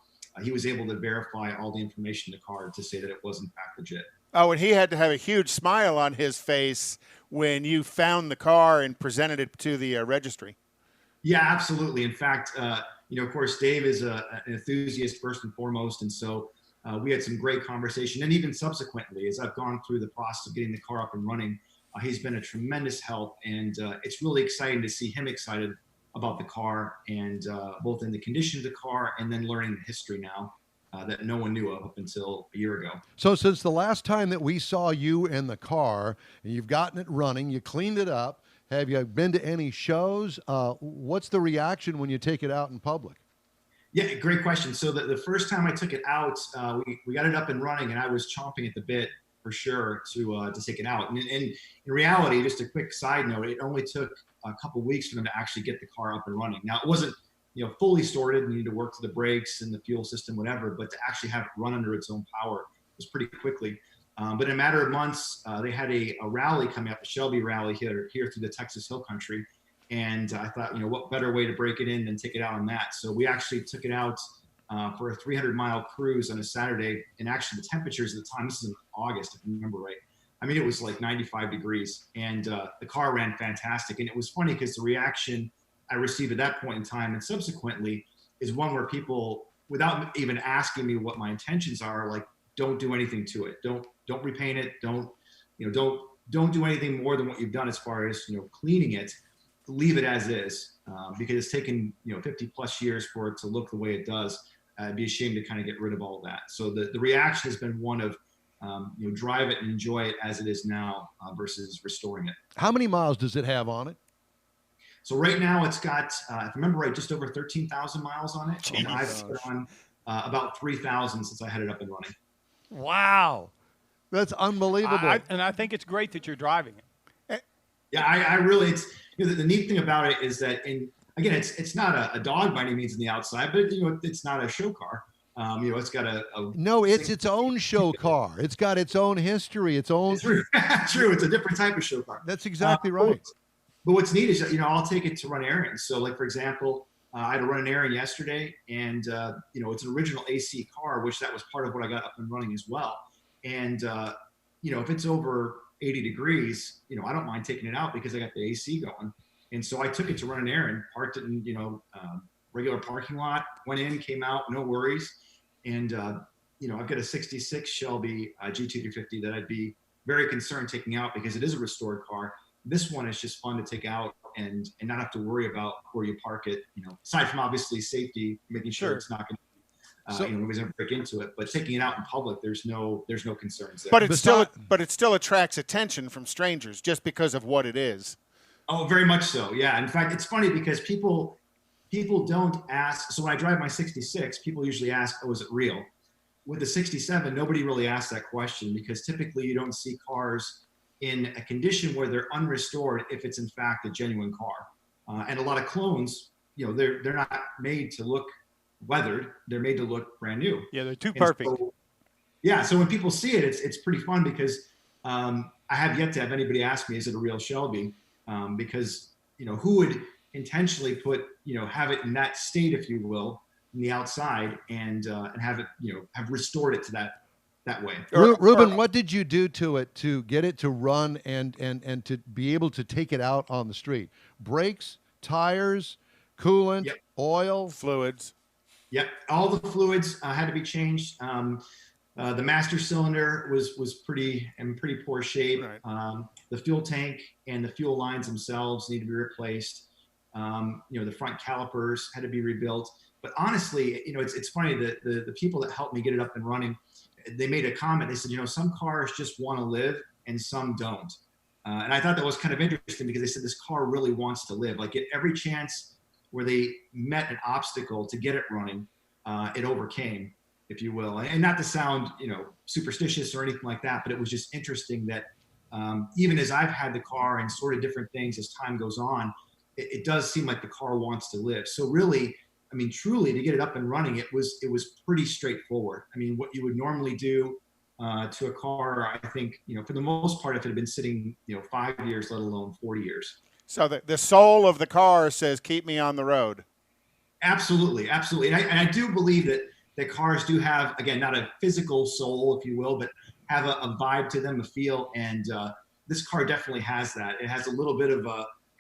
S16: he was able to verify all the information in the car to say that it was in fact legit.
S2: Oh, and he had to have a huge smile on his face when you found the car and presented it to the registry.
S16: Yeah, absolutely. In fact, of course, Dave is an enthusiast first and foremost. And so we had some great conversation. And even subsequently, as I've gone through the process of getting the car up and running, he's been a tremendous help. And it's really exciting to see him excited about the car, and both in the condition of the car and then learning the history now that no one knew of up until a year ago.
S1: So since the last time that we saw you in the car, and you've gotten it running, you cleaned it up, have you been to any shows? What's the reaction when you take it out in public?
S16: Yeah, great question. So the first time I took it out, we got it up and running, and I was chomping at the bit for sure to take it out. And in reality, just a quick side note, it only took a couple weeks for them to actually get the car up and running. Now, it wasn't fully sorted. We need to work to the brakes and the fuel system, whatever, but to actually have it run under its own power was pretty quickly. But in a matter of months, they had a rally coming up, the Shelby rally here through the Texas Hill Country. And I thought, what better way to break it in than take it out on that? So we actually took it out for a 300-mile cruise on a Saturday. And actually the temperatures at the time, this is in August, if I remember right, I mean, it was like 95 degrees, and the car ran fantastic. And it was funny because the reaction I received at that point in time and subsequently is one where people, without even asking me what my intentions are, like, don't do anything to it. Don't repaint it. Don't do anything more than what you've done as far as, cleaning it. Leave it as is, because it's taken, 50 plus years for it to look the way it does. I'd be ashamed to kind of get rid of all of that. So the reaction has been one of, drive it and enjoy it as it is now versus restoring it.
S1: How many miles does it have on it?
S16: So right now it's got, if I remember right, just over 13,000 miles on it. And I've put on about 3,000 since I had it up and running.
S1: Wow. That's unbelievable.
S3: And I think it's great that you're driving it.
S16: Yeah, I really, it's, the neat thing about it is that, again, it's not a dog by any means in the outside, but it's not a show car. It's got a
S1: no, it's its own show car. It's got its own history, its own.
S16: True, it's a different type of show car.
S1: That's exactly right.
S16: But what's neat is that, I'll take it to run errands. So, like, for example, I had to run an errand yesterday, and it's an original AC car, which that was part of what I got up and running as well. And if it's over 80 degrees, I don't mind taking it out because I got the AC going. And so I took it to run an errand, parked it in, regular parking lot, went in, came out, no worries. And, I've got a 66 Shelby GT350 that I'd be very concerned taking out because it is a restored car. This one is just fun to take out and not have to worry about where you park it, aside from obviously safety, making sure it's not going to nobody's gonna break into it, but taking it out in public, there's no concerns there.
S2: But it still attracts attention from strangers just because of what it is.
S16: Oh, very much so. Yeah. In fact, it's funny because people don't ask. So when I drive my 66, people usually ask, "Oh, is it real?" With the 67, nobody really asks that question because typically you don't see cars in a condition where they're unrestored if it's in fact a genuine car. And a lot of clones, they're not made to look weathered, they're made to look brand new.
S3: Yeah, they're too perfect.
S16: So when people see it, it's pretty fun because I have yet to have anybody ask me, is it a real Shelby? Because who would intentionally put have it in that state, if you will, in the outside and have it have restored it to that way.
S1: Ruben, what did you do to it to get it to run and to be able to take it out on the street? Brakes, tires, coolant, oil,
S2: fluids.
S16: Yep, all the fluids had to be changed. The master cylinder was in pretty poor shape. Right. The fuel tank and the fuel lines themselves need to be replaced. The front calipers had to be rebuilt. But honestly, it's funny that the people that helped me get it up and running, they made a comment. They said, some cars just want to live and some don't. And I thought that was kind of interesting because they said this car really wants to live. Like, at every chance where they met an obstacle to get it running, it overcame, if you will. And not to sound, superstitious or anything like that, but it was just interesting that even as I've had the car and sort of different things as time goes on, it does seem like the car wants to live. So really, truly, to get it up and running, it was pretty straightforward. What you would normally do to a car, I think, for the most part, if it had been sitting, 5 years, let alone 40 years.
S2: So the soul of the car says, keep me on the road.
S16: Absolutely. Absolutely. And I do believe that cars do have, again, not a physical soul, if you will, but have a vibe to them, a feel. And this car definitely has that. It has a little bit of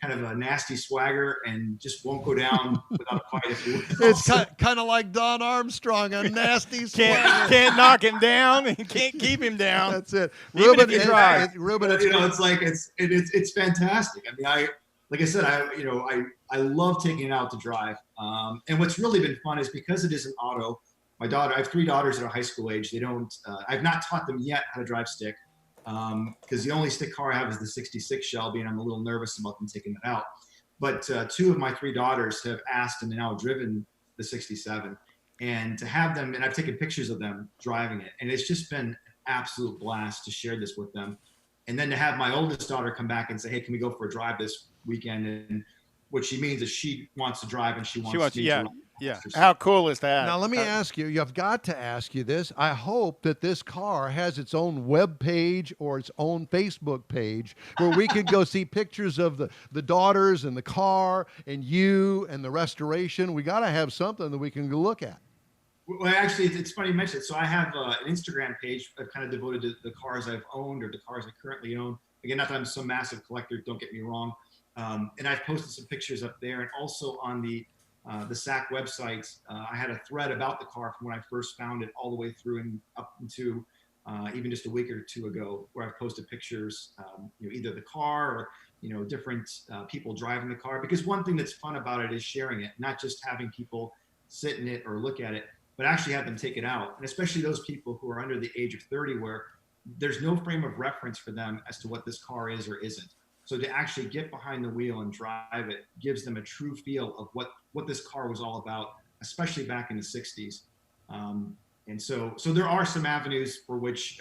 S16: kind of a nasty swagger and just won't go down without a fight. If you will.
S1: It's kind of like Don Armstrong, a nasty swagger.
S3: Can't knock him down and can't keep him down.
S1: That's it.
S3: Even
S1: Ruben,
S3: if you try.
S1: Ruben,
S16: it's fantastic. I mean, like I said, I love taking it out to drive. And what's really been fun is because it is an auto. I have 3 daughters that are high school age. They don't. I've not taught them yet how to drive stick. Because the only stick car I have is the 66 Shelby, and I'm a little nervous about them taking it out. But 2 of my 3 daughters have asked and now driven the 67. And to have them, and I've taken pictures of them driving it, and it's just been an absolute blast to share this with them. And then to have my oldest daughter come back and say, hey, can we go for a drive this weekend? And what she means is she wants to drive and she wants me to ride.
S3: Yeah.
S2: How cool is that?
S1: Now, let me ask you, you've got to ask you this. I hope that this car has its own web page or its own Facebook page where we could go see pictures of the daughters and the car and you and the restoration. We got to have something that we can go look at.
S16: Well, actually, it's funny you mention it. So I have an Instagram page kind of devoted to the cars I've owned or the cars I currently own. Again, not that I'm some massive collector, don't get me wrong. And I've posted some pictures up there, and also on the SAC website, I had a thread about the car from when I first found it all the way through and up into even just a week or 2 ago, where I've posted pictures, either the car or different people driving the car. Because one thing that's fun about it is sharing it, not just having people sit in it or look at it, but actually have them take it out. And especially those people who are under the age of 30, where there's no frame of reference for them as to what this car is or isn't. So to actually get behind the wheel and drive it gives them a true feel of what this car was all about, especially back in the 60s. And so there are some avenues for which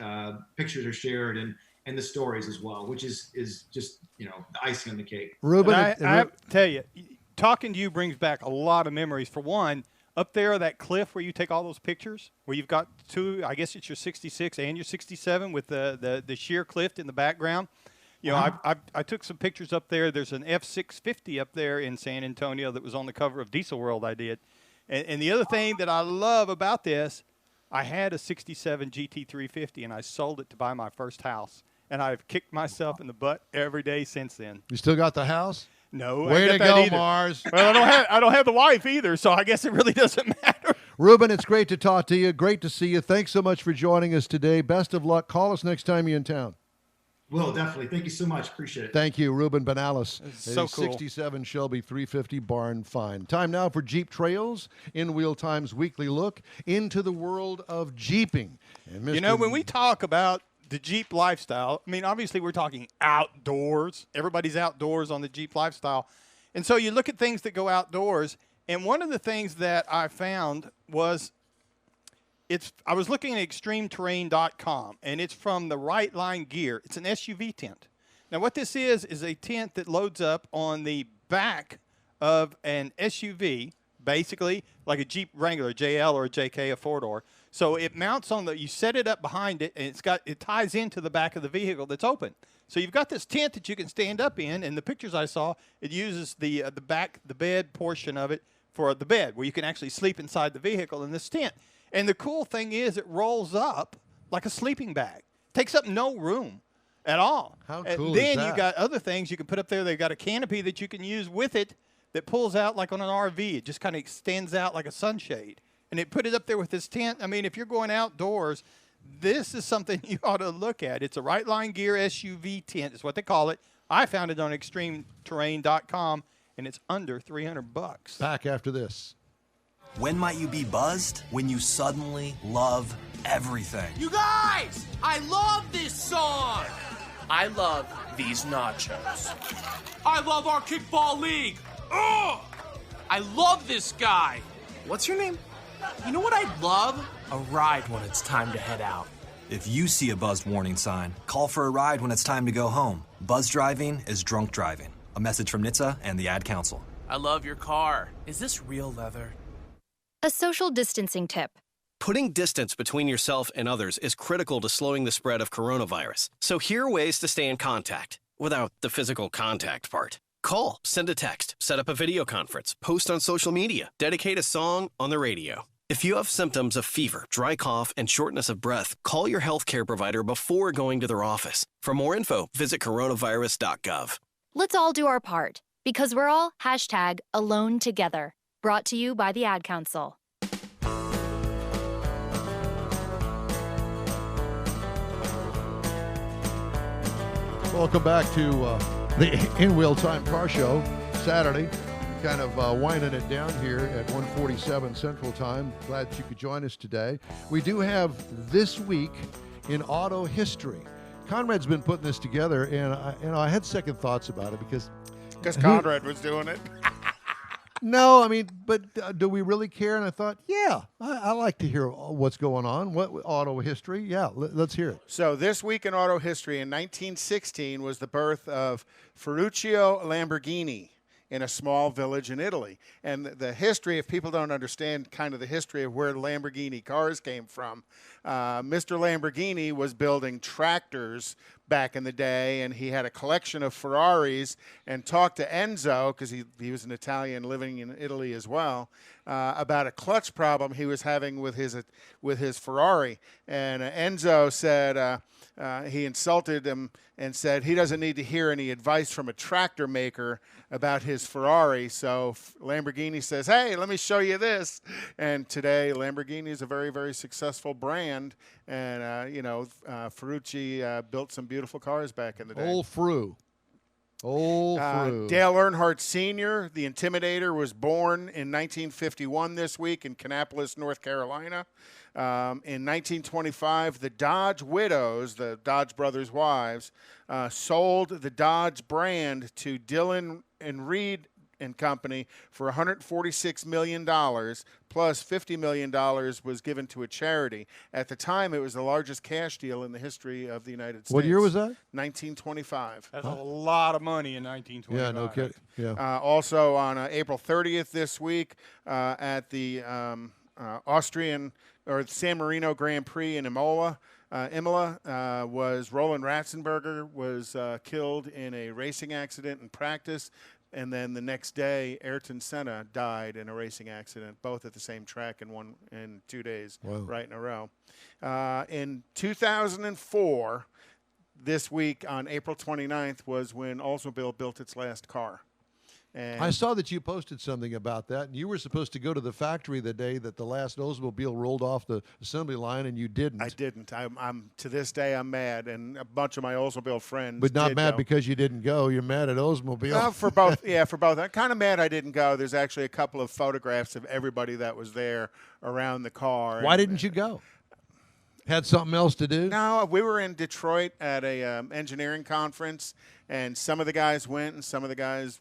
S16: pictures are shared and the stories as well, which is just, the icing on the cake.
S1: Ruben,
S3: I tell you, talking to you brings back a lot of memories. For one, up there, that cliff where you take all those pictures, where you've got 2, I guess it's your 66 and your 67 with the sheer cliff in the background. I took some pictures up there. There's an F650 up there in San Antonio that was on the cover of Diesel World I did. And the other thing that I love about this, I had a 67 GT350, and I sold it to buy my first house. And I've kicked myself in the butt every day since then.
S1: You still got the house?
S3: No.
S1: Way to go, Mars.
S3: Well, I don't have the wife either, so I guess it really doesn't matter.
S1: Ruben, it's great to talk to you. Great to see you. Thanks so much for joining us today. Best of luck. Call us next time you're in town.
S16: Will, definitely. Thank you so much. Appreciate it.
S1: Thank you, Ruben Benalis.
S3: So cool.
S1: 67 Shelby 350 barn find. Time now for Jeep Trails, In Wheel Time's weekly look into the world of Jeeping. And
S3: when we talk about the Jeep lifestyle, I mean, obviously we're talking outdoors. Everybody's outdoors on the Jeep lifestyle. And so you look at things that go outdoors, and one of the things that I found was I was looking at extremeterrain.com, and it's from the Right Line Gear. It's an SUV tent. Now, what this is a tent that loads up on the back of an SUV, basically like a Jeep Wrangler, JL or a JK, a 4-door. So it mounts on you set it up behind it, and it ties into the back of the vehicle that's open. So you've got this tent that you can stand up in, and the pictures I saw, it uses the bed portion of it for the bed, where you can actually sleep inside the vehicle in this tent. And the cool thing is it rolls up like a sleeping bag. Takes up no room at all.
S1: How cool
S3: is that? Then you got other things you can put up there. They've got a canopy that you can use with it that pulls out like on an RV. It just kind of extends out like a sunshade. And they put it up there with this tent. I mean, if you're going outdoors, this is something you ought to look at. It's a Right Line Gear SUV tent is what they call it. I found it on extremeterrain.com, and it's under $300.
S1: Back after this.
S15: When might you be buzzed? When you suddenly love everything.
S14: You guys, I love this song. I love these nachos. I love our kickball league. Ugh! I love this guy. What's your name? You know what I'd love? A ride when it's time to head out.
S15: If you see a buzzed warning sign, call for a ride when it's time to go home. Buzz driving is drunk driving. A message from NHTSA and the Ad Council.
S14: I love your car. Is this real leather?
S8: A social distancing tip.
S5: Putting distance between yourself and others is critical to slowing the spread of coronavirus. So here are ways to stay in contact without the physical contact part. Call, send a text, set up a video conference, post on social media, dedicate a song on the radio. If you have symptoms of fever, dry cough, and shortness of breath, call your healthcare provider before going to their office. For more info, visit coronavirus.gov.
S8: Let's all do our part. Because we're all #alone together. Brought to you by the Ad Council.
S1: Welcome back to the In Wheel Time Car Show, Saturday. Kind of winding it down here at 1:47 Central Time. Glad you could join us today. We do have This Week in Auto History. Conrad's been putting this together, and I had second thoughts about it because
S2: Conrad was doing it.
S1: No, I mean, but do we really care? And I thought, yeah, I like to hear what's going on. What auto history? Yeah, let's hear it.
S2: So this week in auto history, in 1916 was the birth of Ferruccio Lamborghini in a small village in Italy. And the history, if people don't understand kind of the history of where Lamborghini cars came from, Mr. Lamborghini was building tractors back in the day, and he had a collection of Ferraris, and talked to Enzo, because he was an Italian living in Italy as well, about a clutch problem he was having with his Ferrari. And Enzo said he insulted him and said he doesn't need to hear any advice from a tractor maker about his Ferrari. So Lamborghini says, hey, let me show you this. And today Lamborghini is a very, very successful brand. And, Ferrucci built some beautiful cars back in the day.
S1: Old Fru.
S2: Dale Earnhardt Sr., the Intimidator, was born in 1951 this week in Kannapolis, North Carolina. In 1925, the Dodge widows, the Dodge brothers' wives, sold the Dodge brand to Dillon and Reed and Company for $146 million, plus $50 million was given to a charity. At the time, it was the largest cash deal in the history of the United States.
S1: What year was that?
S2: 1925.
S3: That's a lot of money in 1925.
S1: Yeah, no kidding. Yeah.
S2: Also on April 30th this week at the Austrian or San Marino Grand Prix in Imola, was Roland Ratzenberger was killed in a racing accident in practice. And then the next day, Ayrton Senna died in a racing accident, both at the same track in 2 days, right in a row. In 2004, this week on April 29th, was when Oldsmobile built its last car. And
S1: I saw that you posted something about that, and you were supposed to go to the factory the day that the last Oldsmobile rolled off the assembly line, and you didn't.
S2: I didn't. I'm to this day I'm mad, and a bunch of my Oldsmobile friends.
S1: But not
S2: did
S1: mad
S2: go.
S1: because you didn't go. You're mad at Oldsmobile.
S2: For both. Yeah, for both. I'm kind of mad I didn't go. There's actually a couple of photographs of everybody that was there around the car.
S1: Why didn't you go? Had something else to do?
S2: No, we were in Detroit at a engineering conference, and some of the guys went, and some of the guys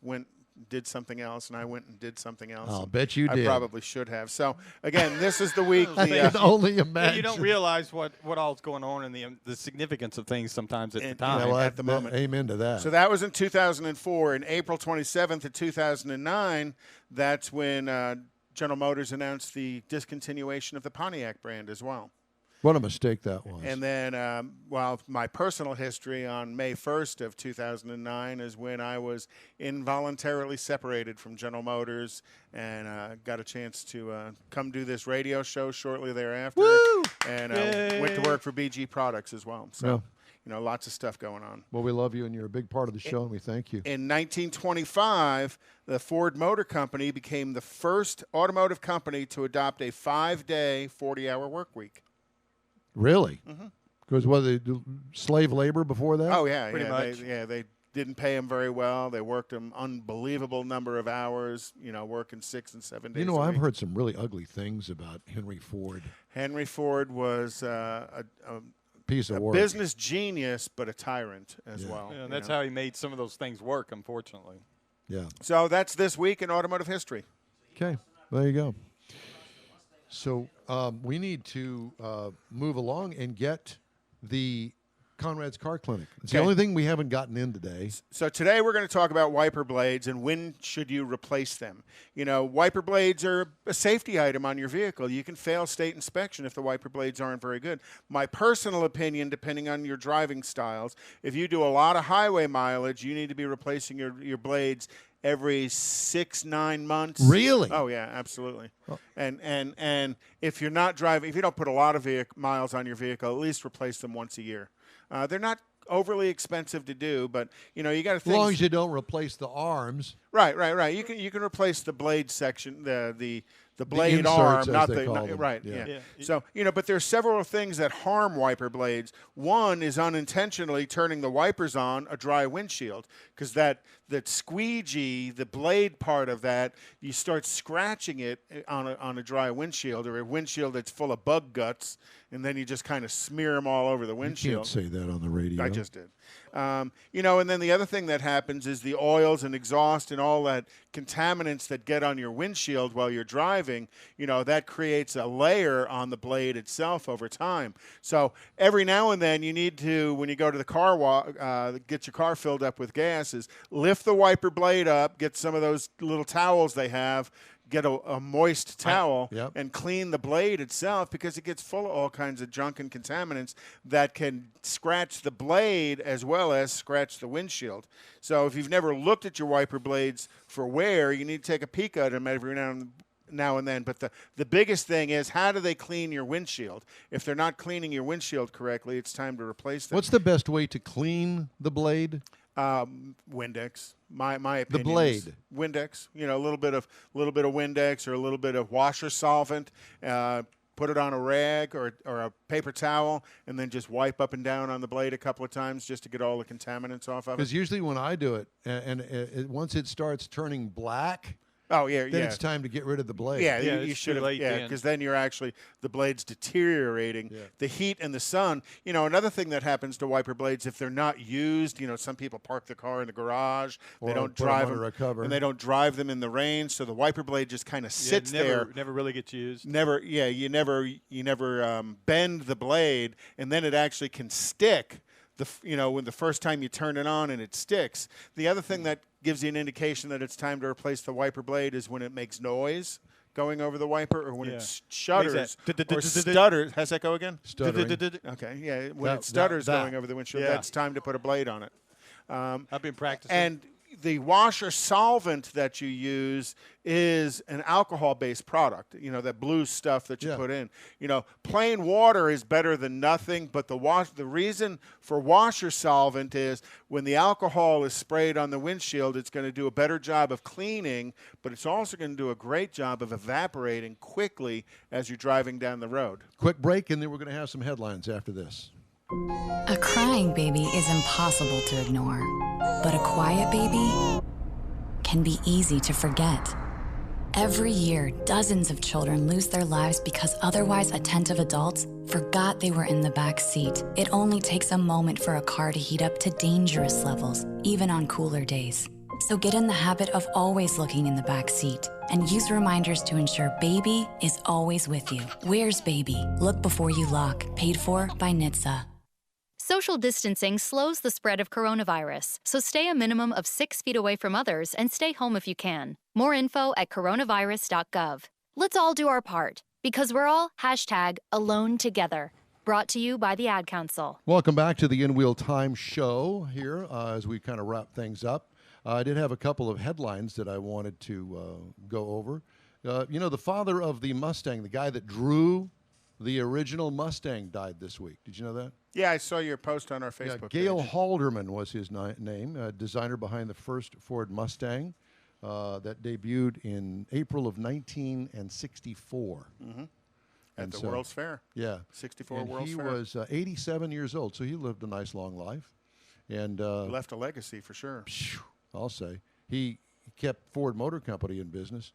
S2: did something else, and I went and did something else.
S1: I'll bet you did.
S2: I probably should have. So, again, this is the week.
S1: I can only imagine.
S3: You don't realize what all's going on and the significance of things sometimes at the time.
S2: At the moment.
S1: Amen to that.
S2: So that was in 2004. In April 27th of 2009, that's when General Motors announced the discontinuation of the Pontiac brand as well.
S1: What a mistake that was.
S2: And then, my personal history on May 1st of 2009 is when I was involuntarily separated from General Motors and got a chance to come do this radio show shortly thereafter.
S1: Woo!
S2: And went to work for BG Products as well. So, lots of stuff going on.
S1: Well, we love you, and you're a big part of the show, and we thank you.
S2: In 1925, the Ford Motor Company became the first automotive company to adopt a 5-day, 40-hour work week.
S1: Really? Because whether they do slave labor before that?
S2: Oh, yeah.
S3: Pretty much.
S2: They didn't pay them very well. They worked an unbelievable number of hours, working 6 and 7 days a week.
S1: I've heard some really ugly things about Henry Ford.
S2: Henry Ford was a
S1: piece of work.
S2: Business genius, but a tyrant as well.
S3: Yeah, and that's how he made some of those things work, unfortunately.
S1: Yeah.
S2: So that's this week in automotive history.
S1: Okay. There you go. So we need to move along and get the Conrad's Car Clinic. It's the only thing we haven't gotten in today.
S2: So today we're going to talk about wiper blades and when should you replace them. Wiper blades are a safety item on your vehicle. You can fail state inspection if the wiper blades aren't very good. My personal opinion, depending on your driving styles, if you do a lot of highway mileage, you need to be replacing your blades every 6-9 months.
S1: Really?
S2: Oh yeah, absolutely. Oh. And if you're not driving, if you don't put a lot of miles on your vehicle, at least replace them once a year. They're not overly expensive to do, but you know you got to
S1: As
S2: think.
S1: long as you don't replace the arms.
S2: Right. You can replace the blade section, the blade
S1: inserts,
S2: arm,
S1: as
S2: not
S1: they
S2: the
S1: call them.
S2: right.
S1: Yeah.
S2: Yeah. So but there's several things that harm wiper blades. One is unintentionally turning the wipers on a dry windshield, because that squeegee, the blade part of that, you start scratching it on a dry windshield or a windshield that's full of bug guts, and then you just kind of smear them all over the windshield.
S1: You can't say that on the radio.
S2: I just did. And then the other thing that happens is the oils and exhaust and all that contaminants that get on your windshield while you're driving, that creates a layer on the blade itself over time. So every now and then you need to, when you go to the car get your car filled up with gas, is lift the wiper blade up, get some of those little towels they have, get a moist towel and clean the blade itself, because it gets full of all kinds of junk and contaminants that can scratch the blade as well as scratch the windshield. So if you've never looked at your wiper blades for wear, you need to take a peek at them every now and then. But the biggest thing is, how do they clean your windshield? If they're not cleaning your windshield correctly, it's time to replace them.
S1: What's the best way to clean the blade?
S2: Windex. My opinion.
S1: The blade.
S2: Windex. A little bit of Windex or a little bit of washer solvent. Put it on a rag or a paper towel, and then just wipe up and down on the blade a couple of times just to get all the contaminants off of it.
S1: Because usually when I do it, and once it starts turning black,
S2: then
S1: it's time to get rid of the blade.
S2: You should have. Because then you're actually, the blade's deteriorating. Yeah. The heat and the sun. Another thing that happens to wiper blades, if they're not used, some people park the car in the garage,
S1: or
S2: they don't
S1: put
S2: drive
S1: them under a cover,
S2: and they don't drive them in the rain, so the wiper blade just kind of sits there.
S3: Never really gets used.
S2: You never bend the blade, and then it actually can stick. When the first time you turn it on and it sticks. The other thing that gives you an indication that it's time to replace the wiper blade is when it makes noise going over the wiper, or when it shudders or stutters. How's that go again?
S1: Stuttering.
S2: Okay, yeah. When it stutters going over the windshield, that's time to put a blade on it.
S3: I've been practicing.
S2: And the washer solvent that you use is an alcohol-based product, that blue stuff that you put in. Plain water is better than nothing, but the reason for washer solvent is when the alcohol is sprayed on the windshield, it's going to do a better job of cleaning, but it's also going to do a great job of evaporating quickly as you're driving down the road.
S1: Quick break, and then we're going to have some headlines after this.
S17: A crying baby is impossible to ignore, but a quiet baby can be easy to forget. Every year, dozens of children lose their lives because otherwise attentive adults forgot they were in the back seat. It only takes a moment for a car to heat up to dangerous levels, even on cooler days. So get in the habit of always looking in the back seat and use reminders to ensure baby is always with you. Where's baby? Look before you lock. Paid for by NHTSA.
S8: Social distancing slows the spread of coronavirus, so stay a minimum of 6 feet away from others and stay home if you can. More info at coronavirus.gov. Let's all do our part, because we're all #AloneTogether. Brought to you by the Ad Council.
S1: Welcome back to the In Wheel Time show here as we kind of wrap things up. I did have a couple of headlines that I wanted to go over. The father of the Mustang, the guy that drew the original Mustang, died this week. Did you know that?
S2: Yeah, I saw your post on our Facebook
S1: Gail
S2: page.
S1: Halderman was his name, designer behind the first Ford Mustang that debuted in April of 1964.
S2: Mm-hmm. At the World's Fair.
S1: Yeah.
S2: 64
S1: and
S2: World's
S1: he
S2: Fair.
S1: He was 87 years old, so he lived a nice long life. And
S2: left a legacy for sure.
S1: I'll say. He kept Ford Motor Company in business,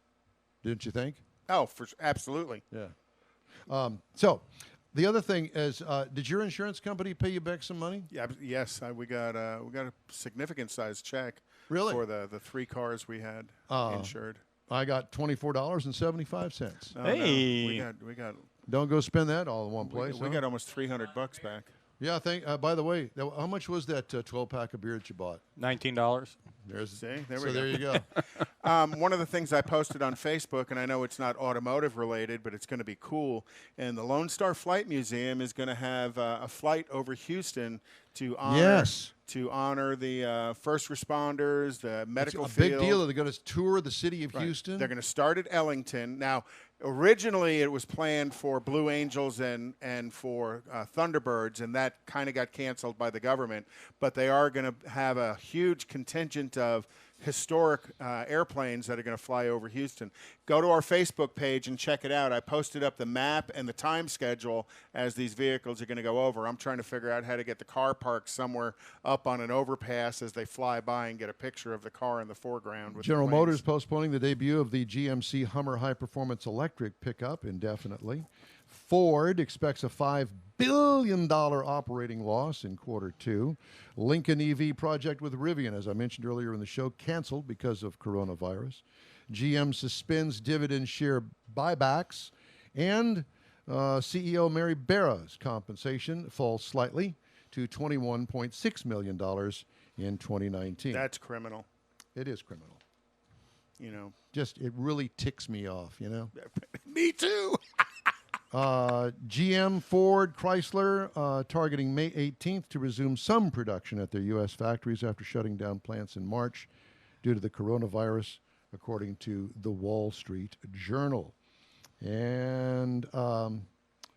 S1: didn't you think?
S2: Oh, absolutely.
S1: Yeah. So the other thing is, did your insurance company pay you back some money?
S2: Yeah. Yes, we got a significant sized check.
S1: Really?
S2: For the 3 cars we had insured.
S1: I got $24.75.
S2: Oh,
S3: hey,
S2: no. We got.
S1: Don't go spend that all in one place.
S2: We got almost $300 back.
S1: Yeah, I think. By the way, how much was that 12-pack of beer that you bought?
S3: $19.
S2: There we
S1: So
S2: go.
S1: there you go.
S2: One of the things I posted on Facebook, and I know it's not automotive related, but it's going to be cool. And the Lone Star Flight Museum is going to have a flight over Houston to honor the first responders, the medical
S1: It's a big
S2: field.
S1: deal. They're going to tour the city of
S2: Right.
S1: Houston.
S2: They're going to start at Ellington. Now, originally it was planned for Blue Angels and for Thunderbirds, and that kind of got canceled by the government. But they are going to have a huge contingent of historic airplanes that are going to fly over Houston. Go to our Facebook page and check it out. I posted up the map and the time schedule as these vehicles are going to go over. I'm trying to figure out how to get the car parked somewhere up on an overpass as they fly by and get a picture of the car in the foreground. With
S1: General
S2: the planes.
S1: Motors postponing the debut of the GMC Hummer High Performance Electric pickup indefinitely. Ford expects a $5 billion operating loss in Q2. Lincoln EV project with Rivian, as I mentioned earlier in the show, canceled because of coronavirus. GM suspends dividend share buybacks. And CEO Mary Barra's compensation falls slightly to $21.6 million in 2019.
S2: That's criminal.
S1: It is criminal.
S2: You know.
S1: Just, it really ticks me off, you know?
S2: Me too.
S1: GM, Ford, Chrysler targeting May 18th to resume some production at their U.S. factories after shutting down plants in March due to the coronavirus, according to the Wall Street Journal. And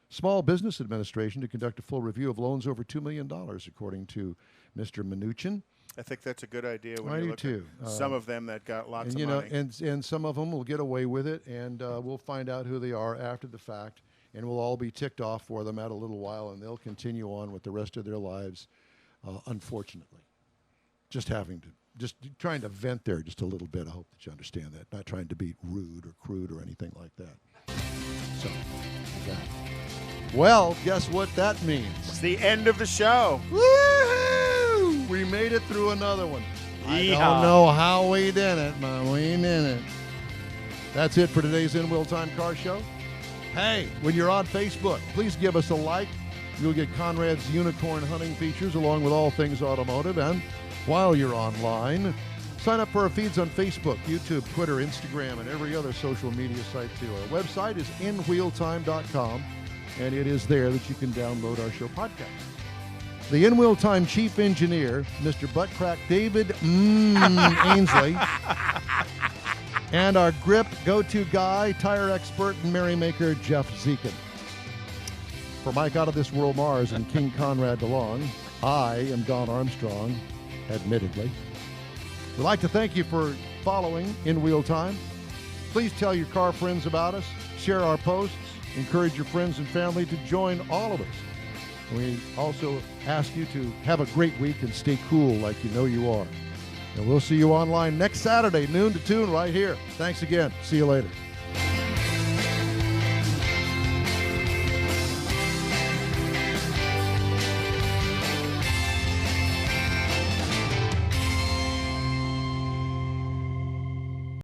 S1: Small Business Administration to conduct a full review of loans over $2 million, according to Mr. Mnuchin.
S2: I think that's a good idea when
S1: I
S2: you
S1: do
S2: look
S1: too.
S2: at some of them that got lots
S1: and,
S2: of money.
S1: and some of them will get away with it, and we'll find out who they are after the fact, and we'll all be ticked off for them at a little while, and they'll continue on with the rest of their lives, unfortunately. Just trying to vent there just a little bit. I hope that you understand that. Not trying to be rude or crude or anything like that. So, that. Well, guess what that means?
S2: It's the end of the show.
S1: Woo-hoo! We made it through another one. I don't know how we did it, but we did it. That's it for today's In Will Time Car Show. Hey, when you're on Facebook, please give us a like. You'll get Conrad's unicorn hunting features along with all things automotive. And while you're online, sign up for our feeds on Facebook, YouTube, Twitter, Instagram, and every other social media site too. Our website is inwheeltime.com, and it is there that you can download our show podcast. The In Wheel Time Chief Engineer, Mr. Buttcrack David Ainsley, and our grip go-to guy, tire expert and merrymaker, Jeff Zekin. For Mike Out of This World Mars and King Conrad DeLong, I am Don Armstrong, admittedly. We'd like to thank you for following In Wheel Time. Please tell your car friends about us, share our posts, encourage your friends and family to join all of us. We also ask you to have a great week and stay cool like you know you are. And we'll see you online next Saturday, noon to 2, right here. Thanks again. See you later.